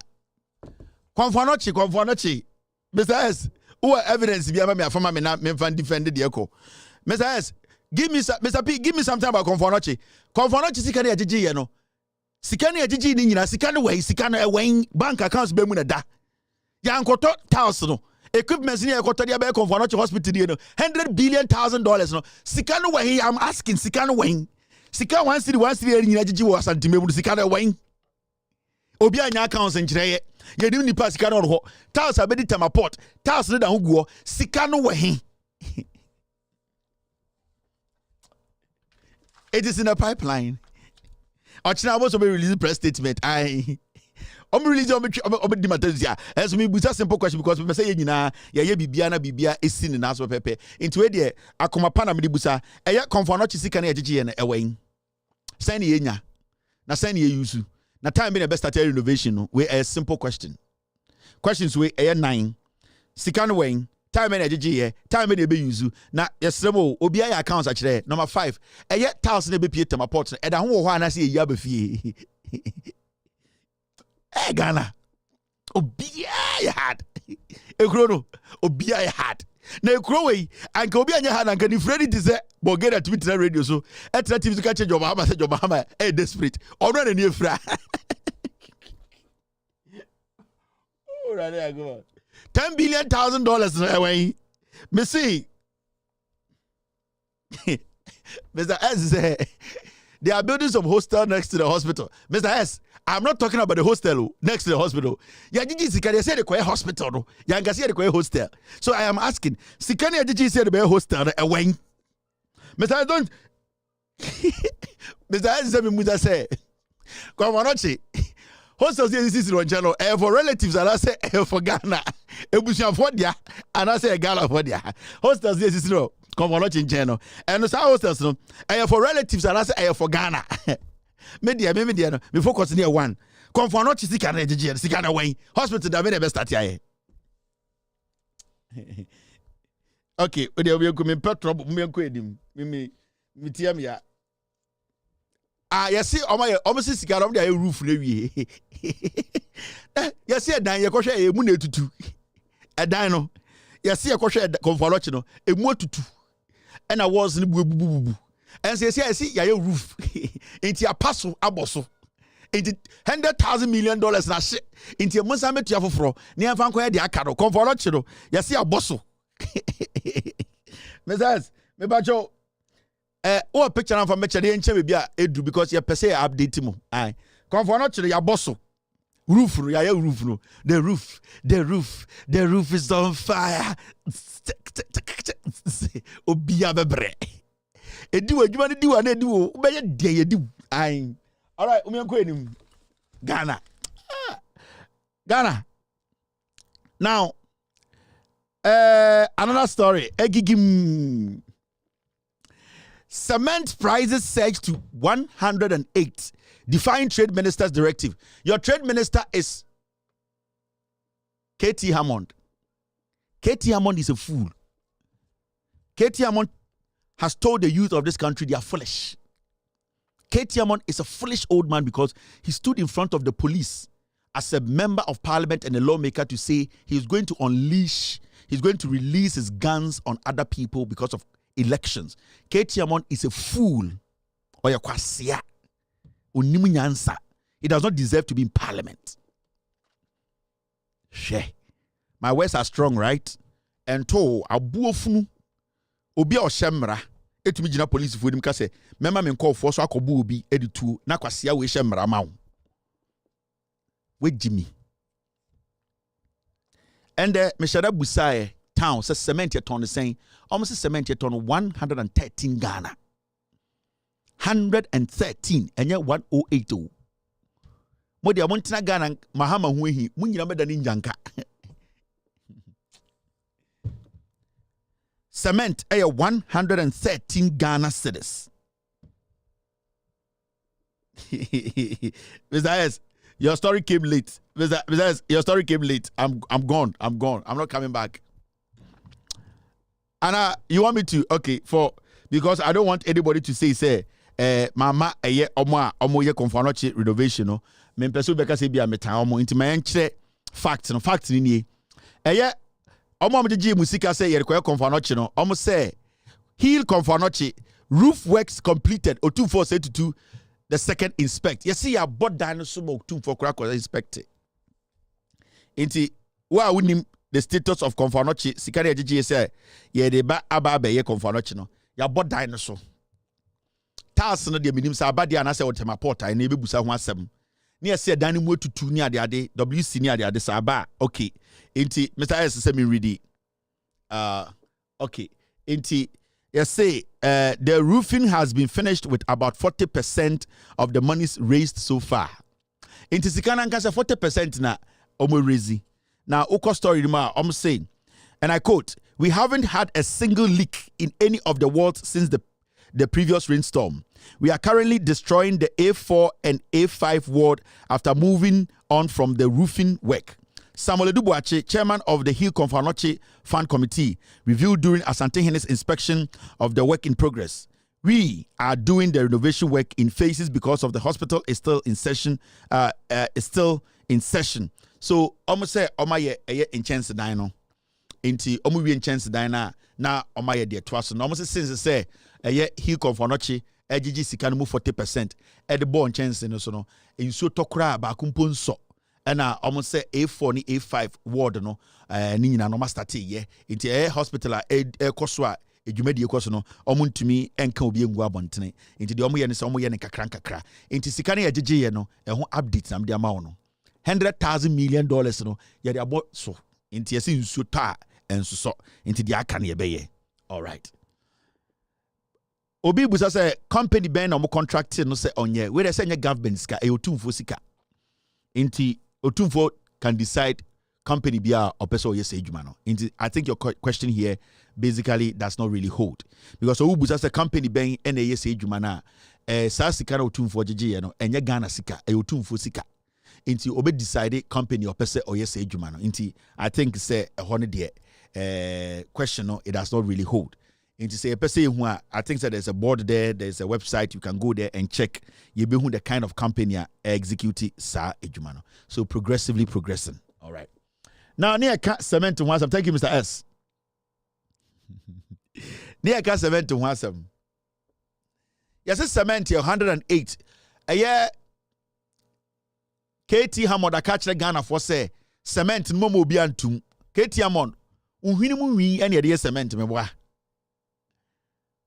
C: Konfonochi. Mr. S, who evidence bi ama me afama me na me fan defend the echo. Mr. S, give me Mr. P, give me something about Konfonochi. Konfonochi sika na agigi ye no. Sika na agigi ni nyina sika na we sika na ewen bank accounts be mu na da. Ya nkoto house no. Equipment in Equatoria Bay Confonochi Hospital, $100 billion no. Sikano way, I'm asking Sikano Wayne. Sika 1 city in Yaji was anti Sikano Wayne. Obia accounts and Jay, you didn't pass Sikano. Towers are better my port. Towers the Hugo, Sikano Wayne. It is in a pipeline. Ochina was to be released press statement. Release the material. As we busa simple question because we say nyina ye bibia na bibia esi ne naso pepe. Into we de akoma pa na me busa. Eye Konfonochi sika na agigi ye na ewen. Send ye nya. Na send ye use. Na time be the best start renovation no. We a simple question. Questions we eye 9. Sika no wen. Time be agigi ye. Time be be use. Na yesremo obi aya accounts akire. Number 5. Eye 1000 be pay tema port. E da ho wo ana se ye aba fie. Ghana. Obia had. Ekrono. Obia had. Na ekrowe and ka obia nya had and can Freddy to say but get at Twitter radio so etra TV to catch your mama say your mama desperate. Ono na nie fra. Oh, right there go. $10 billion no away. Me see. Mr. S say they are building some hostel next to the hospital. Mr. S, I'm not talking about the hostel next to the hospital. Ya Gigi Sikani said the hospital. No. Ya Ngasi the hostel. So I am asking, Sikani Gigi said the hostel away. Mr. I don't Mr. I said Musa say. Konfonochi. Hostels here this is on channel. For relatives and I say for Ghana. Ebusian for dia and I say Ghana for dia. Hostels here this is Konfonochi in channel. And so hostels no. For relatives and I say for Ghana. Media no. Me focus near one. Konfonochi sika na agigi sika na wen. Hospital da me the best start here. Okay, we dey go me petrol me enko edim. Me tia me ya. yes, see, almost sika rom dey roof na wie. Yes, see dan ye ko hwe emu na etutu. Edan no. Yes, see ko hwe konfolochi no, emu etutu. And I was in bubu. And see, ya roof. Into a passo aboso. Into $100,000 million na shit. Into a Mozambique to afro. Near Vanco de Acado. Conforlochino. Ya see a bosso. Messas, me bajo. Oh, picture of a match and chebia edu because you per se update mo. Aye. Conforlochino ya bosso. Roof, ya roof no. The roof is on fire. Obia bebre. Edu adwuma ne diwa na edu o be de edu. Aye. All right, umenko enim. Ghana. Ghana. Now, another story. Egigim. Cement prices surge to 108. Defying Trade Minister's directive. Your Trade Minister is Katie Hammond. Katie Hammond is a fool. Katie Hammond has told the youth of this country they are foolish. Katie Hammond is a foolish old man because he stood in front of the police as a member of parliament and a lawmaker to say he's going to release his guns on other people because of elections. Katie Hammond is a fool. He does not deserve to be in parliament. My words are strong, right? And to abuofunu obi a oshemra etumi gina police fu edim ka se mema me call for so akobu obi editu na kwasia we shemra ma wo we jimi and me shada busae town say cement ye ton sen almost cement ye ton 113 Ghana 113 enye 1080 mo dia mo ntina Ghana mahama hu ehi mo nyina meda ni njanka cement a 113 Ghana cedis. Mr. S, your story came late. Mr. S, your story came late. I'm gone. I'm not coming back. Anna, you want me to? Okay, because I don't want anybody to say, mama, omo ye konfanoche renovation no. Me peso beka se bia meta omo inti ma enche fact ni Omo amjeji musika say ye require konfanoche no. Omo say heel konfanoche roof works completed. O24 say to the second inspect. You see ya bought dinosaur O24 crack was inspected. Inti wa unim the status of konfanoche sikari ajiji say ye de ba aba ye konfanoche no. Ya bought dinosaur. Tas no de minim sa abade anase otema porta na ebe busa ho asem. Ne yesi dan mu tutu ni ade WC ni ade sa ba okay. Inti Mr. S say me ready. Okay. Inti you say the roofing has been finished with about 40% of the monies raised so far. Inti sikana nka say 40% na omo raise. Now oko story ma I'm saying, and I quote, we haven't had a single leak in any of the wards since the previous rainstorm. We are currently destroying the A4 and A5 ward after moving on from the roofing work. Samuel Edubuache, chairman of the Hill Konfanoche Fund Committee, reviewed during Asante Hene's inspection of the work in progress. We are doing the renovation work in phases because of the hospital is still in session. So, almost say, Omaye in chance dino. Inti omu in chance dina na Omaye de twaso. Almost since say Hill Konfanoche. Ejiji sika no 40% e de bon chance no so no enso tokra ba kumpo nso na almost say A4 ni A5 ward no ni nyina no master ye nti hospital koso a edwumadi koso no omuntumi enka obi engu abontene nti de omo ye ne se omo ye ne kakra nti sika na ejiji ye no ho update na de ma wo no $100,000 million no ye de abo so nti yesi nso ta enso so nti de aka na ye be ye. All right. Obi busa say company ben no contract no say onye we dey say government sika e otumfo sika inti otumfo can decide company bia opeso yes ejuma no inti I think your question here basically does not really hold because obi busa say company ben na yes ejuma na sa sika na otumfo jeje no enye Ghana sika e otumfo sika inti obi decide company opese yes ejuma no inti I think say e ho ne de question no it does not really hold. Into say a person who I think that there's a board there, there's a website, you can go there and check you be who the kind of company execute sa ejumano. So progressively progressing. All right. Now near cement to one some. Thank you, Mr. S. Near cement to one some. Yes, cement here 108. A year KT Hammond a catch the Ghana for say cement momo be antum. KT Hammond unhinimu wi any idea cement me boy.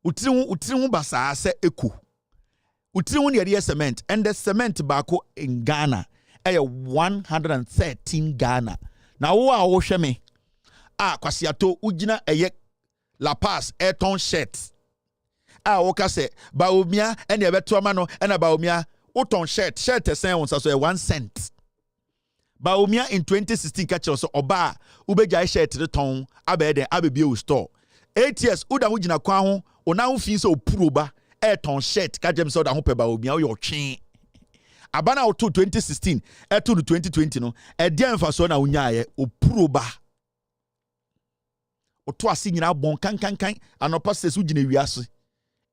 C: Utirimu basa se eku. Utirimu ni idea cement and the cement bako in Ghana 113 Ghana. Na wo a wo hwe me kwasiato ugina La Paz Ayrton shirt. Wo ka se baomia ene ebeto ama no ena baomia uton shirt esen won so 1 cent. Baomia in 2016 catch so oba ubeja shirt de ton abeden abebie store 8 years uda ho gina kwa ho ona ho fi so opuroba Ayrton shirt ka jem so da ho pe baomia wo twen abana wo 2016 eto no 2020 no e dia mfa so na unyaaye opuroba oto ase nyina bon kan anopa se su gina wiase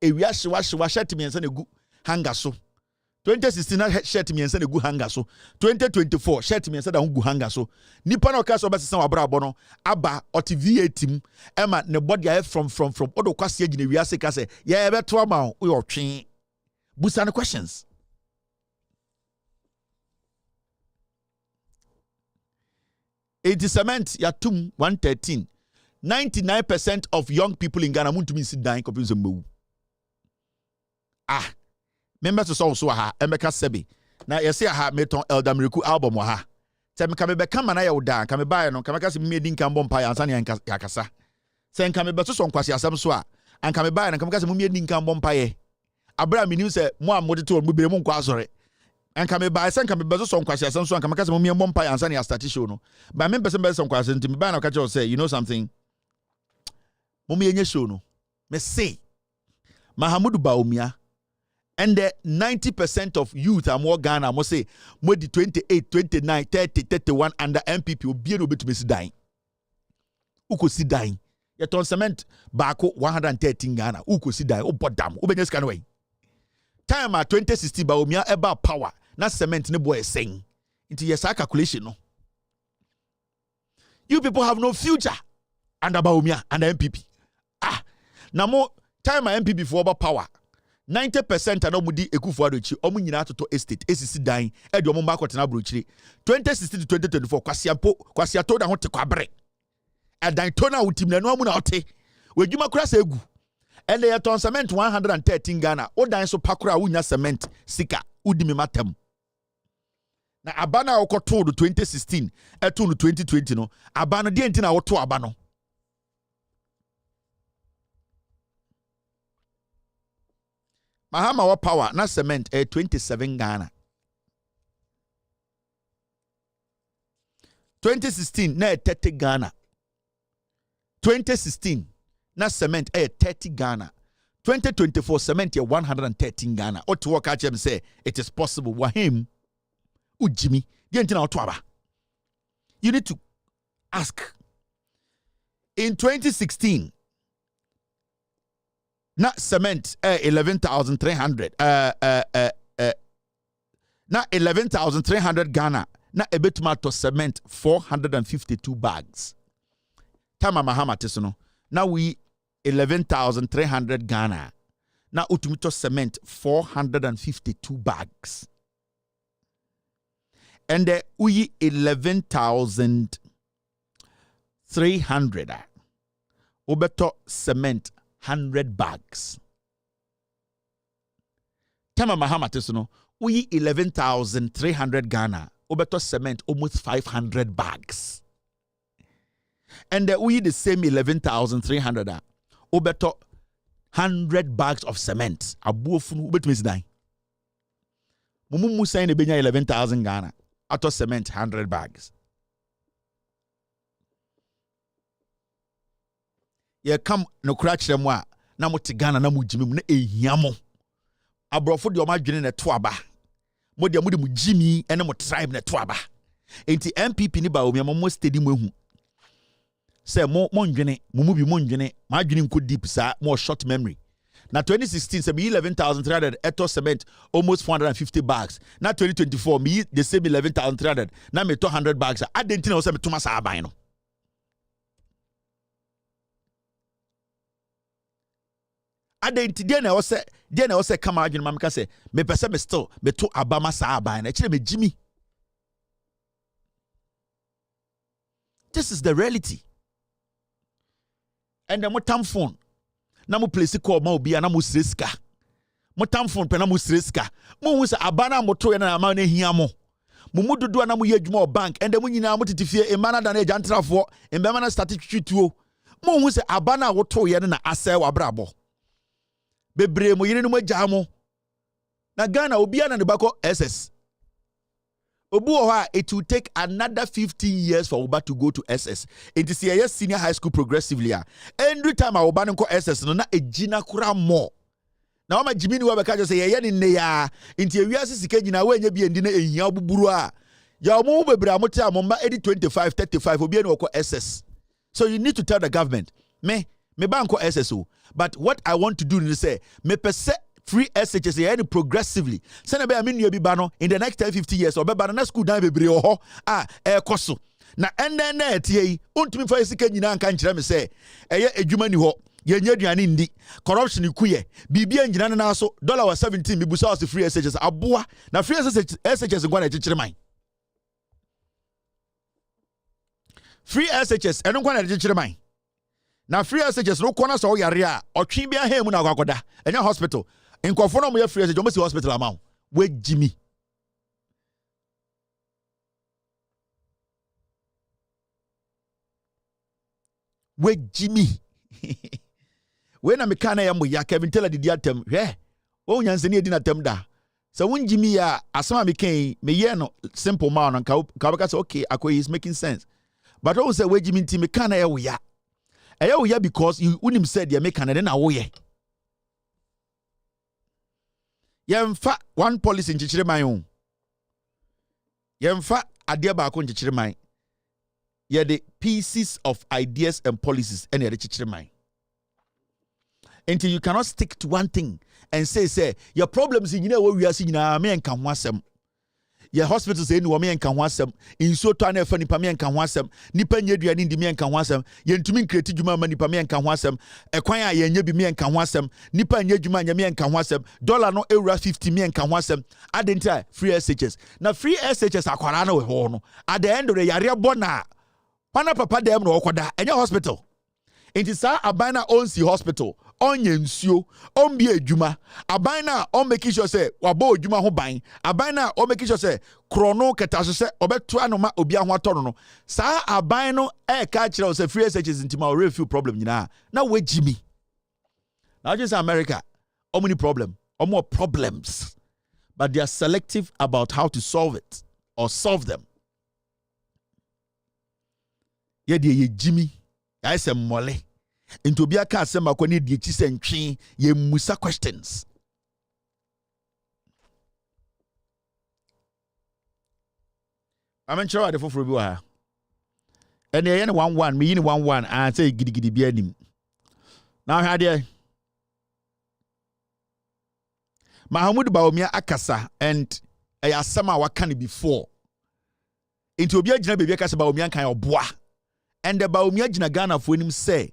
C: ewiase wa shirt miensa na gu hanga so 2016 na shirt miensa na gu hanga so 2024 shirt miensa da gu hanga so nipa na okasa obesesa wa brabo no aba oti VAT ema ne body aye from odo kwase gina wiase ka se ye ebeto ama wo twen busa no questions. It cement yatum 113. 99% of young people in Ghana want to be sit down confused move. Members of so ha Emeka Sebi. Na yesi ha meton Elder Miracle album wa ha. Se me ka me be come na ya woda, ka me buy no, ka me ka se me din kan bom pa ansa ne yakasa. Se nka me be so nkwase asem so a, anka me buy no, ka me ka se me din kan bom pa ye. Abra me nim se mo amode to mo bere mo nkwa asore. Anka me buy se nka me be so nkwase asem so anka me ka se me bom pa ansa ne start show no. Ba me person be so nkwase ntimi buy no ka che say, you know something? Mummy enye show no. Me say Mahamudu Baumia and the 90% of youth are more Ghana must say more the 28, 29, 30, 31 under MPP will be able to miss dying. Uko si dying. Yet on cement bako 113 Ghana. Uko si dying. Oh bodam. Ubenyes kanwe. Time at 2060 Baumia about power. Na cement ne boy saying. Into yes calculation no. You people have no future under Baumia and the MPP. Now more time MPP for about power. 90% and omudi ekufuado chi omu nyina atoto estate esisi dan e de omu makot na brochiri 2016 to 2024 kwasiato da ho te kwabre e dan to na utim na no amu na ote wedwuma kura sa egu and the ton cement 113 Ghana o dan so pakura wunya cement sika udimi matem na abana okoto do 2016 eto no 2020 no abana de enti na woto abano Mahama wa power na cement 27 Ghana. 2016 na 30 Ghana. 2016 na cement 30 Ghana. 2024 cement 113 Ghana. Otu work at him say it is possible. Wahim ujimi dientina otwaba. You need to ask. In 2016 na cement 11,300 na 11,300 Ghana na ebetuma to cement 452 bags. Tama Mahama tesono na we 11,300 Ghana na utumito cement 452 bags. And we 11,300 ubeto cement 100 bags. Tama Mahama tesono we 11,300 Ghana ubeto cement almost 500 bags. And we the same 11,300 ubeto 100 bags of cement. Abuofunu ubeto misdai. Mumu saying benya 11,000 Ghana ato cement 100 bags. Ye come no crash them wa na mo tigana na mo jimi na ehiamo abrofo de o ma dwene na to aba mo de mo jimi ene mo tribe na to aba enti MPP ni ba o mi mo steady mo ehu say mo ndwene mo bi mo ndwene ma adwene nko deep sa more short memory. Now 2016 say me 11,300 eto cement almost 450 bags. Now 2024 me the same 11,300 now me 200 bags. I didn't know say me tuma sa aban no. I didn't dey na o say come adwene ma me ka say me pese me still me to abama sa aban na kire me Jimmy. This is the reality. And the motam phone na mo place call ma obi na mo sreska motam phone pe na mo sreska mo hu se abana mo to ye na ma na hia mo mo dodo na mo ye adwuma bank and mo nyina mo titifie e mana da na ajantrafo e be mana start twituo mo hu se abana wo to ye na asɛ wa brabo bebre mo yene no mo agya mo na Ghana obi na ne bako SS obu it will take another 15 years for Oba to go to SS. It is a senior high school progressively. Every time Oba go SS, no na ejina kura more. Now my Jimmy wa beka just say ye ne ya. Inti wiase sika jina we nya bi endine ehia buburu a. Ya mo bebre amote amomba edi 25 35 obi ene wako SS. So you need to tell the government, me banko SSO. But what I want to do is say, me pese free SHS any progressively. Send a mean you be bano in the next 10-50 years or be banana school down be brio koso. Na and then untumi for sika nyina nka nkyerɛ me sɛ ɛyɛ adwuma ni hɔ yɛnyɛ aduane ndi corruption ikuye bibia nyina na so $17 bibusa was free SHS aboa na free SHS ngwa na kyekyere man free SHS ɛno ngwa na kyekyere man na free SHS no kona so yare a ɔtwe bia ha mu na akwakoda ɛnya hospital nkɔfo no mo yɛ free SHS mo si hospital amount we Jimmy when I'm a can I am ya Kevin tell the diatem oh nyanse ne edina tem da so won Jimmy ya asama me kan me ye no simple man and ka say okay akoy is making sense but always say we Jimmy team me can I ya because you unim said ya me can na wo ye yemfa one policy in chichire man o yemfa ade ba ko in chichire man ye the pieces of ideas and policies and the chichire man until you cannot stick to one thing and say your problems in we are seeing na me enka ho asem your hospital say no me enka ho asem in so to na fa nipa me enka ho asem nipa nya duane ndi me enka ho asem ye ntumi kreti djuma ma nipa me enka ho asem ekwan a ye nya bi me enka ho asem nipa nya djuma nya me enka ho asem dollar no euro 50 me enka ho asem adenta free SHS na free SHS akwara na we ho no at the end of the yare bona pana papa dem no okoda enya hospital it is abana onsi hospital onye nsuo onbi adwuma abana on make sure say wabo adwuma ho ban abana on make sure say krono ketaso say obeto anoma obi aho atono no sa aban no ka kire say free SHS intima o few problem nyina na we Jimmy now just America many more problems but they are selective about how to solve it or solve them ye Jimmy I say mole into be a cast some akoni di chisentwi ye musa questions I'm sure the for bi wa and ye 1-1 me yin 1-1 and say gidigidi bi anim now ha there Mahamud Bawumia akasa and ayasama wakani before into obi agina bebi akasa Bawumia kan oboa and the Bawumia gina Ghana for him say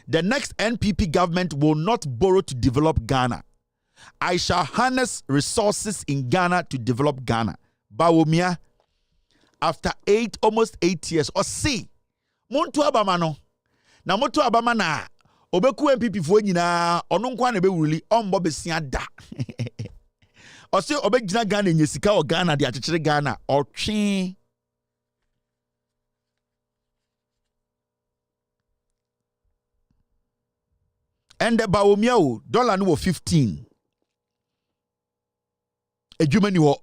C: the next NPP government will not borrow to develop Ghana. I shall harness resources in Ghana to develop Ghana. Bawumia, after almost 8 years, or see, Muntu Abama no. Na Muntu Abama na, obeku NPP fo nyina, ono nkwa na be wuli, ombo besia da. Or say obegina Ghana nyesika o Ghana de achechire Ghana, or twi. And the Bawumia dollar no 15. A Germany wo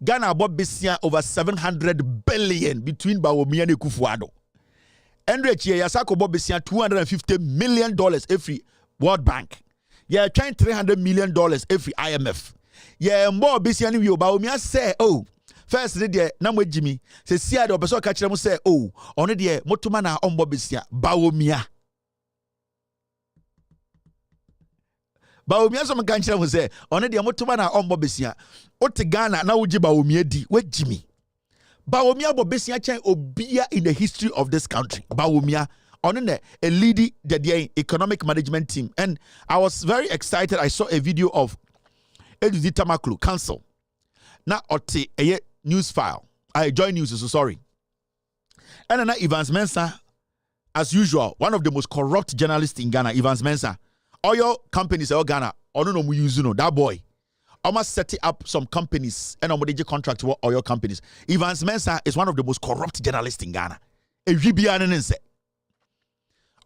C: Ghana bought besia over 700 billion between Bawumia and Kufuado. And rich ye yasako bought besia $250 million every World Bank. Yeah, $300 million every IMF. Yeah, more besia ni Bawumia say first ne de na mo jimi se sia de obeso ka kire mo say oh ono de motuma na ombo besia bawomia so mo kan kire mo say ono de motuma na ombo besia ote Ghana na woji bawomia di wajimi bawomia bo besia chen obia in the history of this country bawomia on a leading the economic management team. And I was very excited. I saw a video of Eduzi Tamaklu Council. Now, a news file. I joined news, so sorry. And then Evans Mensah, as usual, one of the most corrupt journalists in Ghana, Evans Mensah. Oil companies in Ghana, I don't know who you know, that boy. Almost setting up some companies and I'm contract with oil companies. Evans Mensah is one of the most corrupt journalists in Ghana.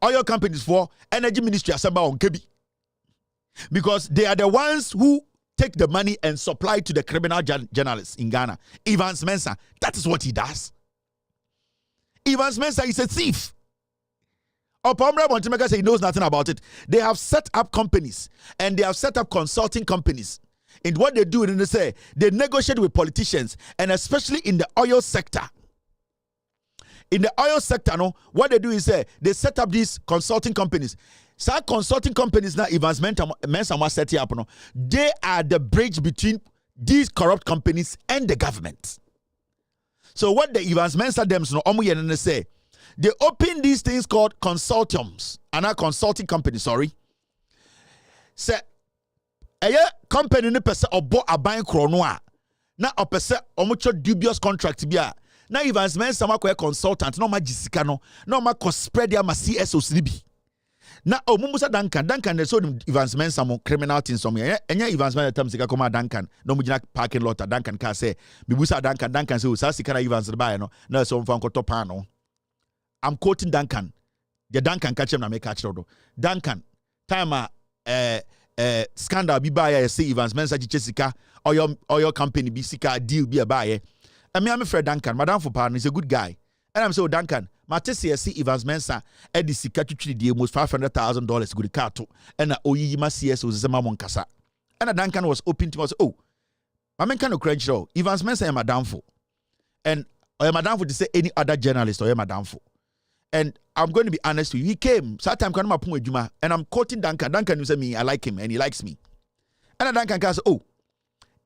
C: Oil companies for energy ministry assemble on Kebi. Because they are the ones who take the money and supply to the criminal journalists in Ghana. Evans Mensah, that is what he does. Evans Mensah is a thief. Opomra Montemeka says he knows nothing about it. They have set up companies and they have set up consulting companies. And what they do, they say, they negotiate with politicians and especially in the oil sector. In the oil sector, no, what they do is they set up these consulting companies. So consulting companies now, Evans Mensah set up, no, they are the bridge between these corrupt companies and the government. So what the Evans Mensah them no say, they open these things called consortiums, and a consulting company, sorry. Say a company ne pese obo aban krono na opese omocho dubious contract bia. Now Evans Mensah makwa consultant no ma jisika no ma spread ya ma CSOs ni bi na omumusa Duncan they so Evans Mensah mo criminal things some enya Evans Mensah tam sika koma Duncan no mu gina parking lot Duncan ka say bibusa Duncan say o sa sika na Evans buy no na so mfa nkoto pan no. I'm quoting Duncan the Duncan catch him na make catch do Duncan time scandal bi buy ya say Evans Mensah giche sika oil company bi sika deal bi buy. I'm afraid Duncan, Madam for partner is a good guy. And I'm so Duncan, Matisse see Evans Mensah, Eddie Sikatuchi, the almost $500,000 good car to, and Oyima CS was Zamamon Kasa. And Duncan was open to us. Oh, my man kind of credit show. Evans Mensah and Madam for. And I am Madam for to say any other journalist or I am Madam for. And I'm going to be honest with you. He came, Satam Kanama Puma Juma, and I'm quoting Duncan. Duncan, you say me, I like him, and he likes me. And Duncan can say, oh,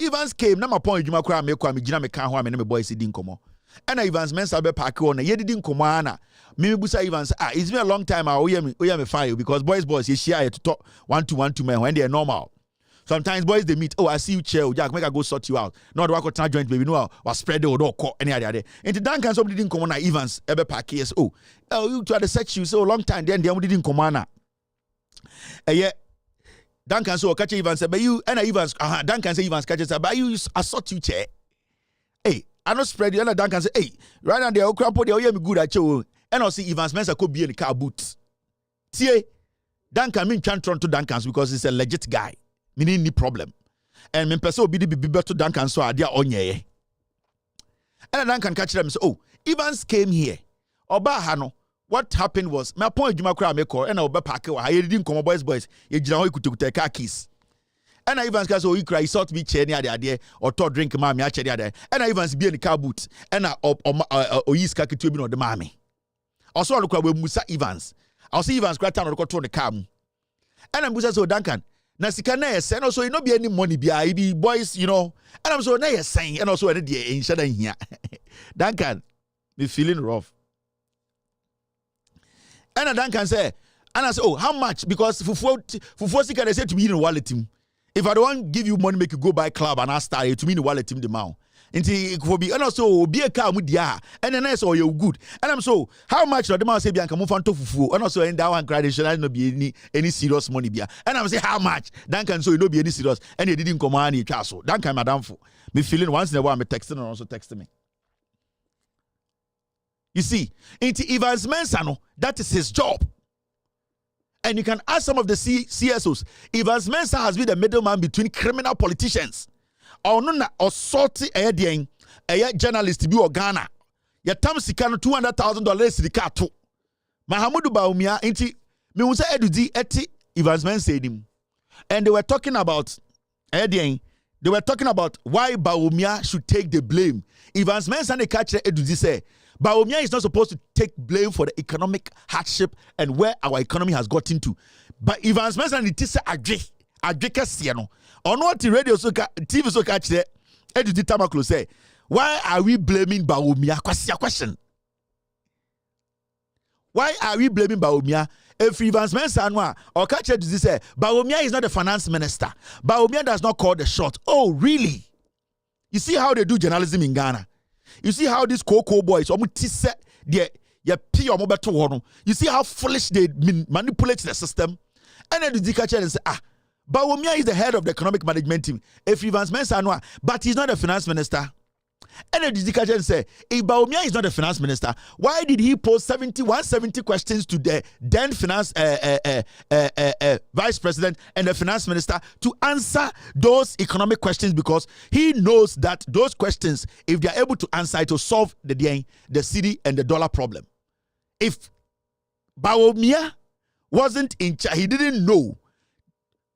C: Evans came na my point Juma kwa me kwa me gina me kan ho me na me boy si din komo. And Evans Mensah be park on ye didn't come ana. Me busa Evans it's been a long time I me fire because boys you share to talk 1-2 men when they are normal. Sometimes boys they meet, oh I see you chair, Jack make I go sort you out. Not work out joint baby no was spread the or call any other. And the Duncan somebody didn't come on Evans ebe park yes oh you try to search you so long time then they didn't come ana. Yeah Duncan so catch Evans say, but you and Evans, Duncan say Evans catches, but you assault you chair. Hey, I not spread you and Duncan say, hey, right now they are crap, they are good at you. And I'll see Evans Mensah could be in the car boot. See, Duncan mean chantron to Duncan's because he's a legit guy, meaning any problem. And me person be better to Duncan so idea on ye. And Duncan catch them say, oh, Evans came here. Oba hano. What happened was my point Juma Kra make and I'll be pack I didn't come boys. You know could car keys. And I even so he cry he sought me chair near the idea or to drink mammy at the other. And I even be in the car boot and or he's kaki to be on the mammy. Also look at Musa Evans. I'll see Evans cry down or go to the car. And I'm so Duncan. Nasikana is and also you no be any money be boys, you know. And I'm so na saying and also in here. Duncan, me feeling rough. And Duncan say, and I say, oh, how much? Because for sika they say to me in the wallet team. If I don't give you money, make you go buy club and I start it to me in the wallet team the mount. And it could be and also be a car with ya and then I saw you good. And I'm so how much the man say Bianca move on to fufu and also in that one graduation I no be any serious money bia. And I'm say how much? Duncan so you no be any serious and he didn't come on any so Duncan madam for me feeling once in a while me texting and also texting me. You see, into Evans Mensah, no, that is his job. And you can ask some of the CSOs. Evans Mensah has been the middleman between criminal politicians. Or no, or salty a journalist to be or Ghana. Ya tam sikano $200,000 the car too. Mahamudu Baumia, into me was edudi eti Evans Mensah him. And they were talking about the They were talking about why Bawumia should take the blame. Evans Mensah and catch Eduzi say Bawumia is not supposed to take blame for the economic hardship and where our economy has gotten to. But Evans Mensah and it is agree kasiano. On what the radio so TV so catch there Eduzi Tamaklo say, why are we blaming Bawumia? Question. Why are we blaming Bawumia? If Evans Mensah or catch Eduzi say Bawumia is not the finance minister. Bawumia does not call the shot. Oh, really? You see how they do journalism in Ghana? You see how these cocoa boys you see how foolish they manipulate the system? And then the catch and say, Bawumia is the head of the economic management team. If Evans Mensah but he's not the finance minister. And then the catch and say, if Bawumia is not the finance minister, why did he pose 170 questions to the then finance vice president and the finance minister to answer those economic questions? Because he knows that those questions, if they are able to answer it, to solve the cedi and the dollar problem. If Bawumia wasn't in charge, he didn't know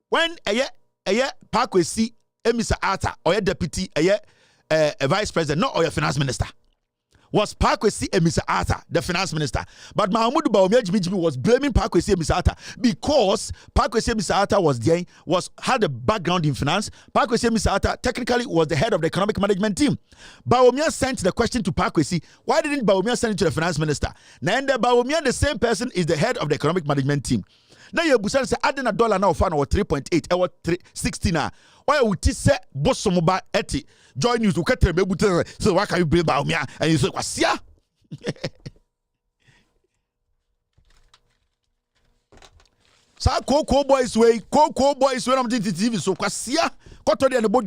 C: when Pakwesi Emisa Ata or a deputy a vice president, not or a finance minister, was Pakwesi Emisa Ata, the finance minister. But Mahmoud Bawumia Jimmy was blaming Pakwesi Emisa Ata because Pakwesi Emisa Ata had a background in finance. Pakwesi Emisa Ata technically was the head of the economic management team. Bawumia sent the question to Pakwesi. Why didn't Bawumia send it to the finance minister? Now, Bawumia, the same person, is the head of the economic management team. Now you busan say adding $1 now for 3.8 or 360 now. Why would you say Bosomoba eti join news to get so why can you bring Bawumia and you say kwasia? Sa cocoa boys way I'm doing TV so kwasia koto dey the boat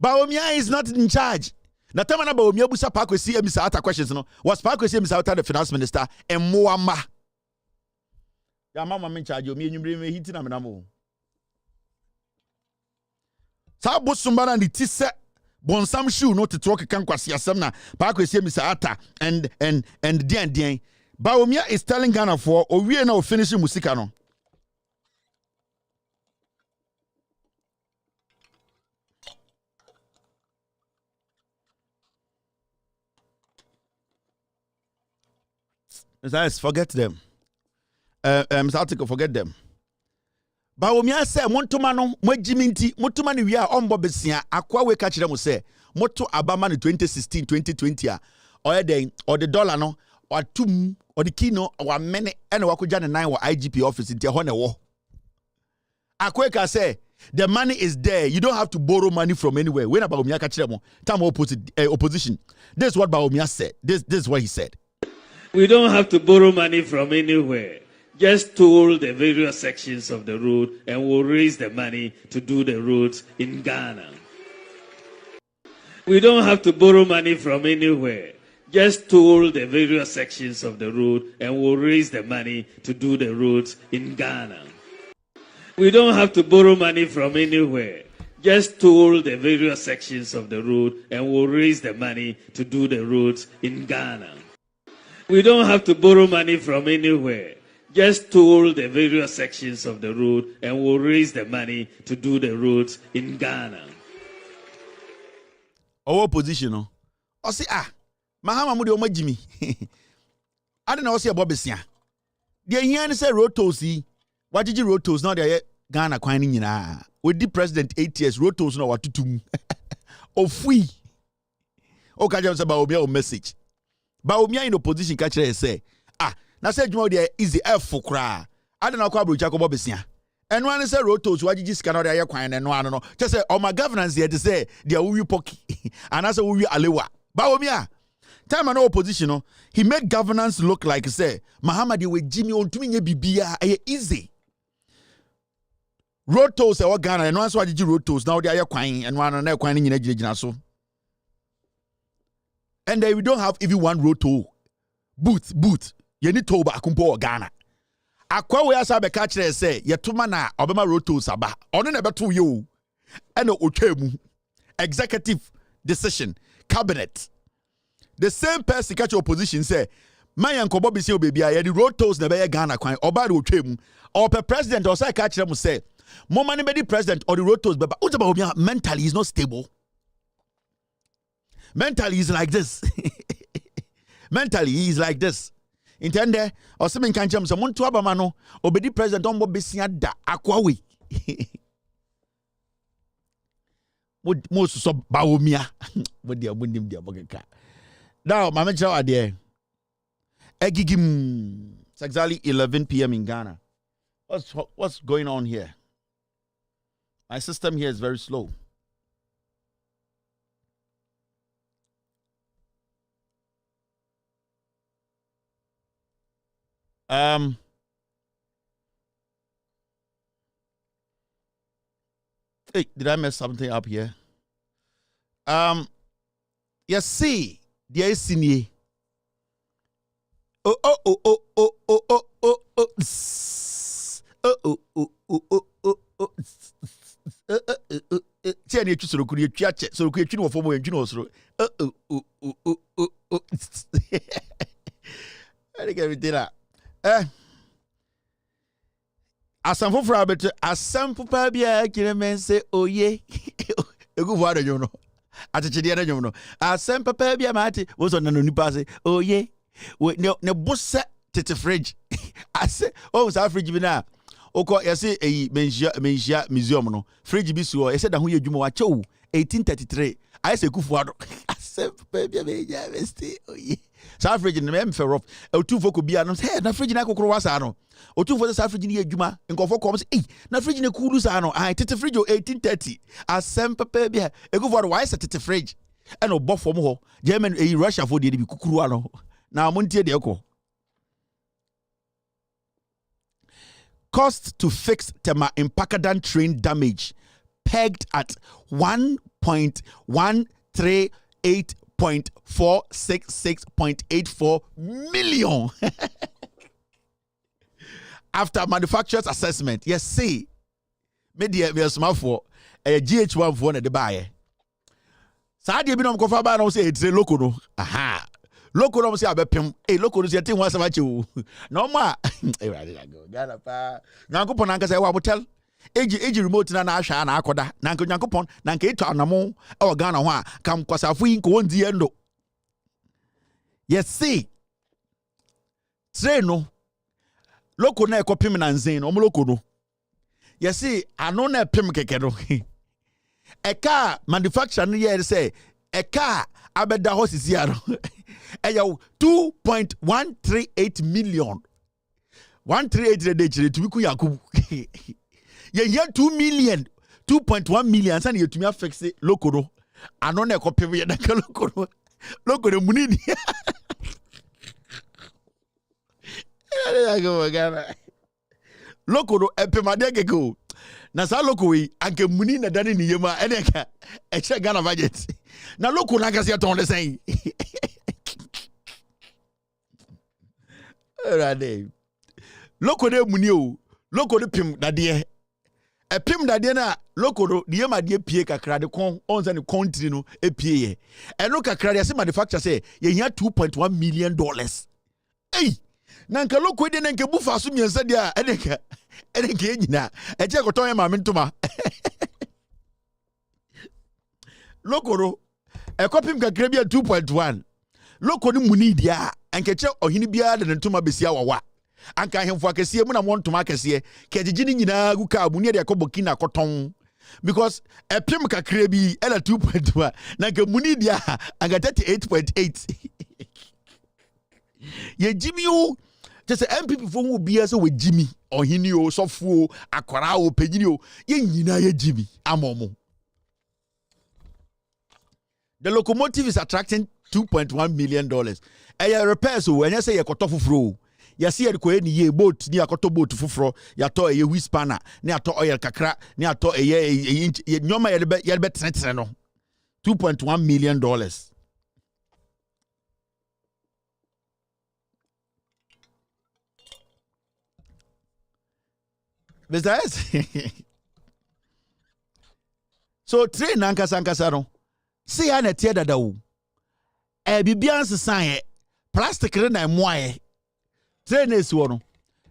C: Bawumia is not in charge. Na tema na Bawumia busa Pakwesi Emisa Ata questions no was Pakwesi Emisa Ata the finance minister and Moama. Ya mama men charge you me enyumre me hiti na me namo. Sa bosumba na ti se bonsam shoe no to talk kan kwasi asem na Pakwesi Emisa Ata and den. Bawumia is telling Ghana for owie na finish musika no. Let's forget them. Article, forget them. Bawumia say montoma no mojiminti motoma ni wi a ombo besia akwa we ka kire mo say moto abama no 2016 2020 a or the dollar no or tum or the kino or mene ene wakoja ne 9 IGP office ntia ho ne wo akwa ka say the money is there, you don't have to borrow money from anywhere. When Bawumia ka kire mo time opposition, this is what Bawumia said. This is what he said.
A: We don't have to borrow money from anywhere. Just toll the various sections of the road and we'll raise the money to do the roads in Ghana. We don't have to borrow money from anywhere. Just toll the various sections of the road and we'll raise the money to do the roads in Ghana. We don't have to borrow money from anywhere. Just toll the various sections of the road and we'll raise the money to do the roads in Ghana. We don't have to borrow money from anywhere. Just toll the various sections of the road and we'll raise the money to do the roads in Ghana.
C: Our position, I say, Mahama Mudi Oma Jimmy. I don't know, say about Bessia. The Yan say road tolls, what did you road tolls? Now they're Ghana quining in with the president 8 years, road tolls know what to do. Oh, free. Oh, can you say about your message? Bawumia in opposition catch say na say dwuma dey easy for kra ade na kwa brocha ko bobesia eno an say rotos wagigi sika na dey kwan na eno an no che say o ma governance dey say dey wuwi poki and say wuwi alewa Bawumia time na opposition no he made governance look like say Muhammad we Jimmy ontumi nye bibia easy rotos e Ghana eno an so wagigi rotos na dey kwan eno an na kwan nyina gina so. And we don't have even one road to boot. You need to akumpo Ghana. Akwa we asa be catch say yetuma na obema road to saba. Ono na beto you. And otwemu. Executive decision, cabinet. The same person catch opposition say man yankobo bi say obebia ye the road tolls na be Ghana kwan oba de otwemu. Or president or say catch them say more money by the president or the road toes, but what about mentally he's not stable. Mentally he's like this. Mentally he's like this. Intende or something can jump someone to Abamano or be the president on Bobesia da Aquawi. What most so Baumia? What dear windim dear Bogaka. Now, my mentor are there. Egigim. It's exactly 11 p.m. in Ghana. What's going on here? My system here is very slow. Hey, did I mess something up here? Yes, see, there is senior. Oh. Tiani so kuri twache so kuri twi no fo mo ntwi so I think everything that asamfo fra bet asamfo pa bia kire men say oye egu vo adanyo no atechede adanyo no asamfo pa bia mate wo so na no nipa say oye we ne bossa tete fridge ase o sa fridge bi na oko yesi eyi menjia museum no fridge bi so yesi da ho ye dwuma wa chew 1833 ayese kufu ado asamfo pa bia me ja vesti oye sa fridge ne me mfe rough otu foko bia no say na fridge na kokoro wasa no otu fo sa fridge ne adwuma nkofo kom say na fridge ne kulu sa no tete fridge 1830 asem papa bia ekufu ado why say tete fridge and obofo mo ho German Russia for de bi kukuru ano na montie de eko cost to fix Tema Impakadan train damage pegged at 1.138.466.84 million after manufacturer's assessment. Yes, see, media we are smart for a GH1 for the buyer. Sadi binom kofa ba no say it's a local no. Aha. Local no say abepem. Local no say tin wan sama chewu. No ma. E ra dey go. Gana pa. Nyankopon anka say wa motel. Eji remote na ahwa na akoda. Na nka Nyankopon na nka eto anamo e wo Ghana ho a kam kwasafo yi nko wondi endo. Yes, see. Train no. Local na ekopim na nzen no. Omo local no. Yes, see, ano na epim keke no. Eka manufacturer no here say eka abeda hosisi aro eyo 2.138 million 138 de chire tumi ku yakub ye 2 million 2.1 million san ye tumi affix loco no ano na ekopem ye na loco no muni ni loco no epemade gego na sa loko wi anke muni na dani ni yema eneka eche Ghana budget na loko na kasi aton de sen rade loko de muni o loko de pim dade e pim dade na loko do de yema de pie kakra de kon onza ne country no e pie ye eno kakra de se manufacturer say ye hia $2.1 million ei na nka loko de na nke bufa so miensa de a eneka eneke nyina eje koton ya mame ntoma lokoro ekopim kakra bia 2.1 loko ni muni dia ankeche ohini bia de ntoma besia wawa anka ahemfo akese mu na mo ntoma akese kejiji ni nyina gu ka muni de ekobokina koton because epim kakra bi ela 2.1 na nke muni dia anga 38.8 ye jimiu just MPP for who be as we Jimmy or Hinio, Sofu, Aquara, or Pedino, ye Jimmy, Amomo. The locomotive is attracting $2.1 million. A repair so when I say a cotofu fro, ya see a coen ye boat near coto boat fufro, ya to a whispanner, near to oil cacra, near to a inch, yoma yelbet sentinel. $2.1 million. So train ankasa no see ya na tie dada wo bibian sesan plastic re na moaye train esi wo no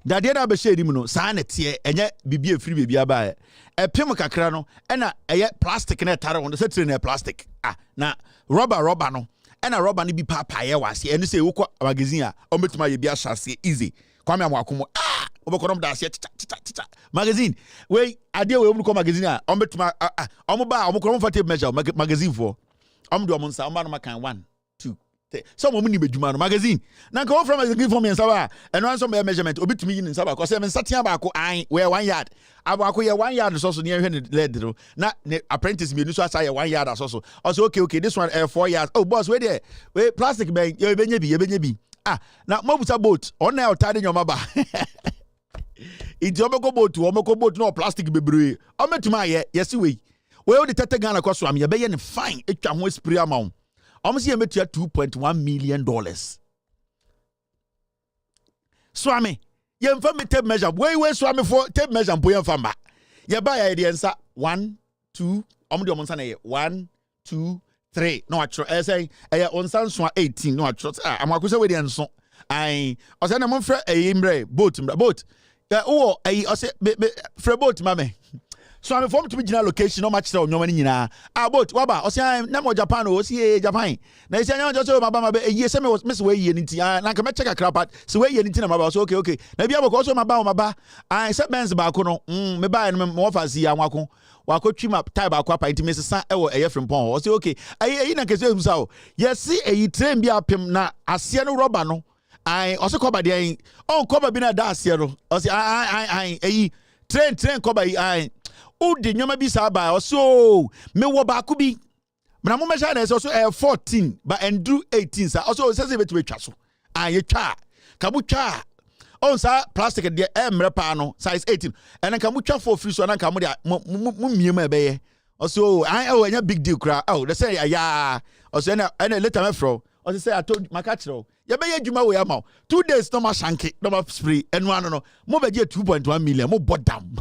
C: da de na be share nim no saa na tie enye bibia free bibia ba e pem kakra no e na eye plastic na tare won se tire na plastic na rubber no e na rubber no bi papa ye wase ene se wokọ magazine a o metuma ye bia shase easy kwame amwakomo obekonom da se tita magazine we ade we omuko magazine a o metuma o ba o mokrom fa tape measure magazine for o do o nsa o ma no makan 1 2 some women be dwuma no magazine na ka wo from magazine for me nsa ba eno anso me measurement obitumi yin nsa ba ko se me nsatia ba ko an we 1 yard abako ye 1 yard so ne hwe ne lead no na apprentice me nu so asa ye 1 yard so also okay this one 4 yards oh boss we there we plastic be ye benya bi na mabusa boat on na otade nyoma ba iti omeko boat no plastic bebre ometuma ye yesi we o de tete Ghana kwaso am ye be ye ne fine etwa ho spray amount almost here metia $2.1 million. Swami, ye mfa me tape measure. We swami for tape measure mpo ye mfa ma. Ye ba ya de ensa 1 2 omde omonsa na ye 1 2 3 no atro say e onsa nso 18 no atro amakosa we de enso ai o say na mo frɛ mbre boat wo ai o say frɛ boat mame. So I'm from to be location no match on your nyina about waba o say na mo Japan o say Japan na say nya just maba be ye say me miss we ye nti na ka me check akra part so we ye nti na maba so okay na bia bako so maba I say Benz ba ko no me ba no me offer si anwako wakotwi map tie ba ko apa nti me sesa e wo eye from pon o say okay ayi na kese musa o yes ayi train bia pem na ase no rubber no o say koba de on koba bi na da ase no o say ayi train koba ayi Udi nyoma bi sa ba so me wo ba ku bi na mo measure na so 14 but endru 18 sa also say betu betwa so ye twa ka bu twa on sa plastic de emre pa no size 18 and ka mu twa for free so na ka mu de mu miem e be ye also anya big deal kra they say ya also na later me fro also say I told my catch ro ye be ye djuma we am 2 days no ma shanke no ma spray enu ano no mo be je 2.1 million mo bodam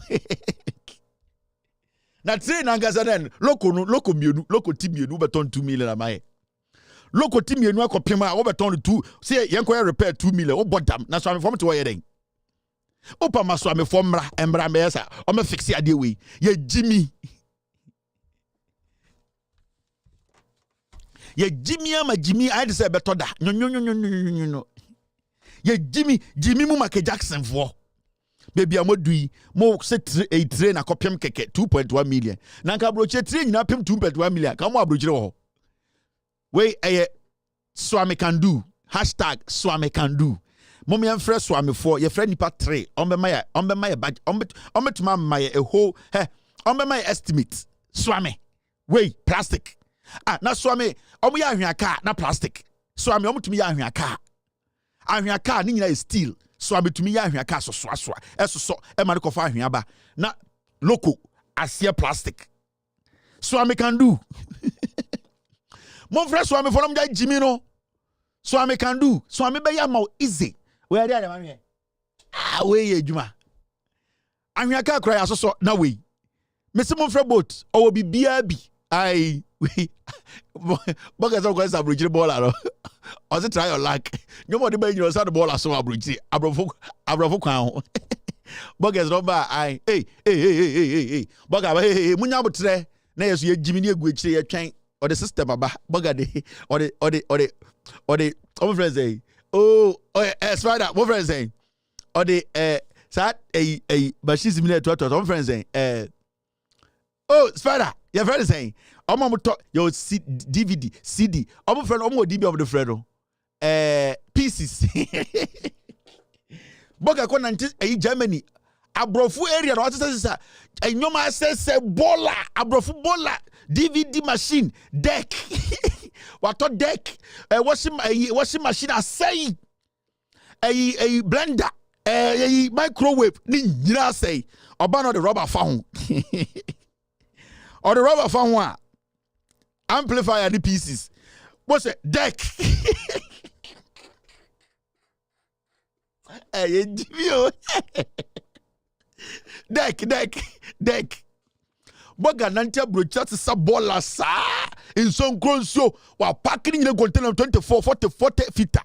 C: na train angasa den loko timienu beton 2 million amaye loko timienu akopema wo beton 2 say yenko repair 2 million wo bodam na so am form to wo yeden opa maso am form mra me yesa o me fix ade we ye Jimmy ama Jimmy I say beto da no ye Jimmy mu Michael Jackson for baby amodui mo se train akopem keke 2.1 million na nka broche train nyina pem 2.1 million ka mo abrochire wo we swami can do #swami can do mo me enfre swami for ye friend nipa 3 ombe my budget ombetuma my a whole ombe my estimate swami we plastic na swami omo ya ahwiaka na plastic swami omutumi ya ahwiaka ni nyina is steel so abetumi ya ahwiaka so eso e ma ne kofa ahwiaba na loco asia plastic so am can do mon frère so am for am Jimmy no so am can do so am be ya ma easy we are there man we ye adwuma ahwiaka kra ya so na we me se mon frère boat o bi bia bi ai we boga so ko sa brojire bola no or try your luck. Nobody buy you the ball as so abrochi. Abrofo kwan. Bogas roba ai. Hey. Boga hey munya botre na yeso ye Jimmy egu echire ye twen or the system aba. Boga de or the my friend say. Oh, spider, my friend say. Or the sat but she's similar to my friend say. Oh, spider, your friend saying. Omo to your DVD CD omo friend omo DB of the friend pieces boga ko nanti Germany abrofu area no say enyoma say bola abrofu bola DVD machine deck wato deck washing machine asay a blender a microwave ni nyina say oba no the rubber fan or the rubber fan one amplifier the pieces. What's it? Deck. Deck. Boga nantia brocha sa bola sa in some grown so while packing in the container 24 40 feet.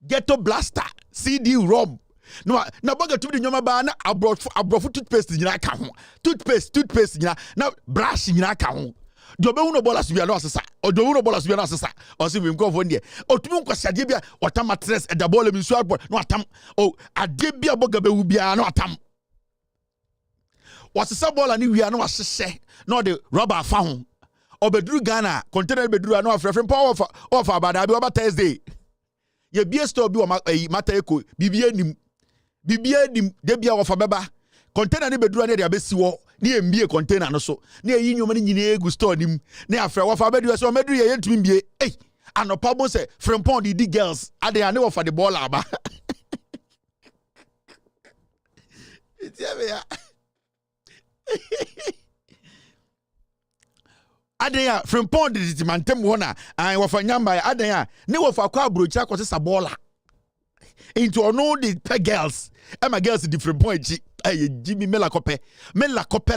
C: Ghetto Blaster, CD ROM. No, na boga to the nyoma ba na abrofu toothpaste nyina ka ho. Toothpaste nyina na brush nyina ka ho. Dobe uno bola subia no asesa. Odo uno bola subia no asesa. O se we nkofo ndie. Otumi nkwasiade bia watam mattress e da bola mi suar no atam. O ade bia boga be wu bia no atam. Wasesa bola ni wia no wasehye. No de rubber fa ho. Obeduru Ghana, container beduru no afrefrem power of abada bi oba Thursday. Ye bia store bi o mata eko bibia nim de bia wo fa beba. Container ni beduru na de abesi wo ni embie container no so. Na yi nyoma ni nyine egu store nim. Na afre wo fa beduru so meduru ye yentumi mbie. Eh, anopa bo se frempon di girls ade ane wo fa the ball aba. Itiabe ya. Adenya frempon di mantem wona an wofa nyamba adenya ne wofa kwa abrochi akwose sabola into ono the pe girls my girls di frempon echi Jimmy mela kope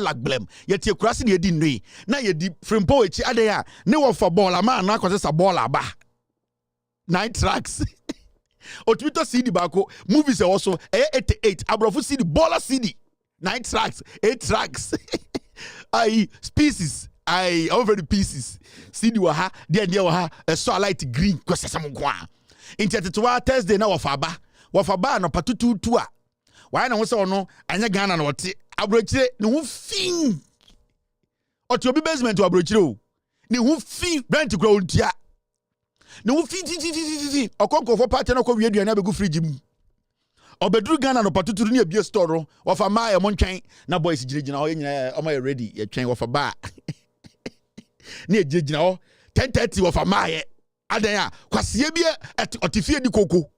C: la glem yeti ekurase ne edi nnui na yedi frempon echi adenya ne wofa bola ma na akwose sabola ba 9 tracks Otwito CD bako movies e also 88 abrofu CD bola CD 9 tracks 8 tracks species over the pieces. CD wa ha, dia wa ha, so light green kwese sam kwa. Intete Thursday na wafaba no patutu tua. Why na wo se ono anya Ghana na wote. Abrochire ne ho fin. Oti obi basement wa abrochire o. Ne ho fin rent kura ontia. Ne ho fin. Okonko fo party na ko wie aduane abegu fridge mu. Obeduru Ghana no patutu ne abie store wafa ma e montwen na boys girigina o nyina o ma ready ye twen wafa ba. Ni ejejina ho 10:30 wafa ma ye adan a kwasie bie otifie di koko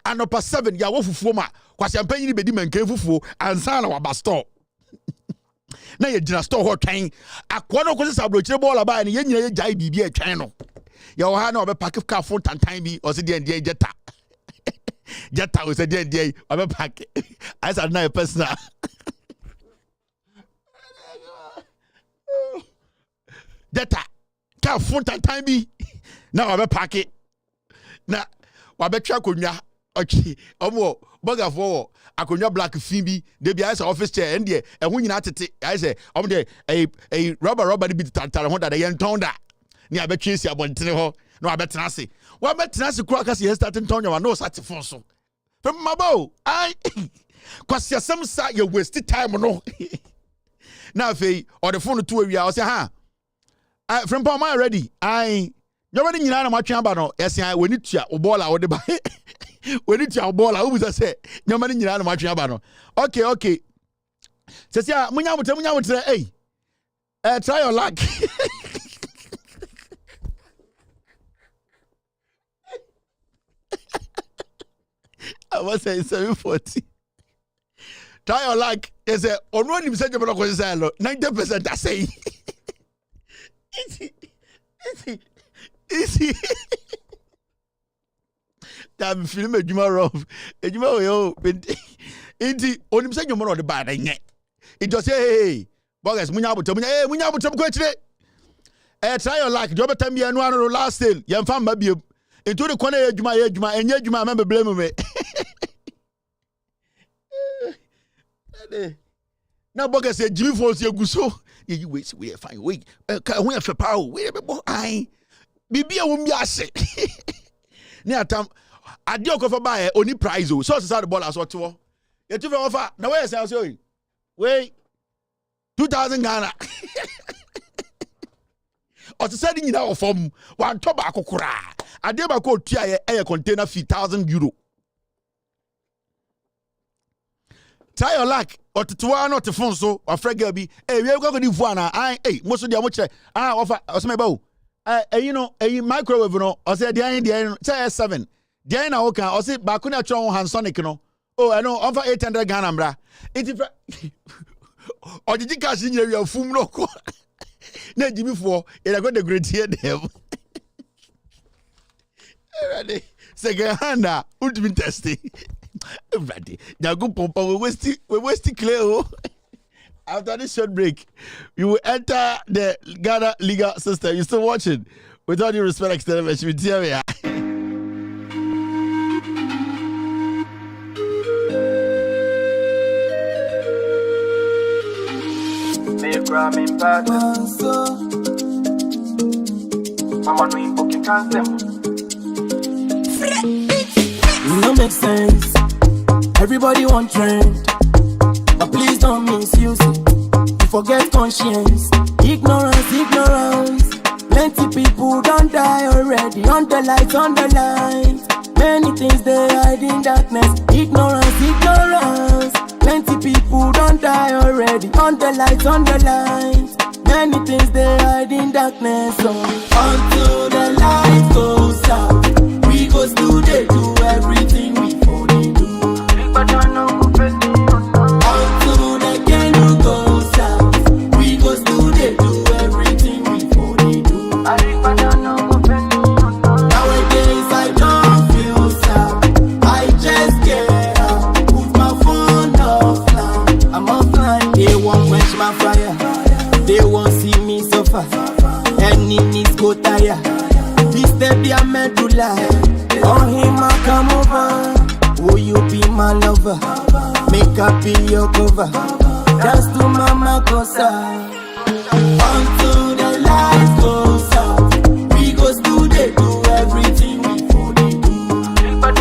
C: anopa 7 ya wofufuo ma kwasie mpanyi ni bedi mankan fufuo ansa na waba store na ye gina store ho twen akwa no kwese sabrochire bola ba ne ye nyina ye jai bibie atwen no ya wo ha na obe pack car phone tantan bi o se de jetta o se de obe pack as na a personal data ka phone time bi na wa be pack na wa be twa konwa okay omo boga for akonwa black fin bi de bi as office chair and e ho nyina tete I say omo de a rubber bi tantara ho da de yenton da ni abetwe si abontene ho na wa betena se kura ka se start nton wa no satifon so fem mabo ai kwasi asem sa ye waste time no na fei or the phone to awia o say ha from Paul, am I ready? You're ready. You know, I'm watching about yes, I we need to bola or the buy. We need to bola. Who was I say? You're ready. You know, I'm watching about okay. Says yeah, munya hey, try your luck. I was saying 740. Try your luck. They say, on one him said you're not going to say 90%. I say. Easy. Damn film ejuma rough. Ejuma yo. Inti onim say you more the bad nye. It just say hey, bogus munya butom ko chire. Try your luck. Do better me anu anu last sale. Yem fam ba biem. Into the corner ejuma enye ejuma me blame me. Na bogus say Jimmy Falls yeguso. You wait, we fine. Wait, when you power, wait a bit. I Bibi won't be ase. Near time, I do go for buy only prize. So it's the ball as what you. You took offer. Now where is I say? Wait, 2,000 Ghana. Or to send in our form one tobacco cra. I did my code tia air container fee €1,000. Try your luck. Or to one or to phone so or Fregaby. Hey, we are going to do one. Most of the much offer us my bow. You know, a microwave, no, or say the say 7. Diana Oka, or say Bakuna Chon Hansonic, no. Oh, I know, offer 800 Ghana, bra. Or did you cash in your fum loco? No, Jimmy for it. I got the great here, them. Ready? Second hand, ultimate testing. Ready. Now go pump. We're wasting clear. After this short break, you will enter the Ghana legal system. You're still watching. With all due respect, extended,
K: No make sense. Everybody want trend, but please don't misuse it. You forget conscience, ignorance. Plenty people don't die already. On the lights. Many things they hide in darkness. Ignorance. Plenty people don't die already. On the lights. Many things they hide in darkness. So until the light goes out, we go still they do everything we only do. Until the candle goes out, we go still they do everything we only do. Nowadays I don't feel sad, I just get out, put my phone offline. I'm offline. They won't quench my fire, they won't see me suffer. Enemies go tire, this step they are meant to lie. On him I come over, will you be my lover? Make up be your cover, dance to Mama Kosa. Until the light goes out, we go still they do everything we only do. Until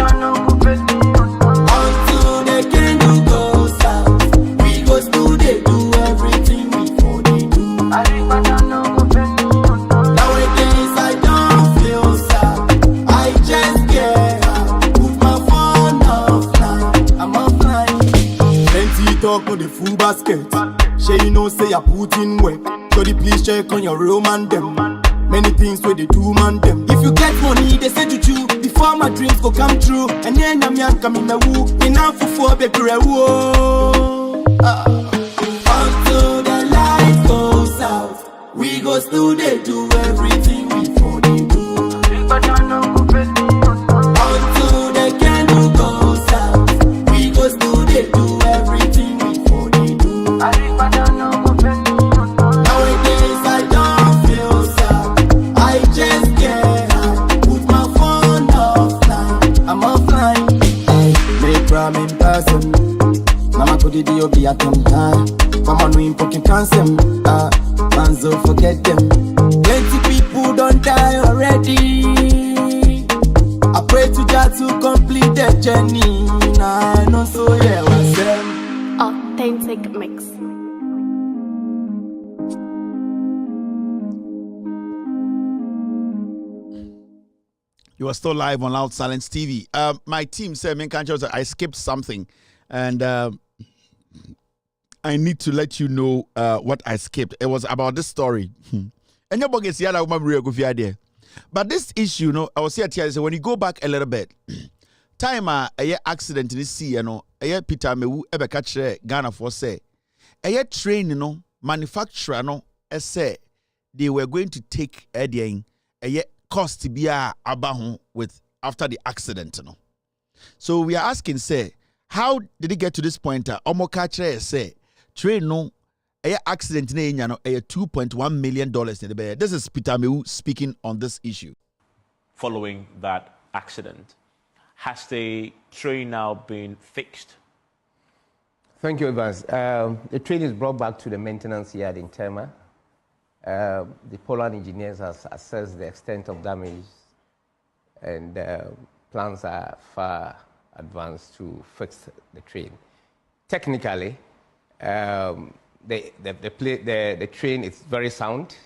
K: the candle goes out, we go still they do everything we only do. Nowadays I don't feel sad, I just get out, put my phone offline. I'm offline. Plenty talk on the full basket. Shay, you know, say I put in work. So the please check on your real man them. Many things where they do man them. If you get money, they say to you before my dreams go come true. And then I'm young coming my woo. Enough for baby woo. Until the light goes out, we go still they do everything we only do. Until the candle goes out, we go still they do everything we only do. Nowadays I don't feel sad, I just get out, put my phone offline. I'm offline. Make ram in person. Mama could do be at them time. Mama no in poking cancer. Manzo forget them. Plenty people don't die already. I pray to God to complete their journey. Nah, I know so yeah, what's them.
L: Authentic mix.
C: You are still live on Loud Silence TV. My team said, I skipped something, and I need to let you know what I skipped. It was about this story. And your book is here. But this issue, I was here to say, when you go back a little bit, time a accident in the sea, Peter Mewu ebe catch Ghana for say, train, manufacturer say they were going to take cost to be abahu with after the accident. So we are asking, say, how did it get to this point? Omo catch say train accident $2.1 million. This is Peter Mewu speaking on this issue.
M: Following that accident, has the train now been fixed?
N: Thank you, Evans. The train is brought back to the maintenance yard in Tema. The Poland engineers has assessed the extent of damage, and plans are far advanced to fix the train. Technically, the train is very sound.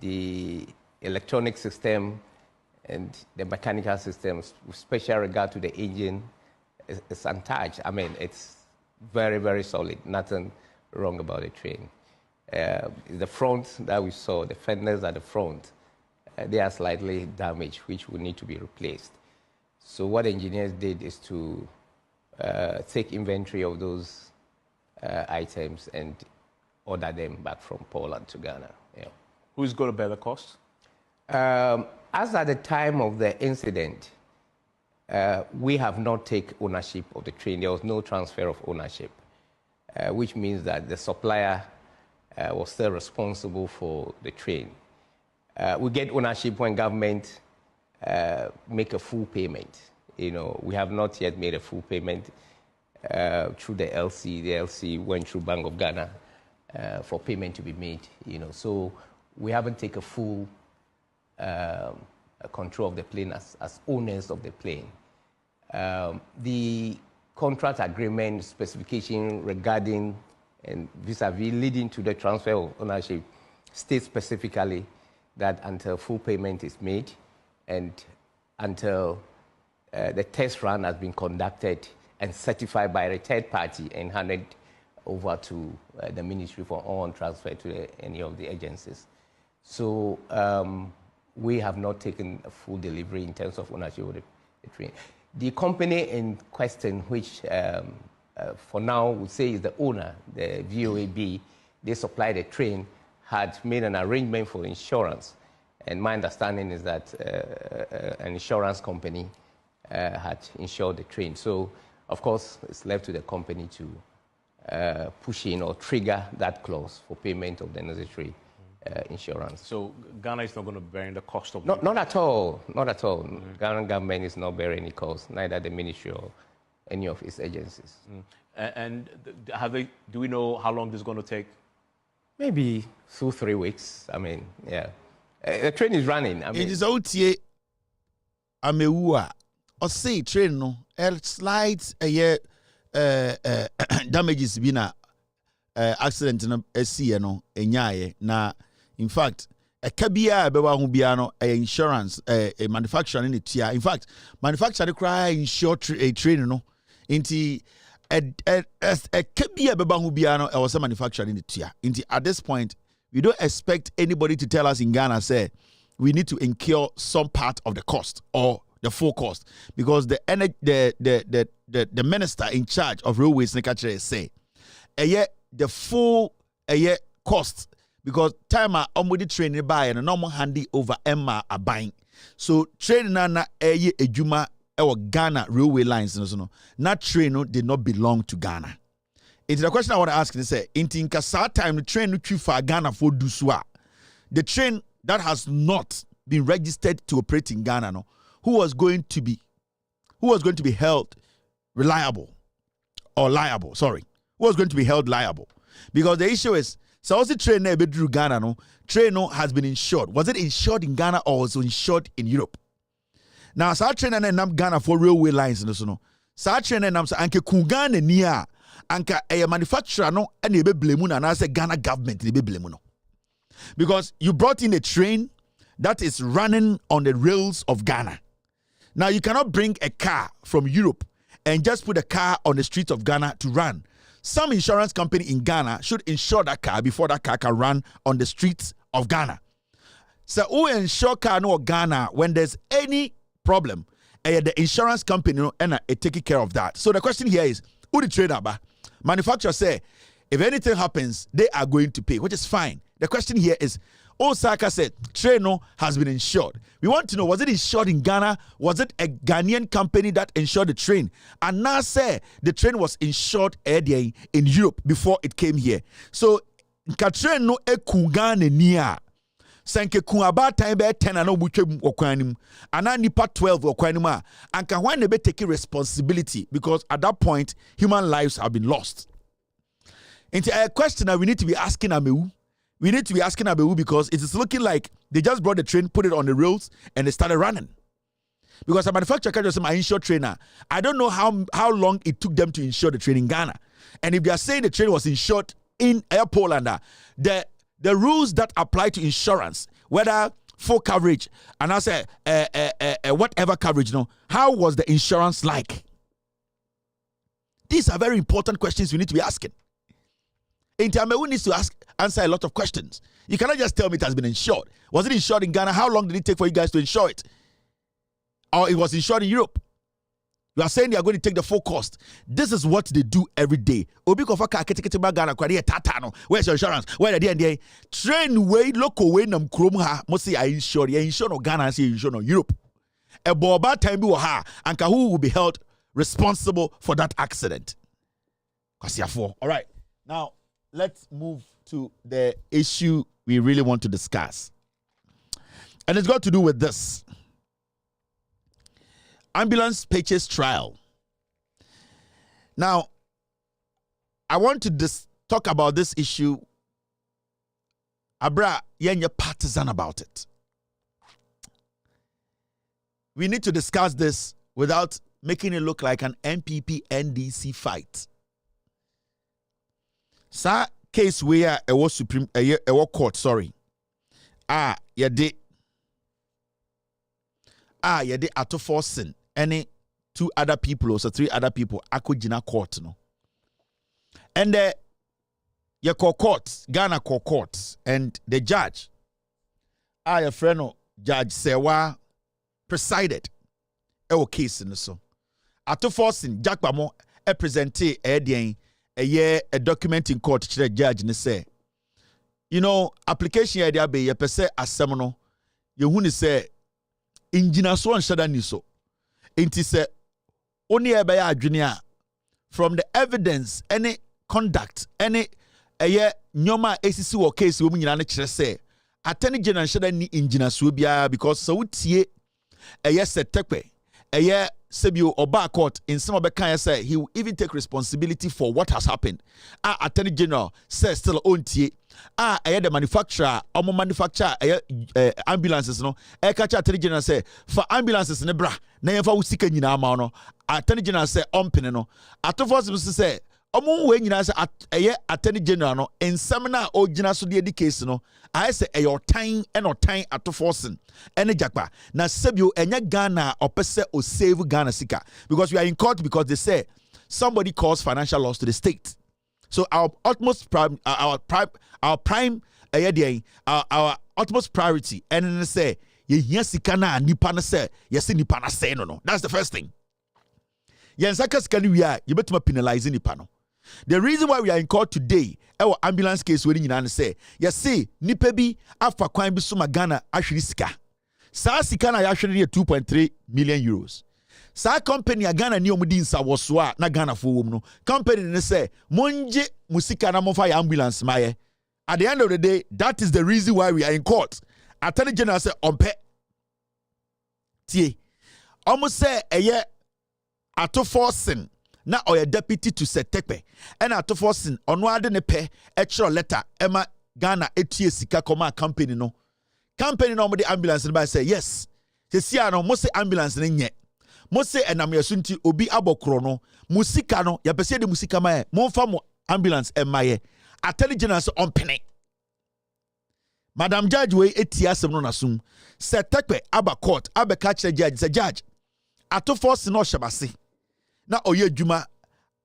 N: The electronic system and the mechanical systems, with special regard to the engine, is untouched. I mean, it's very, very solid. Nothing wrong about the train. The front that we saw, the fenders at the front, they are slightly damaged, which will need to be replaced. So what engineers did is to take inventory of those items and order them back from Poland to Ghana. Yeah.
M: Who's going to bear the cost?
N: As at the time of the incident, we have not taken ownership of the train. There was no transfer of ownership, which means that the supplier was still responsible for the train. We get ownership when government make a full payment. We have not yet made a full payment through the LC. The LC went through Bank of Ghana, for payment to be made. So we haven't taken full control of the plane as owners of the plane. The contract agreement specification regarding and vis-a-vis leading to the transfer of ownership states specifically that until full payment is made and until the test run has been conducted and certified by a third party and handed over to the ministry for on transfer to any of the agencies. So we have not taken a full delivery in terms of ownership of the train. The company in question, which for now we say is the owner, the VOAB, they supplied the train, had made an arrangement for insurance. And my understanding is that an insurance company had insured the train. So, of course, it's left to the company to push in or trigger that clause for payment of the necessary insurance.
M: So Ghana is not going to bear the cost of
N: Not at all. Not at all. Ghana government is not bearing any cost, neither the ministry or any of its agencies.
M: And do we know how long this is going to take?
N: Maybe 2-3 weeks. I mean, yeah. The train is running. I mean,
C: it is OTA. Ameua. Or say train no. Slight damages bina accident no esi no enyaye na. In fact, a kabia bewa hubiano a insurance a manufacturer in it. In fact, manufacturer cry insure a train no. Inti a kabia bewa hubiano was a manufacturer in it. Inti at this point, we don't expect anybody to tell us in Ghana say we need to incur some part of the cost or the full cost because the minister in charge of railways say the full cost. Because time omudi training by and normal handy over Emma a buying. So training na ejuma or Ghana railway lines no. Not train did not belong to Ghana. It's the question I want to ask is say in Tinkasa time the train too far Ghana for Duswa. The train that has not been registered to operate in Ghana no, who was going to be held reliable or liable, sorry. Who was going to be held liable? Because the issue is so also train na bedru Ghana no train no has been insured. Was it insured in Ghana or was it insured in Europe? Now sa train na nam Ghana for railway lines no so no. Sa train na nam sa anke ku Ghana ni a anka a manufacturer no and e be blame na na say Ghana government e be blame no. Because you brought in a train that is running on the rails of Ghana. Now you cannot bring a car from Europe and just put a car on the streets of Ghana to run. Some insurance company in Ghana should insure that car before that car can run on the streets of Ghana. So who insure car no Ghana when there's any problem, the insurance company and taking care of that. So the question here is, who the trader ba? Manufacturer say, if anything happens, they are going to pay, which is fine. The question here is, Osaka said, Treno has been insured. We want to know, was it insured in Ghana? Was it a Ghanaian company that insured the train? And now say the train was insured in Europe before it came here. So, train no ekungane niya. Sanke kuaba time be 10 and obuche okwanim. Ana nipa 12 okwanima. Anka why nebe taking responsibility? Because at that point, human lives have been lost. Into a question that we need to be asking Ameu. We need to be asking Abehu because it is looking like they just brought the train, put it on the rails, and they started running. Because a manufacturer can just say, my insure trainer. I don't know how long it took them to insure the train in Ghana. And if they are saying the train was insured in Poland, the rules that apply to insurance, whether full coverage, and I say whatever coverage, how was the insurance like? These are very important questions we need to be asking. Intermewu needs to answer a lot of questions. You cannot just tell me it has been insured. Was it insured in Ghana? How long did it take for you guys to insure it? Or it was insured in Europe? You are saying they are going to take the full cost. This is what they do every day. Where's your insurance? Where the day? Train way, local way, nam kromha. Must say I insure. You insure no Ghana, say you insure no Europe. A boba time be ha, and who will be held responsible for that accident? All right. Now, let's move to the issue we really want to discuss. And it's got to do with this. Ambulance purchase trial. Now, I want to talk about this issue abra yenye partisan about it. We need to discuss this without making it look like an MPP NDC fight. Sa case where a was supreme a court, sorry. Yede ato forcing any 2 other people or so 3 other people akujina court no. And your court, Ghana court, and the judge, your friend Judge Sewa presided a case in the so. Ato forcing Jack Bamo presente a document in court to the judge and say, you know, application idea be ye per se asemono, you who say, engineer so and shada niso. Inti say, only a baya junior from the evidence, any conduct, any nyoma ACC or case women in say, attorney general shada ni engineer subia because so tie yes a tekwe, Sebio Oba court in some of the kind say he will even take responsibility for what has happened. Attorney General says still own tie. The manufacturer, manufacture ambulances no. Catch Attorney General say for ambulances ne bra na yemfa usika nyina ama no. Attorney General say ompene no. Atofos say we nyina say Attorney General no in seminar o gyina so de case no. I say your time and or time atoforsen ene jakpa na sebio enya Ghana opese o save Ghana sika because we are in court because they say somebody caused financial loss to the state. So our utmost our utmost priority and say ye sika na nipa na say yes nipa na say no. That's the first thing. Yen saka sika ni we are you betuma penalize nipa no. The reason why we are in court today, our ambulance case we nyina say, you see, nipa bi afa kwan bi so Ghana ahwiri sika. Sa sika na ya hwere 2.3 million euros. Sa company a Ghana ni omudi nsa woso a na Ghana fo wom no. Company ne say, monje musika na mofa ya ambulance maye. At the end of the day, that is the reason why we are in court. Attorney General say ompe. Tie. Almost say ato forcing na oya deputy to Setekpe and ato forcing ono ade ne pe extra letter ema Ghana etie sika koma company no the ambulance by say yes se no mo se ambulance ne nye mo se enam yasunti obi abokro no musika no ya pese de musika ma mo mfa mo ambulance emaye Attorney General so ompene Madam Judge we etie asem no nasum Setekpe aba court aba catch the judge say judge ato forcing no hyebase na oye adwuma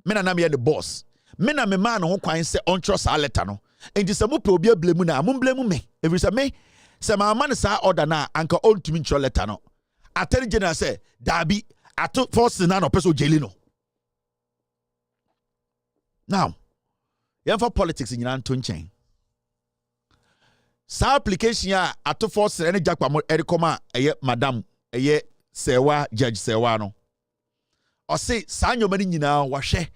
C: me na me the boss me na me man ho kwan se on trust a letter no enti se mo pro bia blemu na mo blemu me every say me se ma man sa order na anka on to me control letter no Attorney General say dabi ato force na no person jeli no now yen for politics nyina nto nchen sa application ya ato force ene jakpa mo erikoma madam sewa judge sewa no or say sanyo mani nyina wahwe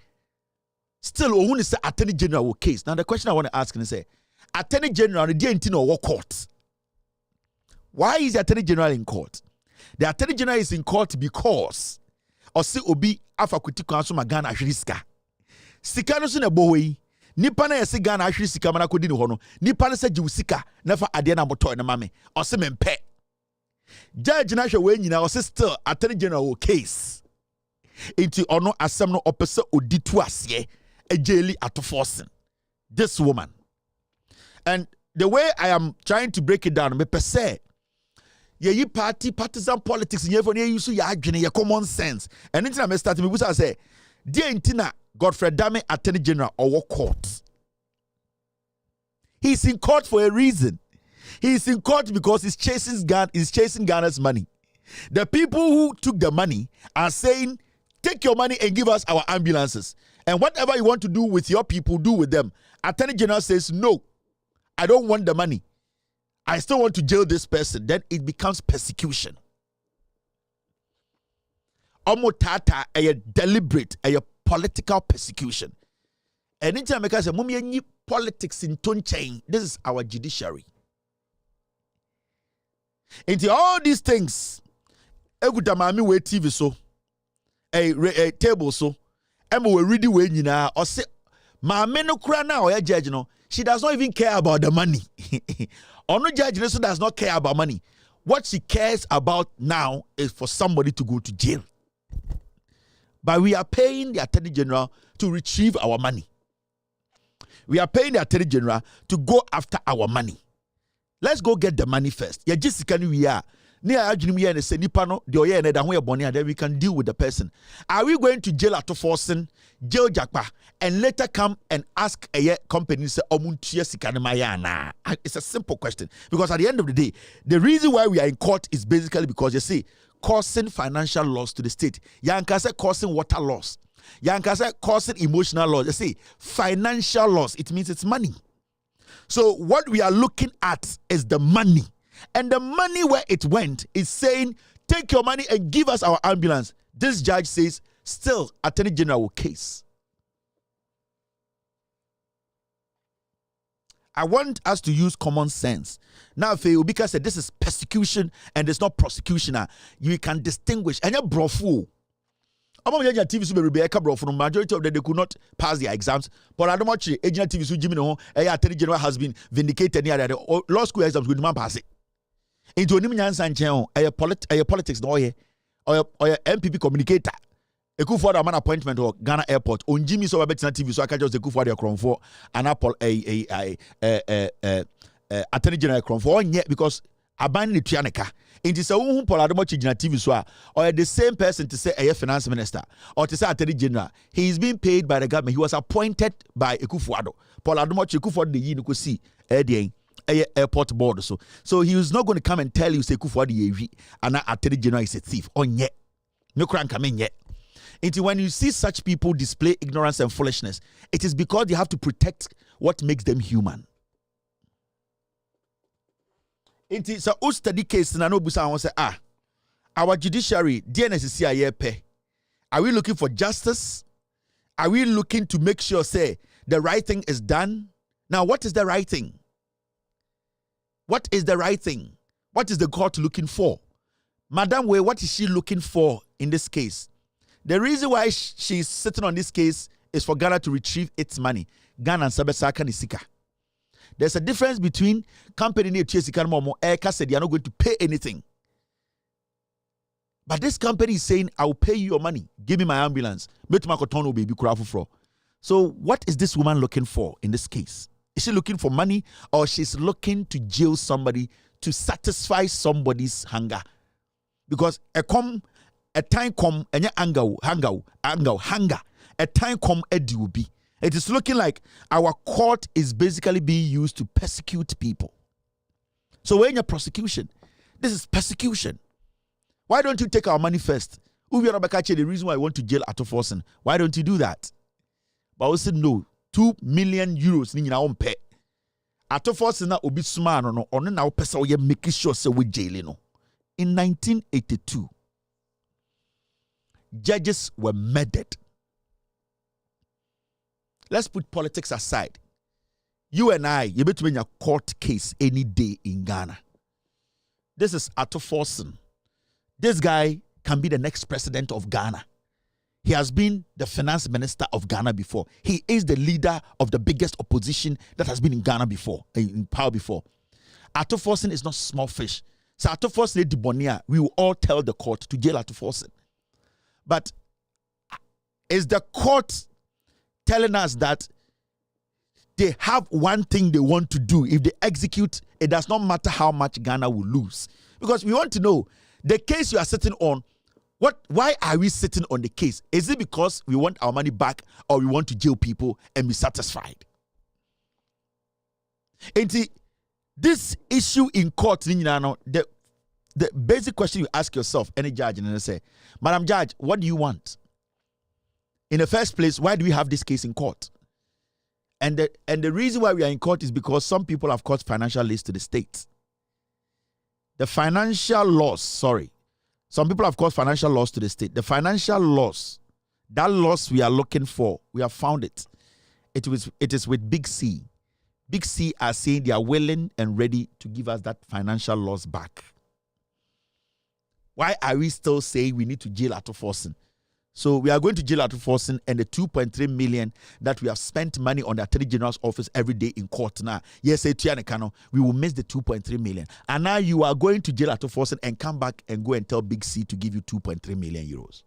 C: still ohun say Attorney General case. Now the question I want to ask is say Attorney General the day ntino wo court. Why is the Attorney General in court? The Attorney General is in court because or say obi afakuti kwanso magana ahwiri sika. Sika no so na bohoi. Nipa na yesi Ghana ahwiri sika mana kodi ni ho no. Nipa na se jiw sika na fa ade na moto na mame. Or say mempe. Judge na hwe we nyina or say still Attorney General case. Into ono asem no opese oditu asye ejeli atoforcing this woman. And the way I am trying to break it down, me pese ye partisan politics in for use ya adwene ye common sense. And until I start me busa say dear intina Godfrey Dame Attorney General or court. He's in court for a reason. He's in court because he's chasing Ghana's money. The people who took the money are saying take your money and give us our ambulances. And whatever you want to do with your people, do with them. Attorney General says, no, I don't want the money. I still want to jail this person. Then it becomes persecution. Omotata, a deliberate, a political persecution. And in time, I say, Mummy, politics in tone chain. This is our judiciary. Into all these things, Egutamami we TV so. A table so we ready we nyina or say ma me no kura na o ya judge no She does not even care about the money. Ono Judge does not care about money. What she cares about now is for somebody to go to jail. But we are paying the Attorney General to retrieve our money. We are paying the Attorney General to go after our money. Let's go get the money first. Yeah, just can we are. Then we can deal with the person. Are we going to jail at forcing, jail jakpa, and later come and ask a company say it's a simple question. Because at the end of the day, the reason why we are in court is basically because you see, causing financial loss to the state. Yanka said causing water loss. Yanka said causing emotional loss. You see, financial loss, it means it's money. So what we are looking at is the money. And the money where it went is saying, take your money and give us our ambulance. This judge says, still, Attorney General will case. I want us to use common sense. Now, because this is persecution and it's not prosecution, you can distinguish. And you're brofu. Majority of them, they could not pass their exams. But I don't watch agent TV so Jimmy no, Attorney General has been vindicated near the law school exams with man pass it. Into Nimian Sancheo, a politics no ye, or MPP communicator. A coup for a man appointment or Ghana Airport. On Jimmy so better TV, so I can just coup for the crown for an apple Attorney General crown for yet because abandon the Tianaka. It is a woman Poladomochi TV so or the same person to say a finance minister or to say Attorney General. He is being paid by the government. He was appointed by Ekufuado. Poladomochi Ekufuado the Yinuko see airport board so he was not going to come and tell you say Ekufuado and Attorney General is a thief on yet. No crime coming yet. Until when you see such people display ignorance and foolishness, it is because they have to protect what makes them human. It is a study case and I know Busa wants to say, our judiciary, DNSCIA, are we looking for justice? Are we looking to make sure, say, the right thing is done? Now, what is the right thing? What is the right thing? What is the court looking for? Madam Way, what is she looking for in this case? The reason why she's sitting on this case is for Ghana to retrieve its money. Ghana and Sabesaka Nisika. There's a difference between company near Chesika Momo Eka said they are not going to pay anything. But this company is saying, I will pay you your money. Give me my ambulance. So what is this woman looking for in this case? Is she looking for money or she's looking to jail somebody to satisfy somebody's hunger? Because a time come and hunger. A time come edi will be. It is looking like our court is basically being used to persecute people. So when you're prosecution, this is persecution. Why don't you take our money first? The reason why I want to jail Atoforsen. Why don't you do that? But I said no. 2 million euros ni nyina ompe. Atoforsen na obi suma no ono na opesa o ye make sure say we jail no. In 1982, judges were murdered. Let's put politics aside. You and I, you better win a court case any day in Ghana. This is Atoforsen. This guy can be the next president of Ghana. He has been the finance minister of Ghana before. He is the leader of the biggest opposition that has been in Ghana before, in power before. Atoforsen is not small fish. So Atoforsen de Bonia, we will all tell the court to jail Atoforsen. But is the court telling us that they have one thing they want to do? If they execute, it does not matter how much Ghana will lose. Because we want to know, the case you are sitting on, why are we sitting on the case? Is it because we want our money back or we want to jail people and be satisfied? And this issue in court, the basic question you ask yourself, any judge, and they say, Madam Judge, what do you want? In the first place, why do we have this case in court? And the reason why we are in court is because some people have caused financial loss to the state. The financial loss, some people have caused financial loss to the state. The financial loss, that loss we are looking for, we have found it. It is with Big C. Big C are saying they are willing and ready to give us that financial loss back. Why are we still saying we need to jail Atoforsen? So we are going to jail at forcing, and the 2.3 million that we have spent money on the Attorney General's office every day in court now. Yes, we will miss the 2.3 million. And now you are going to jail at forcing and come back and go and tell Big C to give you 2.3 million euros.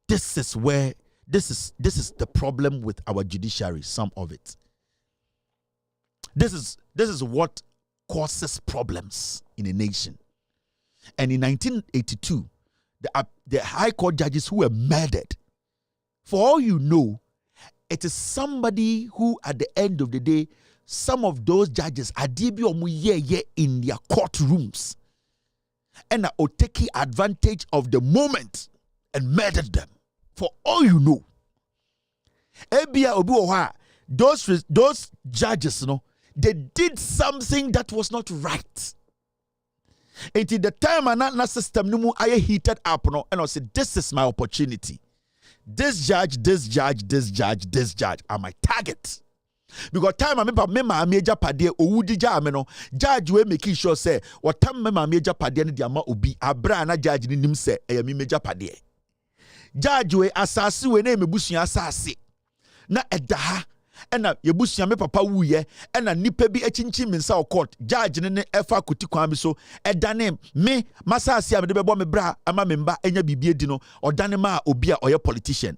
C: This is the problem with our judiciary, some of it. This is what causes problems in a nation. And in 1982, the High Court judges who were murdered, for all you know, it is somebody who, at the end of the day, some of those judges are in their courtrooms and are taking advantage of the moment and murdered them. For all you know, those judges, they did something that was not right. Until the time and system I heated up, and I said, this is my opportunity. This judge are my target. Because time I remember major padie owudi jameno judge we making sure say what time me major padie ne diama obi abra na judge ni nim say e me major padie. Judge we asase we na mebusua asase na edaha ena yebusua me papa wuye ena nipa bi achinchi minsa court judge ne efa kuti kwan bi so edane me masase am de bebo me bra ama me mba enya bibie di no odane ma obi a oye politician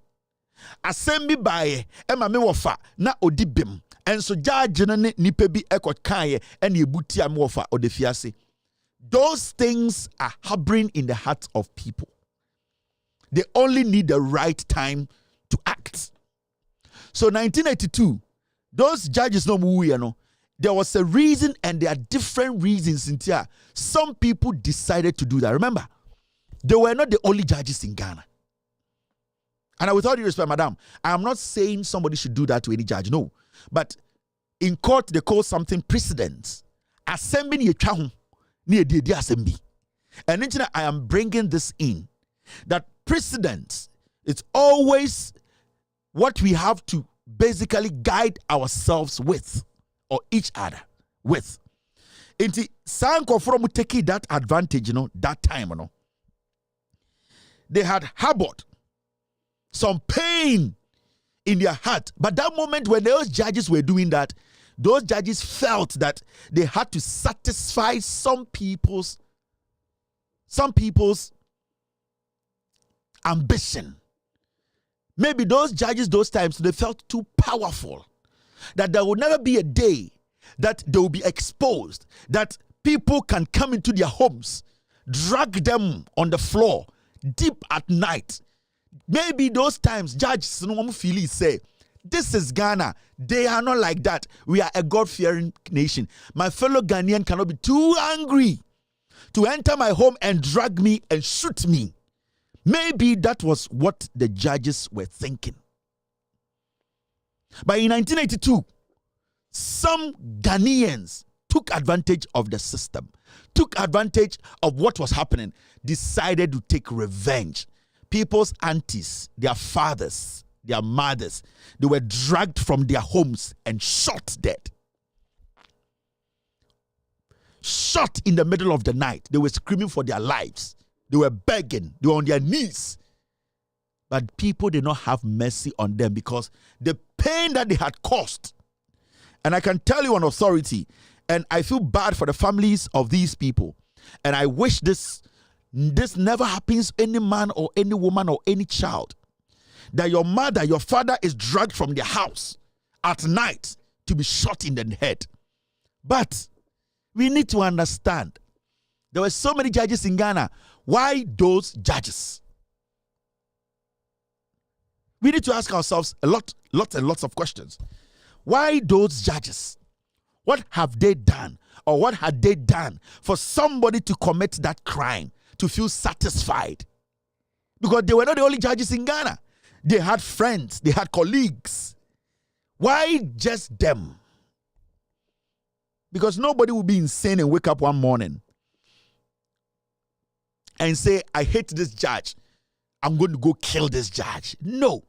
C: asem bi bae ema me wofa na odi bem enso judge ne nipa bi ekot kaye ena ebuti am wofa odefiase. Those things are harboring in the hearts of people. They only need the right time to act. So 1982, those judges there was a reason, and there are different reasons in here. Some people decided to do that. Remember, they were not the only judges in Ghana. And with all due respect, madam, I am not saying somebody should do that to any judge, no. But in court, they call something precedence. Assembly near the assembly. And I am bringing this in, that precedence is always what we have to basically guide ourselves with, or each other with. Inti sanko from taking that advantage, that time, they had harbored some pain in their heart. But that moment when those judges were doing that, those judges felt that they had to satisfy some people's ambition. Maybe those judges, those times, they felt too powerful, that there will never be a day that they will be exposed, that people can come into their homes, drag them on the floor deep at night. Maybe those times judges say, this is Ghana. They are not like that. We are a God-fearing nation. My fellow Ghanaian cannot be too angry to enter my home and drag me and shoot me. Maybe that was what the judges were thinking. But in 1982, some Ghanaians took advantage of the system, took advantage of what was happening, decided to take revenge. People's aunties, their fathers, their mothers, they were dragged from their homes and shot dead. Shot in the middle of the night. They were screaming for their lives. They were begging. They were on their knees. But people did not have mercy on them because the pain that they had caused. And I can tell you on authority, and I feel bad for the families of these people. And I wish this never happens to any man or any woman or any child. That your mother, your father is dragged from their house at night to be shot in the head. But we need to understand, there were so many judges in Ghana. Why those judges? We need to ask ourselves lots and lots of questions. Why those judges? What have they done? Or what had they done for somebody to commit that crime, to feel satisfied? Because they were not the only judges in Ghana. They had friends, they had colleagues. Why just them? Because nobody will be insane and wake up one morning and say, I hate this judge, I'm going to go kill this judge. No.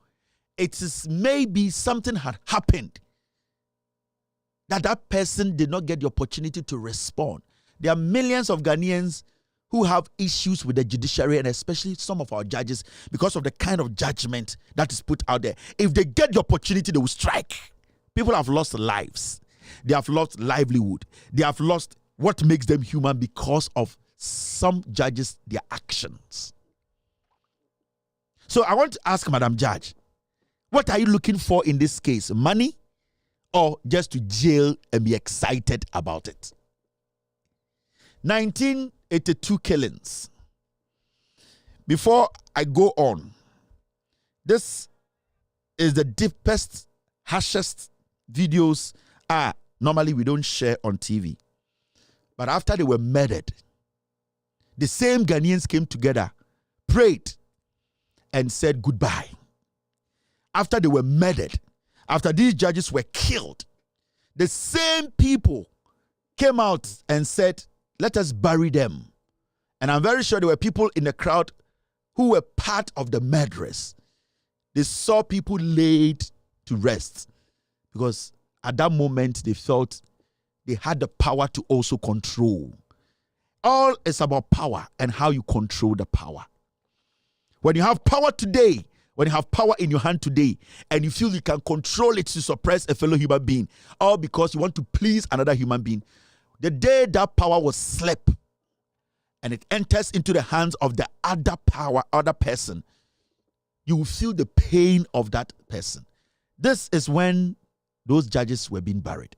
C: It is maybe something had happened that person did not get the opportunity to respond. There are millions of Ghanaians who have issues with the judiciary, and especially some of our judges, because of the kind of judgment that is put out there. If they get the opportunity, they will strike. People have lost lives. They have lost livelihood. They have lost what makes them human because of some judges, their actions. So I want to ask Madam Judge, what are you looking for in this case? Money or just to jail and be excited about it? 1982 killings. Before I go on, this is the deepest, harshest videos normally we don't share on TV. But after they were murdered, the same Ghanaians came together, prayed, and said goodbye. After they were murdered, after these judges were killed, the same people came out and said, let us bury them. And I'm very sure there were people in the crowd who were part of the murderers. They saw people laid to rest because at that moment they felt they had the power to also control. All is about power and how you control the power. When you have power today, when you have power in your hand today, and you feel you can control it to suppress a fellow human being, all because you want to please another human being, the day that power was slipped and it enters into the hands of the other person, you will feel the pain of that person. This is when those judges were being buried.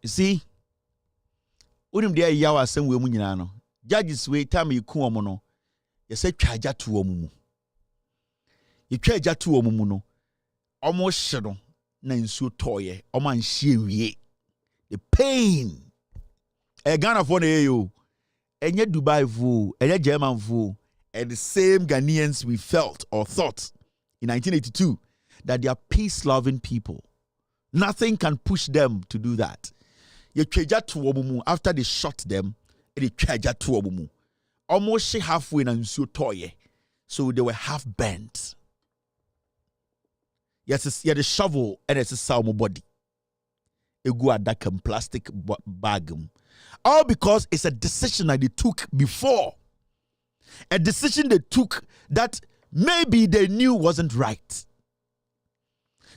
C: You see, unim dia yawa asem we mu nyina no. Judges we time you ku omo no. Ye say twa agya to omo mu. Ye twa agya to omo mu no. Omo hye no na nsuo toye. Omo anhye wie. The pain. E Ghana for na yo. Enye Dubai vo, enye German vo, and the same Ghanaians we felt or thought in 1982 that they are peace-loving people. Nothing can push them to do that. After they shot them, they almost halfway na toye, so they were half bent. Yes, the shovel and it's a salmo body. It go at that plastic bag. All because it's a decision that they took before. A decision they took that maybe they knew wasn't right.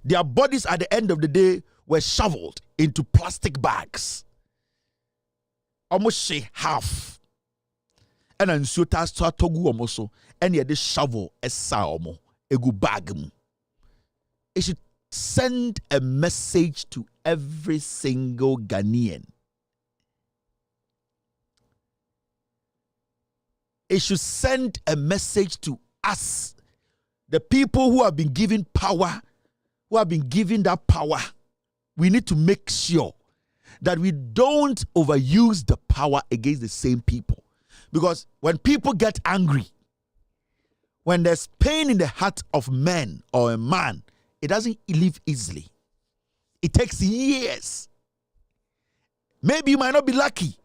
C: Their bodies at the end of the day were shoveled into plastic bags. Almost half. And then so togu almost and yet the shovel a salmo a good bag. It should send a message to every single Ghanaian. It should send a message to us, the people who have been given power, who have been given that power. We need to make sure that we don't overuse the power against the same people. Because when people get angry, when there's pain in the heart of men or a man, it doesn't leave easily. It takes years. Maybe you might not be lucky.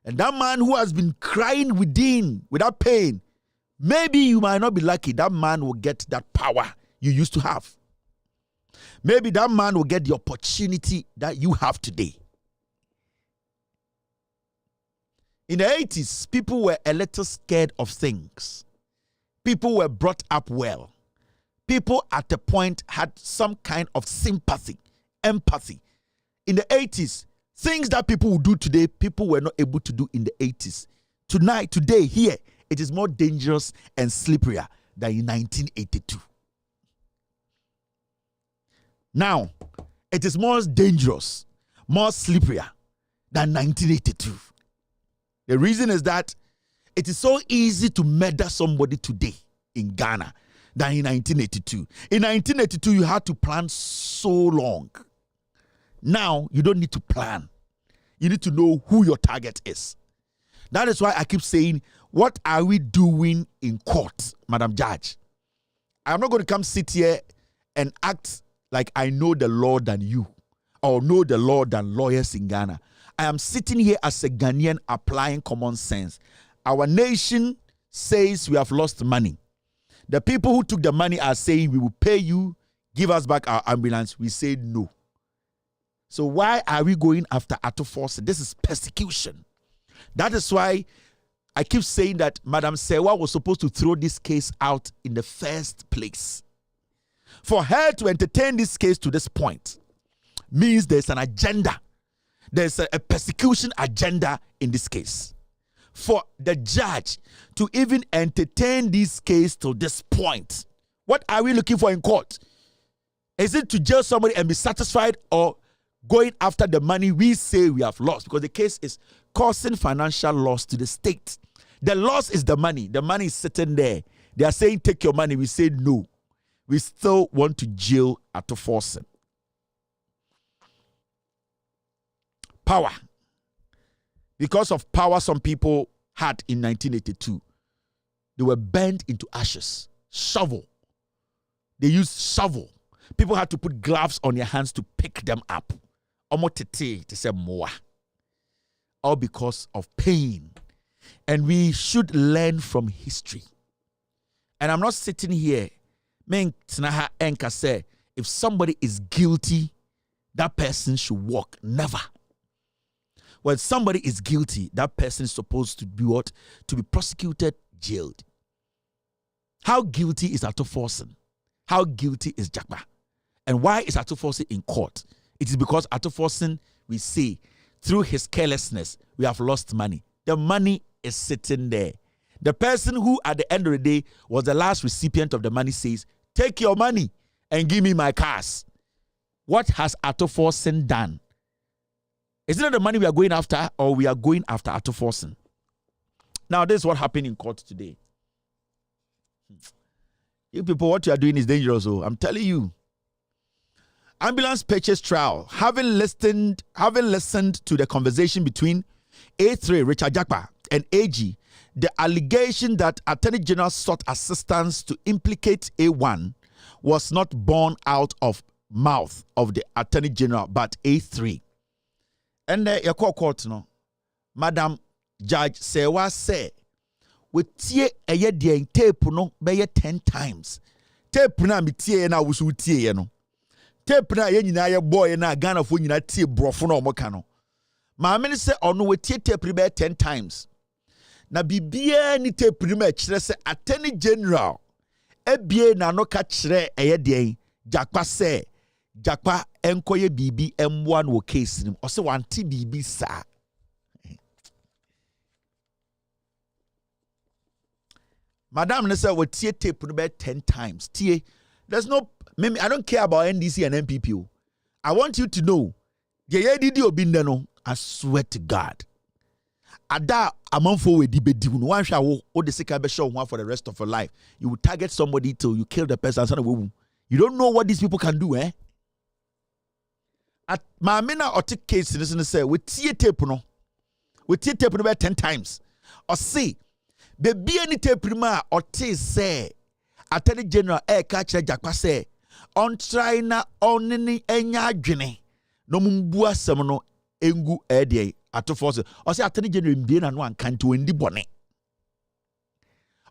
C: And that man who has been crying within, without pain, maybe you might not be lucky. That man will get that power you used to have. Maybe that man will get the opportunity that you have today. In the 80s, people were a little scared of things. People were brought up well. People at the point had some kind of sympathy, empathy. In the 80s, things that people would do today, people were not able to do in the 80s. Today, here, it is more dangerous and slipperier than in 1982. Now, it is more dangerous, more slipperier than 1982. The reason is that it is so easy to murder somebody today in Ghana than in 1982. In 1982, you had to plan so long. Now, you don't need to plan. You need to know who your target is. That is why I keep saying, what are we doing in court, Madam Judge? I'm not going to come sit here and act like I know the law than you or know the law than lawyers in Ghana. I am sitting here as a Ghanaian applying common sense. Our nation says we have lost money. The people who took the money are saying we will pay you, give us back our ambulance. We say no. So why are we going after Atufos? This is persecution. That is why I keep saying that Madam Sewa was supposed to throw this case out in the first place. For her to entertain this case to this point means there's an agenda. There's a persecution agenda in this case. For the judge to even entertain this case to this point, what are we looking for in court? Is it to jail somebody and be satisfied, or going after the money we say we have lost? Because the case is causing financial loss to the state. The loss is the money. The money is sitting there. They are saying, take your money. We say no. We still want to jail Atufos. Power. Because of power some people had in 1982, they were burned into ashes. Shovel. They used shovel. People had to put gloves on their hands to pick them up. All because of pain. And we should learn from history. And I'm not sitting here, say, if somebody is guilty, that person should walk. Never. When somebody is guilty, that person is supposed to be what? To be prosecuted, jailed. How guilty is Atufos? How guilty is Jakpa? And why is Atufos in court? It is because Atufos, we say, through his carelessness, we have lost money. The money is sitting there. The person who, at the end of the day, was the last recipient of the money says, take your money and give me my cars. What has Atufos done? Is it not the money we are going after, or we are going after Atufos? Now, this is what happened in court today. You people, what you are doing is dangerous. Oh, I'm telling you. Ambulance purchase trial. Having listened to the conversation between A3 Richard Jakpa and AG, the allegation that Attorney General sought assistance to implicate A1 was not born out of mouth of the Attorney General, but A3. And your court no, Madam Judge Sewa say, we tie a year tape no be 10 times. Tape na mi tie na wusu tie no. Tape na ye nyina ye boy na Ghana fo nyina tie brofo na omoka no. Ma me say ono we tie tape be 10 times. Na bibia ni tape ni ma kire say Attorney General ebie na no ka kire eye den Jakpa say Jakpa enkoye bibi emwa no case nim o se wante bibi sa. Madam ne say we tie tape no be 10 times. Tie, there's no, I don't care about NDC and MPP. I want you to know the did obi no, I swear to God. Ada amanfo we di bedi no wan hwa wo de sika be show one for the rest of your life. You will target somebody till you kill the person. You don't know what these people can do, eh? At my mina or take case in say we tie tape no. We tie tape no be 10 times. Or say baby any tape ma or te say Attorney General catch Jakpa say on try na on ni enya adwene no mumbu asem no engu de Atufos or say Attorney General mbie na no anka nti wendi bone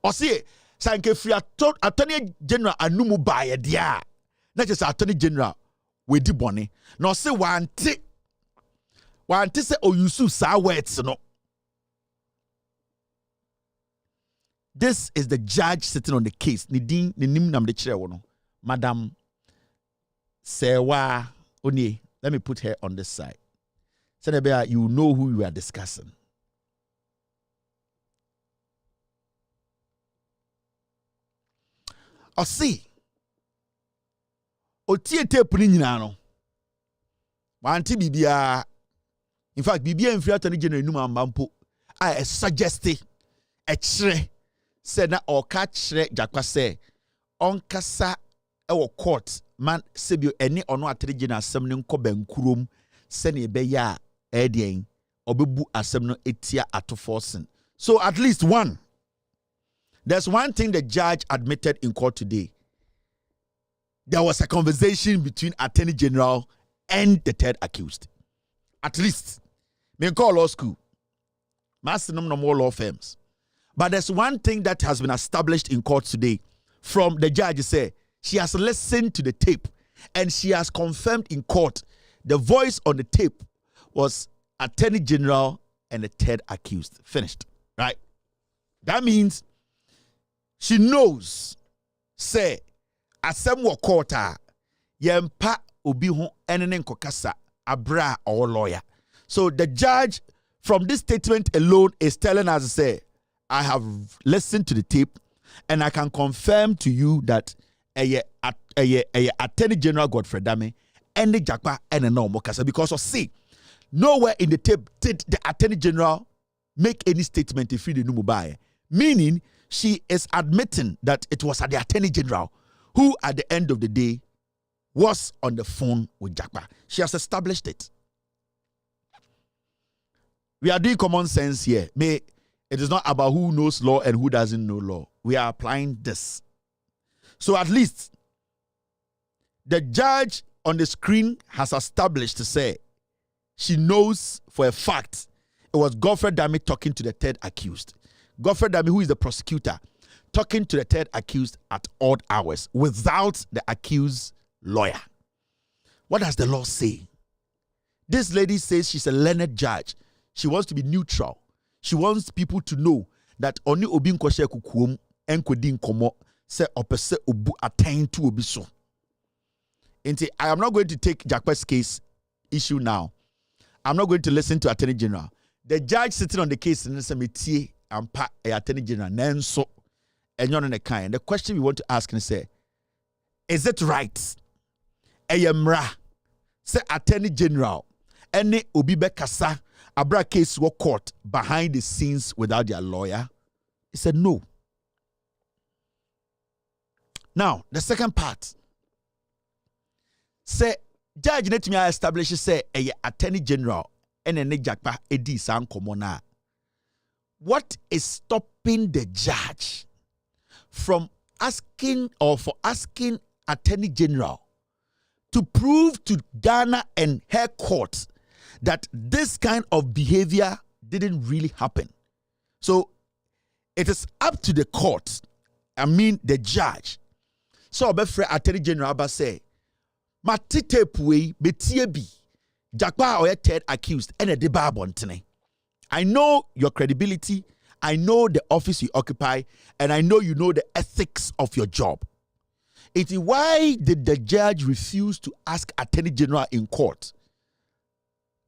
C: Or see, sanke free attorney general anumu baye dia. Not just attorney general we di boni. No say wanti say oyusu sa words no. This is the judge sitting on the case. Nidin nim nam de chire wo no. Madam Sewa Oni. Let me put her on this side. Senebea, you know who you are discussing. Or see. Otie tape ni nyina no. Wanti bibia. In fact, bibia en free attorney general num ambampo. I suggest a chire said na or catch Jakwa say on kasa ewo court man sebio ene ono attorney general asem ne nko bankurom se ne be ya edien obebu asem no etia atoforsen. So at least one. There's one thing the judge admitted in court today. There was a conversation between attorney general and the third accused. At least. Me call law school. Master no more law firms. But there's one thing that has been established in court today from the judge say she has listened to the tape and she has confirmed in court the voice on the tape was attorney general and the third accused. Finished. Right? That means she knows say asem wo court a yempa obi ho enene nkokasa abra or lawyer. So the judge from this statement alone is telling us say I have listened to the tape and I can confirm to you that Attorney General Godfrey Dame and the Jakpa and no Mokasa because of see nowhere in the tape did the Attorney General make any statement to free the Numubai. Meaning she is admitting that it was the Attorney General who at the end of the day was on the phone with Jakpa. She has established it. We are doing common sense here. It is not about who knows law and who doesn't know law. We are applying this. So at least the judge on the screen has established to say she knows for a fact it was Godfrey Dame talking to the third accused. Godfrey Dame, who is the prosecutor, talking to the third accused at odd hours without the accused lawyer. What does the law say? This lady says she's a learned judge. She wants to be neutral. She wants people to know that only obi nkoshe kukuom enkodi nkomo se opese obu attain to obi so. I am not going to take Jakpa's case issue now. I'm not going to listen to Attorney General. The judge sitting on the case in the metie ampa Attorney General nenso enyon ne kan. The question we want to ask is say, is it right? Eyemra say Attorney General ene obi be kasa Abra case were caught behind the scenes without their lawyer? He said no. Now, the second part. Say, Judge Netmia establishes say a Attorney General and a Jakpa Edi San Komona. What is stopping the judge from asking or for asking Attorney General to prove to Ghana and her court that this kind of behavior didn't really happen? So it is up to the court, the judge. So Obefre Attorney General Abba say, Matite Pui betiebi Jakpa or third accused and a deba bontene. I know your credibility, I know the office you occupy, and I know you know the ethics of your job. Why did the judge refuse to ask Attorney General in court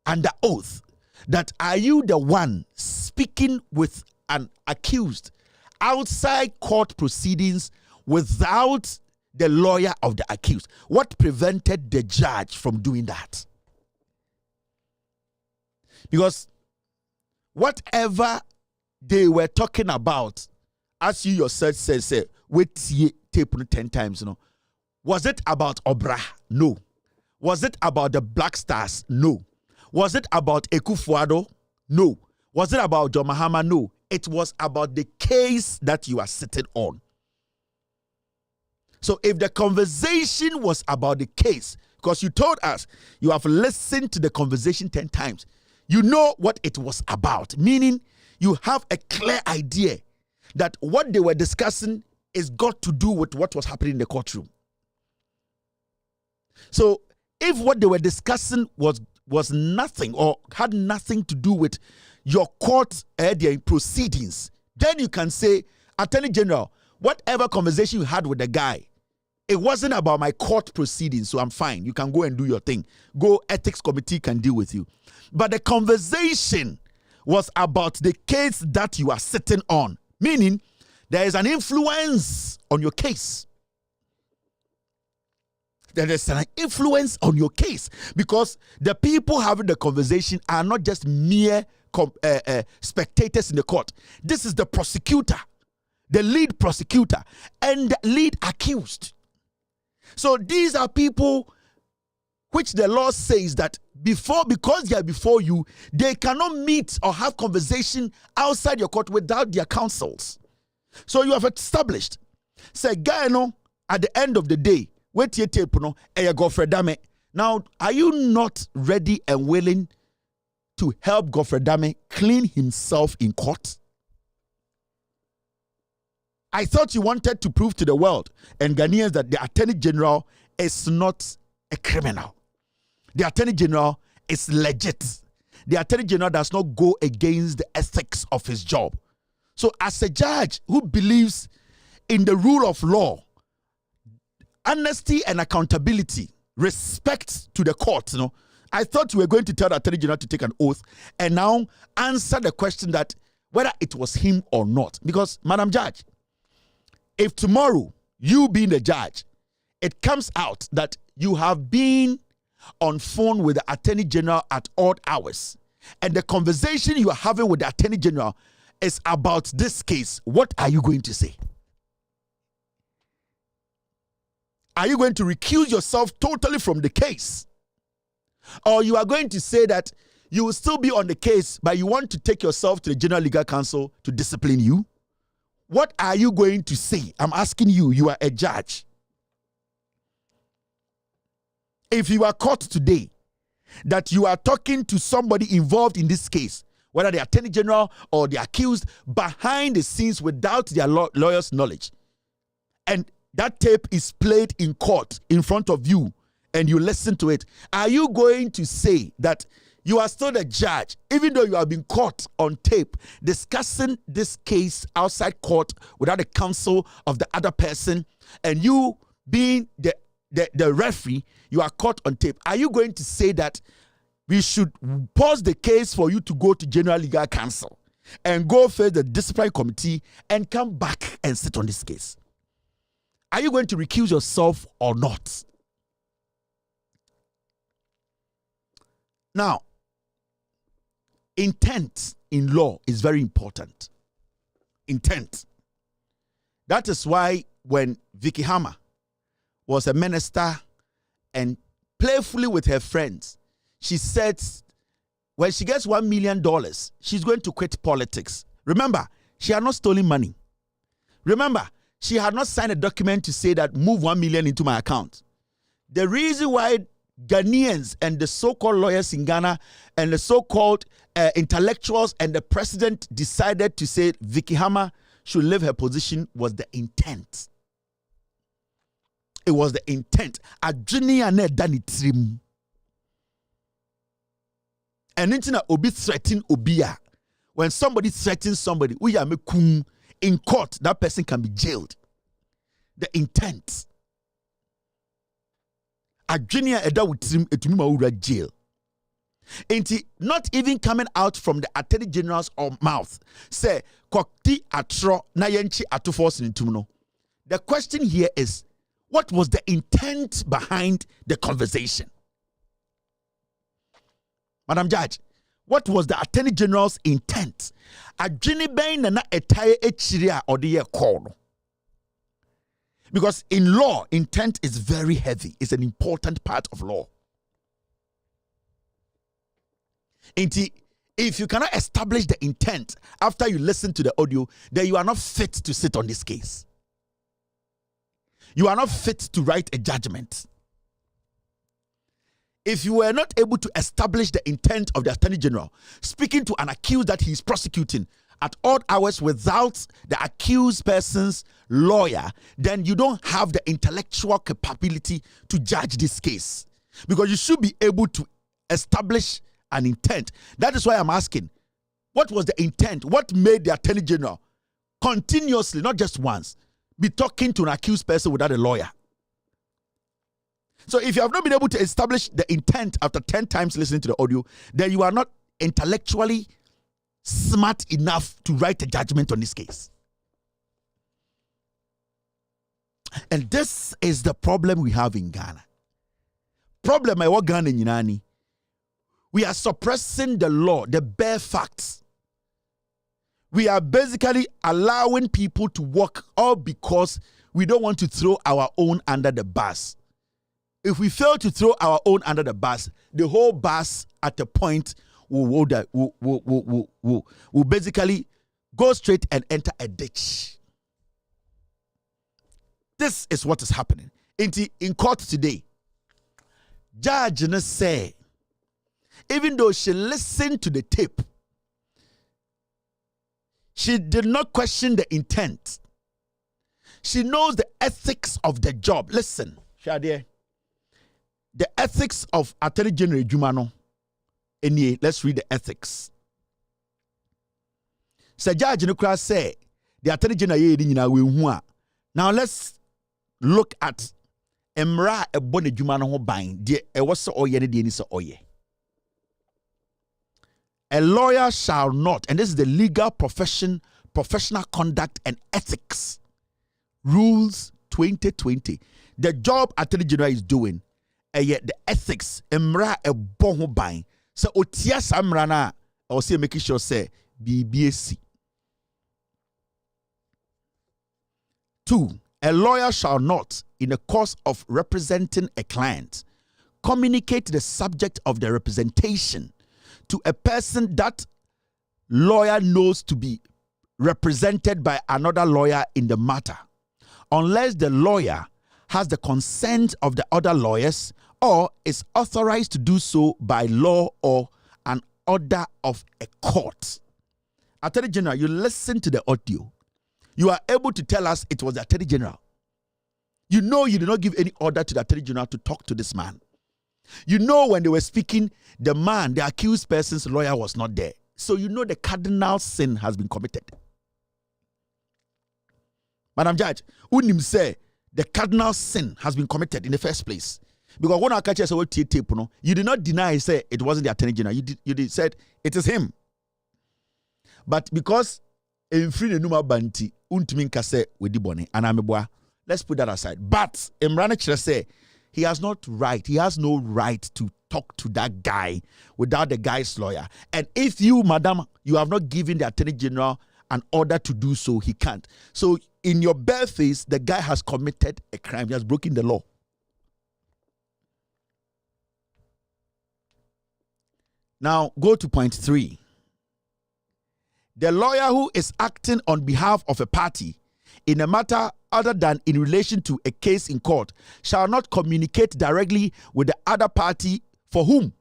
C: under oath that are you the one speaking with an accused outside court proceedings without the lawyer of the accused? What prevented the judge from doing that? Because whatever they were talking about, as you yourself say, wait tape 10 times, was it about Obra? No. Was it about the Black Stars? No. Was it about Ekufuado? No. Was it about John Mahama? No. It was about the case that you are sitting on. So if the conversation was about the case, because you told us you have listened to the conversation 10 times, you know what it was about. Meaning you have a clear idea that what they were discussing is got to do with what was happening in the courtroom. So if what they were discussing was nothing or had nothing to do with your court proceedings, then you can say, Attorney General, whatever conversation you had with the guy, it wasn't about my court proceedings, so I'm fine. You can go and do your thing. Go, ethics committee can deal with you. But the conversation was about the case that you are sitting on, meaning there is an influence on your case. There is an influence on your case because the people having the conversation are not just mere spectators in the court. This is the prosecutor, the lead prosecutor, and the lead accused. So these are people which the law says that because they are before you, they cannot meet or have conversation outside your court without their counsels. So you have established, say, guy, no, at the end of the day, wait your tape, no, Godfrey Dame. Now, are you not ready and willing to help Godfrey Dame clean himself in court? I thought you wanted to prove to the world and Ghanaians that the Attorney General is not a criminal. The Attorney General is legit. The Attorney General does not go against the ethics of his job. So as a judge who believes in the rule of law, honesty and accountability, respect to the court, I thought you were going to tell the Attorney General to take an oath and now answer the question that whether it was him or not. Because, Madam Judge, if tomorrow, you being the judge, it comes out that you have been on phone with the Attorney General at odd hours, and the conversation you are having with the Attorney General is about this case, what are you going to say? Are you going to recuse yourself totally from the case? Or you are going to say that you will still be on the case, but you want to take yourself to the General Legal Counsel to discipline you? What are you going to say? I'm asking you, you are a judge. If you are caught today that you are talking to somebody involved in this case, whether the Attorney General or the accused, behind the scenes without their lawyer's knowledge, and that tape is played in court in front of you and you listen to it, are you going to say that you are still the judge, even though you have been caught on tape discussing this case outside court without the counsel of the other person, and you being the referee, you are caught on tape? Are you going to say that we should pause the case for you to go to General Legal Counsel and go face the disciplinary committee and come back and sit on this case? Are you going to recuse yourself or not? Now, intent in law is very important. Intent. That is why when Vicky Hammer was a minister and playfully with her friends, she said when she gets $1 million, she's going to quit politics. Remember, she had not stolen money. Remember, she had not signed a document to say that move 1 million into my account. The reason why Ghanaians and the so-called lawyers in Ghana and the so-called intellectuals and the president decided to say Vicky Hammer should leave her position was the intent. It was the intent. And into obi threaten obia. When somebody threatens somebody, in court, that person can be jailed. The intent. Adjenia eda wutrim etumi mawura jail. Not even coming out from the Attorney General's mouth. Say, kokti atro na yenchi atufos nintumno. The question here is, what was the intent behind the conversation? Madam Judge, what was the Attorney General's intent? Adjeni ben na etaye echiria odiye call. Because in law, intent is very heavy. It's an important part of law. If you cannot establish the intent after you listen to the audio, then you are not fit to sit on this case. You are not fit to write a judgment. If you were not able to establish the intent of the Attorney General, speaking to an accused that he is prosecuting, at odd hours without the accused person's lawyer, then you don't have the intellectual capability to judge this case, because you should be able to establish an intent. That is why I'm asking, what was the intent? What made the Attorney General continuously, not just once, be talking to an accused person without a lawyer? So if you have not been able to establish the intent after 10 times listening to the audio, then you are not intellectually smart enough to write a judgment on this case. And this is the problem we have in Ghana. Problem I want Ghana in. We are suppressing the law, the bare facts. We are basically allowing people to work all because we don't want to throw our own under the bus. If we fail to throw our own under the bus, the whole bus at a point will basically go straight and enter a ditch. This is what is happening. In court today, Judge say, even though she listened to the tape, she did not question the intent. She knows the ethics of the job. Listen, Shadia, the ethics of Attorney General Jumano. Let's read the ethics. Sir Judge Nukra say the Attorney General. Now let's look at Emra Ebone Jumano ho buying. A lawyer shall not, and this is the legal professional conduct and ethics rules 2020. The job Attorney General is doing, yet the ethics, Emra Ebone ho buying. So otia samrana or say making sure say BBAC. 2. A lawyer shall not, in the course of representing a client, communicate the subject of the representation to a person that lawyer knows to be represented by another lawyer in the matter, unless the lawyer has the consent of the other lawyers or is authorized to do so by law or an order of a court. Attorney General, you listen to the audio. You are able to tell us it was the Attorney General. You know you did not give any order to the Attorney General to talk to this man. You know when they were speaking, the man, the accused person's lawyer was not there. So you know the cardinal sin has been committed. Madam Judge, unim say the cardinal sin has been committed in the first place. Because when I catch you, you did not deny, say it wasn't the Attorney General. You said it is him. But because in free the numa banti, untumin kase with the bone, and I'm let's put that aside. But Imran say he has no right to talk to that guy without the guy's lawyer. And if you, madam, you have not given the Attorney General an order to do so, he can't. So in your bare face, the guy has committed a crime. He has broken the law. Now, go to point 3. The lawyer who is acting on behalf of a party in a matter other than in relation to a case in court shall not communicate directly with the other party for whom,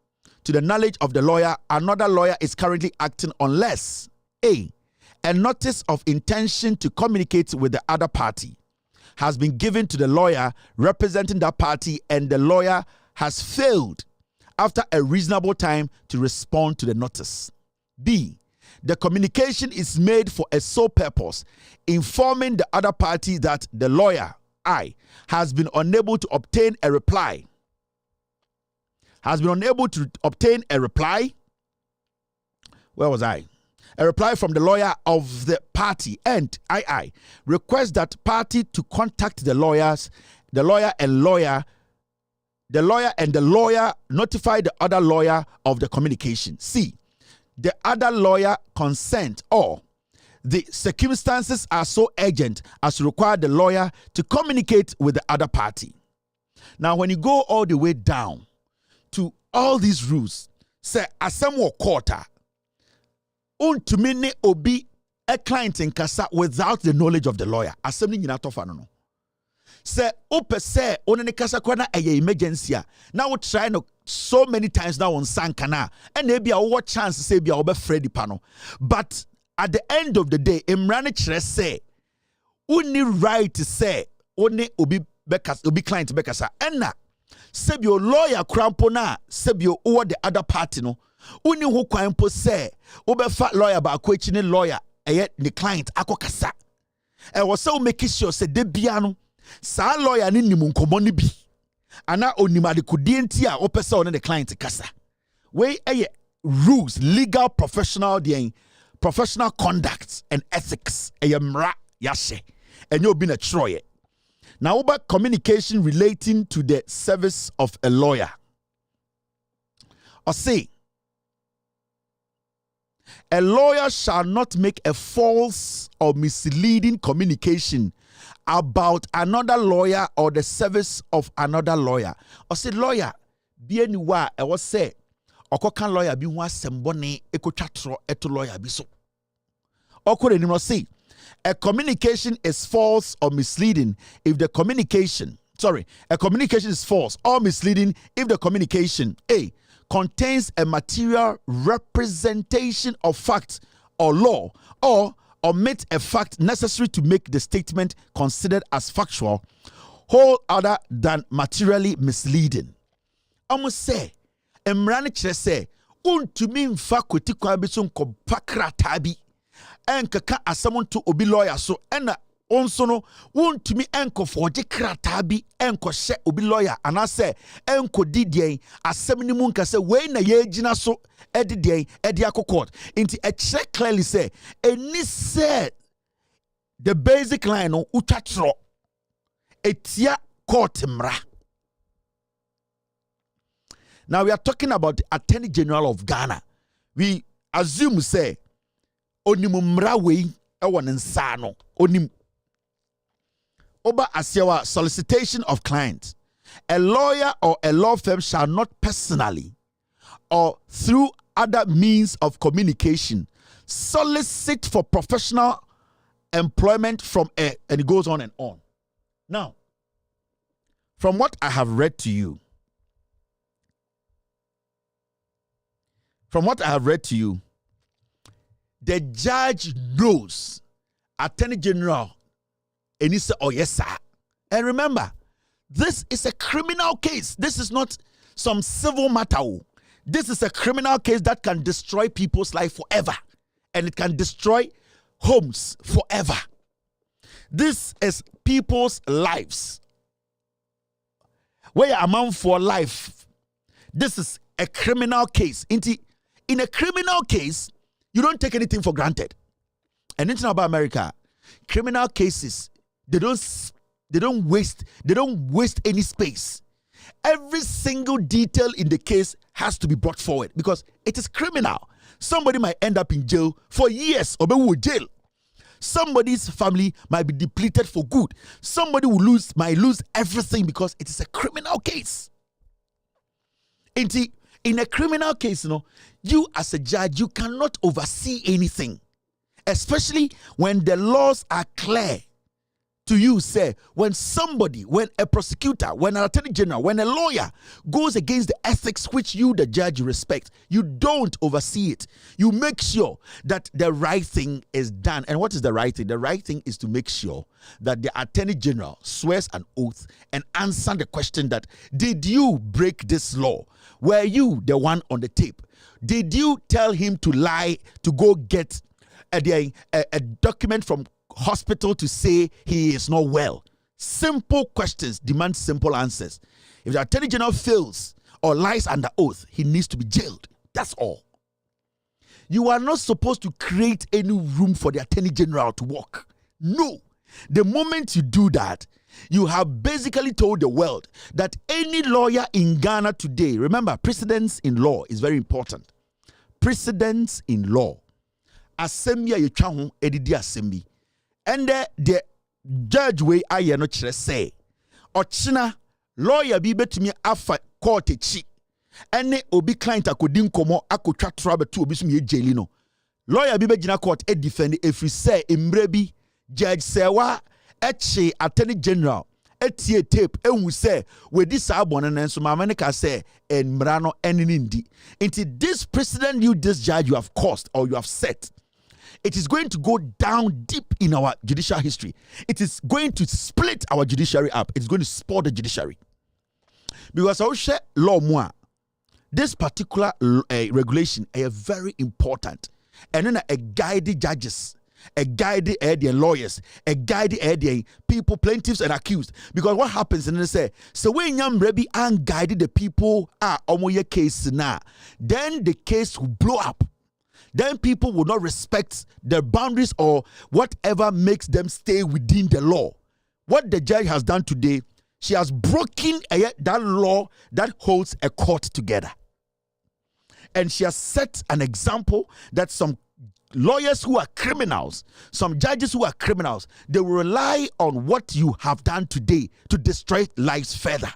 C: to the knowledge of the lawyer, another lawyer is currently acting unless A. A notice of intention to communicate with the other party has been given to the lawyer representing that party and the lawyer has failed after a reasonable time to respond to the notice. B. The communication is made for a sole purpose, informing the other party that the lawyer, I, has been unable to obtain a reply. Has been unable to obtain a reply. Where was I? A reply from the lawyer of the party, and I request that party to contact the lawyer notify the other lawyer of the communication. C. The other lawyer consent or the circumstances are so urgent as to require the lawyer to communicate with the other party. Now, when you go all the way down to all these rules, say asem quarter, untumine obi a client in kasa without the knowledge of the lawyer. Assembly ni natofa no. Say ope say onene kasa kwana eye emergency. Now we try no so many times now on sankana and maybe a what chance say be obe Freddy pano. But at the end of the day, Imran Chere say, only right to say, only obi client bekasa. Enna, sebio lawyer crampona, sebio over the other party no. Only who kwampo say, obefa lawyer ba kwechine lawyer, yet the client akokasa. E was so make sure say de biano, sa lawyer ni munkomo ni bi. Ana onimade kudienti a opesa on the client kasa. We rules, legal, professional conduct and ethics. Mra yashe. And you've been a troye. Now about communication relating to the service of a lawyer. Or say, a lawyer shall not make a false or misleading communication about another lawyer or the service of another lawyer. Or say, lawyer, bien wa I was say, okokan lawyer bi wa sembone ekotwatro eto lawyer bi so. Okore ni no say, a communication is false or misleading if the communication, a communication is false or misleading if the communication A contains a material representation of fact or law or omit a fact necessary to make the statement considered as factual, whole other than materially misleading. Almost say, Emrani Chere say, untumi mfa kwetikwa bi so nkopakra tabi. Enkaka asamon to obi lawyer so ena onso no wontumi enko forge krata bi enko hye obi lawyer anase enko didien asem ni mu nka se we na ye gina so edidien edi akokot inti e check clearly say any said the basic line no utwatro etia court mra. Now we are talking about the Attorney General of Ghana. We assume say onimumra we ewon nsa no onim oba asyewa solicitation of clients. A lawyer or a law firm shall not personally or through other means of communication solicit for professional employment from a, and it goes on and on. Now, from what I have read to you, the judge knows Attorney General and he said, oh yes sir. And remember, this is a criminal case. This is not some civil matter. This is a criminal case that can destroy people's life forever. And it can destroy homes forever. This is people's lives. Where a man for life. This is a criminal case. In a criminal case, you don't take anything for granted. And it's not about America. Criminal cases, they don't waste any space. Every single detail in the case has to be brought forward because it is criminal. Somebody might end up in jail for years or be jail. Somebody's family might be depleted for good. Somebody might lose everything because it is a criminal case. In a criminal case, you as a judge, you cannot oversee anything, especially when the laws are clear to you. Say, when a prosecutor, when an attorney general, when a lawyer goes against the ethics which you, the judge, respect, you don't oversee it. You make sure that the right thing is done. And what is the right thing? The right thing is to make sure that the attorney general swears an oath and answer the question that, did you break this law? Were you the one on the tape? Did you tell him to lie to go get a document from hospital to say he is not well? Simple questions demand simple answers. If the attorney general fails or lies under oath, he needs to be jailed. That's all. You are not supposed to create any room for the attorney general to work. No. The moment you do that, you have basically told the world that any lawyer in Ghana today, remember, precedence in law is very important. Precedence in law. Assembly yetwa ho edidi assembly. And the judge way aye no kire say, ochina lawyer bi betumi afa court echi. Ene obi client akodi nkomo akotwa trouble to obi sum ye jeli no. Lawyer bi begina court e defend every say emre bi judge sewa echi attorney general etie tape enwu say we di sa abon na nso ma ka say enmra no enini ndi. Into this precedent this judge you have caused or you have set it is going to go down deep in our judicial history. It is going to split our judiciary up. It's going to spoil the judiciary. Because I will share law more. This particular regulation is very important. And then a guide the judges, a guide the lawyers, a guide the people, plaintiffs and accused. Because what happens, and they say, so when you ready and guide the people on your case now, then the case will blow up. Then people will not respect the boundaries or whatever makes them stay within the law. What the judge has done today, she has broken that law that holds a court together. And she has set an example that some lawyers who are criminals, some judges who are criminals, they will rely on what you have done today to destroy lives further.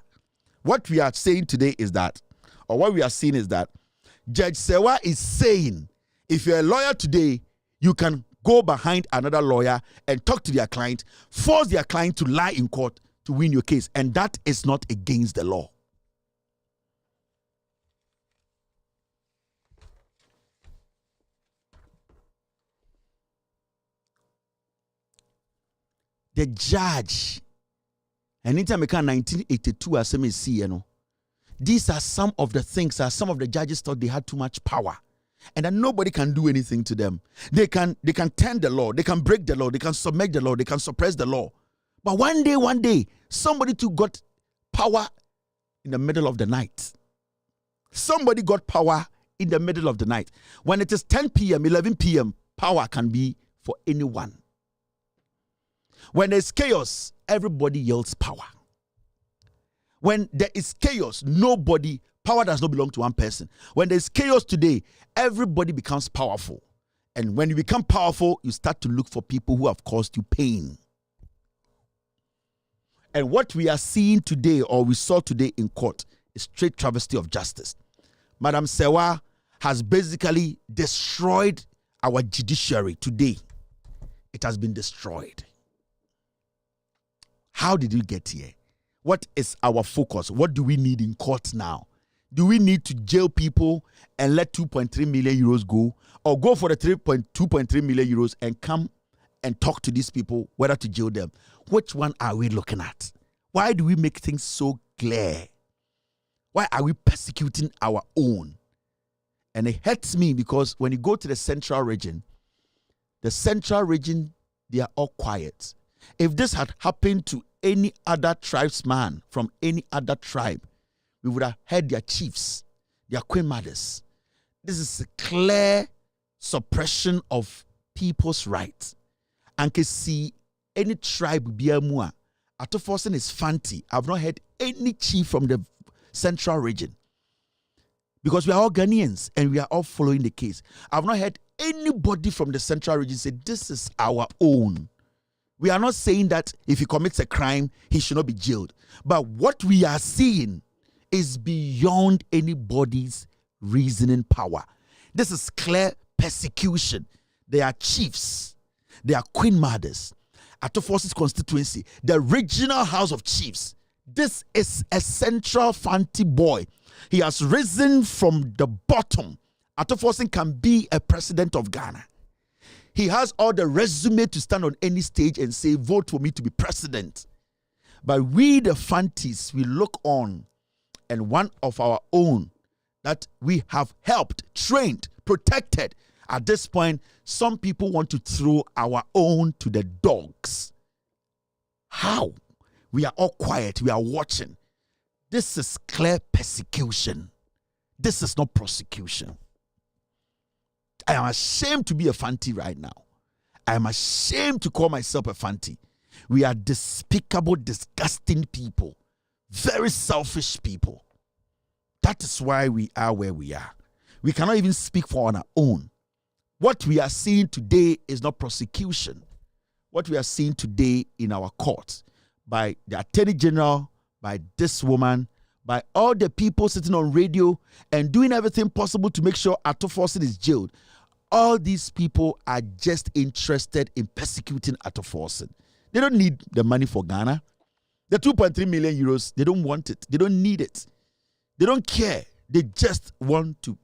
C: What we are saying today is that, or what we are seeing is that, Judge Sewa is saying, if you're a lawyer today, you can go behind another lawyer and talk to their client, force their client to lie in court to win your case. And that is not against the law. The judge, and anytime I can 1982 as MSC, these are some of the things that some of the judges thought they had too much power and that nobody can do anything to them. They can turn the law, they can break the law, they can submit the law, they can suppress the law. But one day, somebody too got power in the middle of the night. Somebody got power in the middle of the night. When it is 10 p.m., 11 p.m., power can be for anyone. When there's chaos, everybody yells power. When there is chaos, power does not belong to one person. When there's chaos today, everybody becomes powerful. And when you become powerful, you start to look for people who have caused you pain. And what we are seeing today, or we saw today in court, is straight travesty of justice. Madam Sewa has basically destroyed our judiciary today. It has been destroyed. How did we get here? What is our focus? What do we need in court now? Do we need to jail people and let 2.3 million euros go? Or go for the 2.3 million euros and come and talk to these people, whether to jail them? Which one are we looking at? Why do we make things so clear? Why are we persecuting our own? And it hurts me because when you go to the central region, they are all quiet. If this had happened to any other tribesman from any other tribe, we would have heard their chiefs, their queen mothers. This is a clear suppression of people's rights. And can see any tribe biamua. Atoforsen is Fanti. I've not heard any chief from the central region. Because we are all Ghanaians and we are all following the case. I've not heard anybody from the central region say this is our own. We are not saying that if he commits a crime, he should not be jailed. But what we are seeing is beyond anybody's reasoning power. This is clear persecution. They are chiefs. They are queen mothers. Atoforsen's constituency, the regional house of chiefs. This is a central Fanti boy. He has risen from the bottom. Atoforsen can be a president of Ghana. He has all the resume to stand on any stage and say, vote for me to be president. But we, the Fantis, we look on, and one of our own that we have helped, trained, protected. At this point, some people want to throw our own to the dogs. How? We are all quiet. We are watching. This is clear persecution. This is not prosecution. I am ashamed to be a Fanti right now. I am ashamed to call myself a Fanti. We are despicable, disgusting people. Very selfish people. That is why we are where we are. We cannot even speak for our own. What we are seeing today is not prosecution. What we are seeing today in our courts by the Attorney General, by this woman, by all the people sitting on radio and doing everything possible to make sure Atoforsen is jailed. All these people are just interested in persecuting Atoforsen. They don't need the money for Ghana. The 2.3 million euros, they don't want it. They don't need it. They don't care. They just want to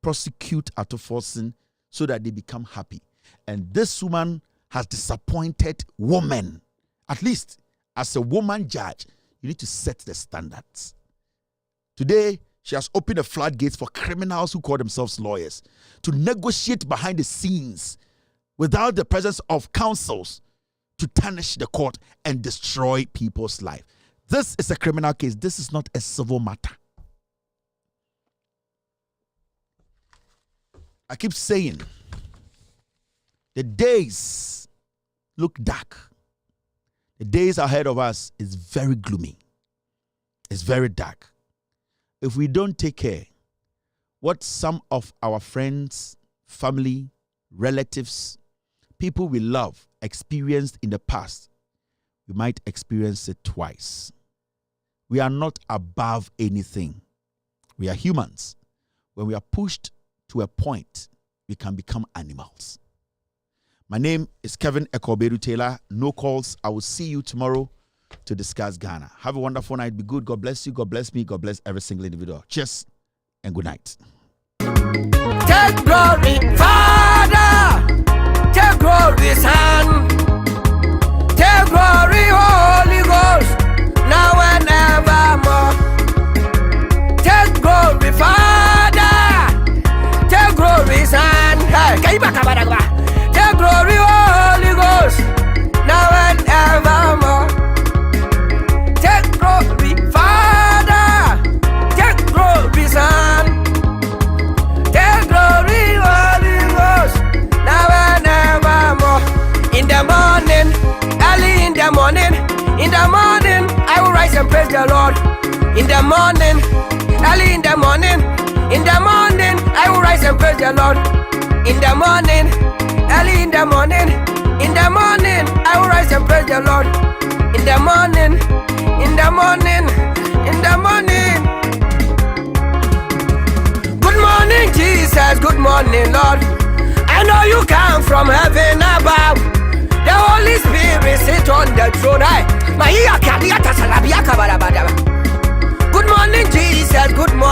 C: prosecute Atoforsen so that they become happy. And this woman has disappointed women. At least, as a woman judge, you need to set the standards. Today, she has opened the floodgates for criminals who call themselves lawyers to negotiate behind the scenes without the presence of counsels to tarnish the court and destroy people's life. This is a criminal case. This is not a civil matter. I keep saying, the days look dark. The days ahead of us is very gloomy. It's very dark. If we don't take care, what some of our friends, family, relatives, people we love experienced in the past, we might experience it twice. We are not above anything. We are humans. When we are pushed to a point, we can become animals. My name is Kevin Ekobedu Taylor. No calls. I will see you tomorrow to discuss Ghana. Have a wonderful night. Be good. God bless you. God bless me. God bless every single individual. Cheers and good night.
K: Take glory, Father. Take glory, Son. Take glory, Holy Ghost. Now and evermore. Take glory, Father. Take glory, Son. Hey, take glory, Holy Ghost. Now and evermore. Take glory, Father. Take glory, Son. Take glory, Holy Ghost. Now and evermore. In the morning, early in the morning, I will rise and praise the Lord. In the morning, early in the morning, I will rise and praise the Lord. In the morning, early in the morning, I will rise and praise the Lord. In the morning, Good morning, Jesus. Good morning, Lord. I know you come from heaven above. The Holy Spirit sit on the throne. Good morning, Jesus. Good morning.